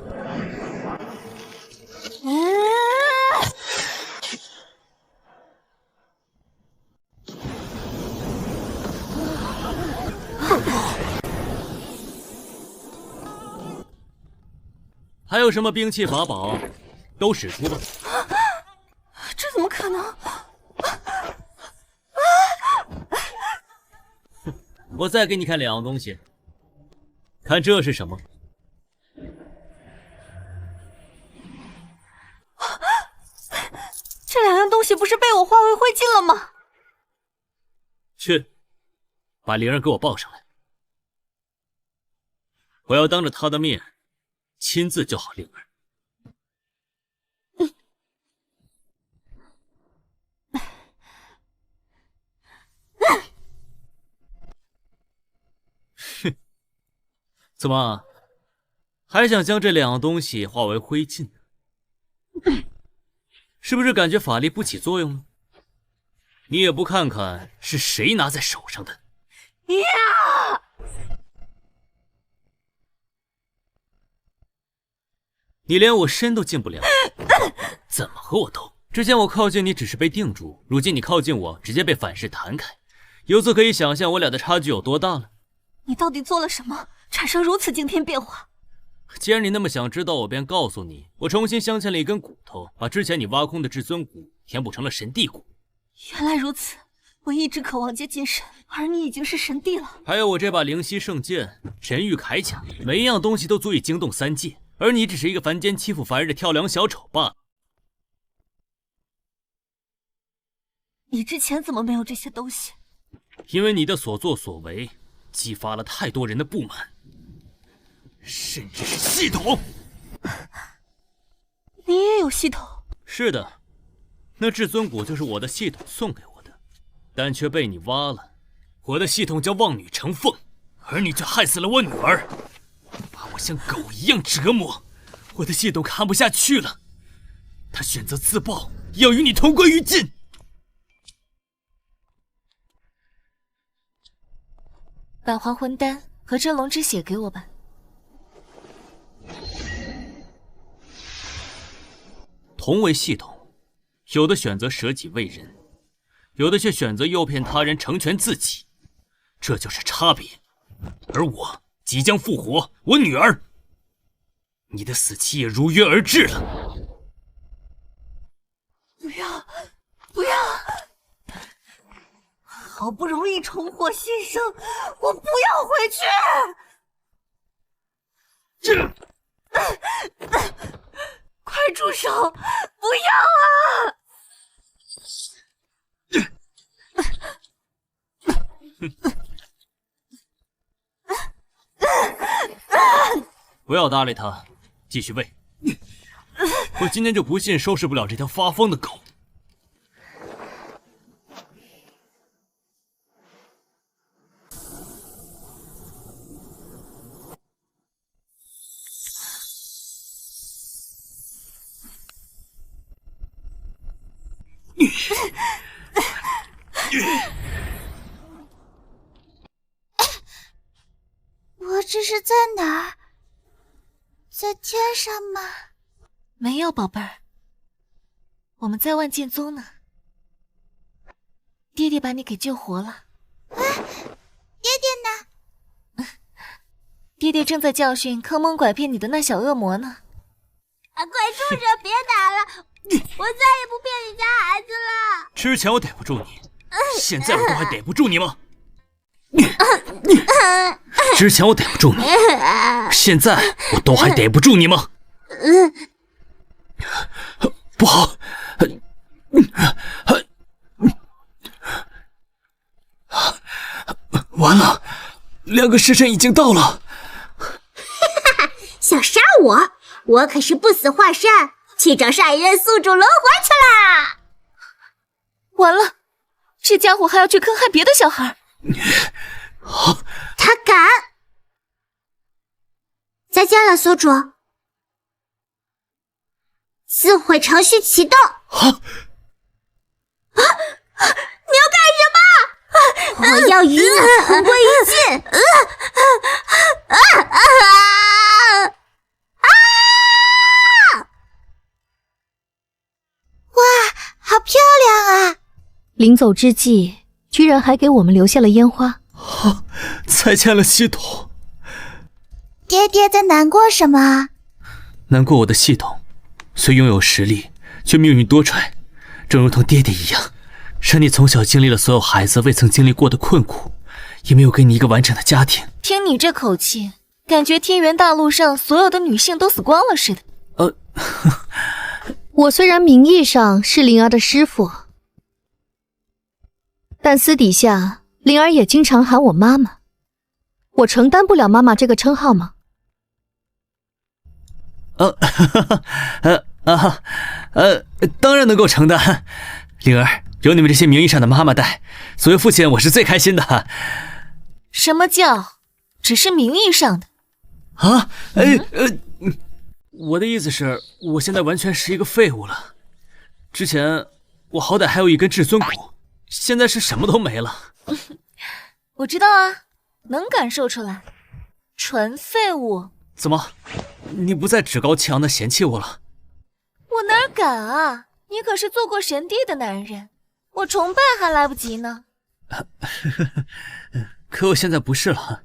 还有什么兵器法宝，都使出吧。这怎么可能？我再给你看2样东西，看这是什么？这2样东西不是被我化为灰烬了吗？去，把灵儿给我抱上来，我要当着他的面亲自教好灵儿。哼，怎么还想将这2样东西化为灰烬呢？是不是感觉法力不起作用了？你也不看看是谁拿在手上的。呀！你连我身都进不了，怎么和我斗？之前我靠近你只是被定住，如今你靠近我，直接被反噬弹开。由此可以想象我俩的差距有多大了。你到底做了什么，产生如此惊天变化？既然你那么想知道，我便告诉你，我重新镶嵌了一根骨头，把之前你挖空的至尊骨填补成了神帝骨。原来如此，我一直渴望接近神，而你已经是神帝了。还有我这把灵犀圣剑、神域铠甲，每一样东西都足以惊动三界，而你只是一个凡间欺负凡人的跳梁小丑罢了。你之前怎么没有这些东西？因为你的所作所为激发了太多人的不满，甚至是系统。你也有系统？是的，那至尊骨就是我的系统送给我的，但却被你挖了。我的系统叫望女成凤，而你却害死了我女儿，把我像狗一样折磨。我的系统看不下去了，他选择自爆，要与你同归于尽。把还魂丹和真龙之血给我吧。同为系统，有的选择舍己为人，有的却选择诱骗他人成全自己，这就是差别。而我即将复活我女儿，你的死期也如约而至了。不要，不要！好不容易重获新生，我不要回去！快住手！不要啊！不要搭理他，继续喂。我今天就不信收拾不了这条发疯的狗。我这是在哪儿？在天上吗？没有，宝贝儿，我们在万剑宗呢。爹爹把你给救活了。爹爹呢？爹爹正在教训坑蒙拐骗你的那小恶魔呢。快住手！别打了！我再也不骗你家孩子了。之前我逮不住你，现在我都还逮不住你吗？之前我逮不住你，现在我都还逮不住你吗？不好！完了，2个时辰已经到了。想杀我？我可是不死化身，去找上一任宿主轮回去啦！完了，这家伙还要去坑害别的小孩。他敢！再见了，宿主。自毁程序启动。你要干什么？我要与你同归于尽！哇，好漂亮啊！临走之际，居然还给我们留下了烟花。再见了，系统。爹爹在难过什么？难过我的系统，虽拥有实力，却命运多舛，正如同爹爹一样，让你从小经历了所有孩子未曾经历过的困苦，也没有给你一个完整的家庭。听你这口气，感觉天元大陆上所有的女性都死光了似的。我虽然名义上是灵儿的师父，但私底下灵儿也经常喊我妈妈。我承担不了妈妈这个称号吗？当然能够承担。灵儿，有你们这些名义上的妈妈带，作为父亲我是最开心的。什么叫只是名义上的？啊？我的意思是，我现在完全是一个废物了。之前我好歹还有一根至尊骨，现在是什么都没了。我知道啊，能感受出来，纯废物。怎么，你不再趾高气扬的嫌弃我了？我哪敢啊！你可是做过神帝的男人，我崇拜还来不及呢。可我现在不是了。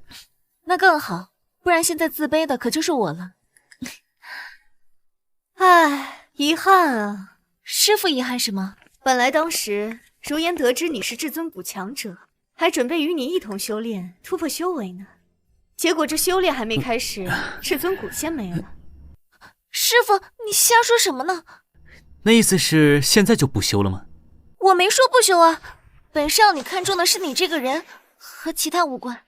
那更好，不然现在自卑的可就是我了。唉，遗憾啊。师父遗憾什么？本来当时如颜得知你是至尊谷强者，还准备与你一同修炼，突破修为呢。结果这修炼还没开始，至尊谷先没了。师父，你瞎说什么呢？那意思是现在就不修了吗？我没说不修啊，本少女看中的是你这个人，和其他无关。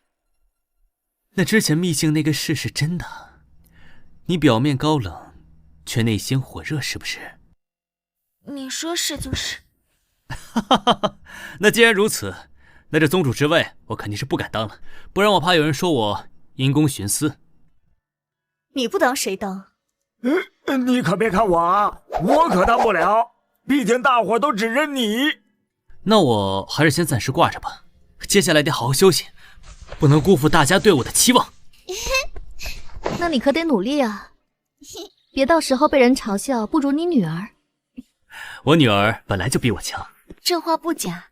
那之前秘境那个事是真的？你表面高冷，却内心火热，是不是？你说是就是。那既然如此，那这宗主之位我肯定是不敢当了，不然我怕有人说我因公徇私。你不当谁当？你可别看我啊，我可当不了，毕竟大伙都只认你。那我还是先暂时挂着吧，接下来得好好休息，不能辜负大家对我的期望。那你可得努力啊，别到时候被人嘲笑不如你女儿。我女儿本来就比我强。这话不假，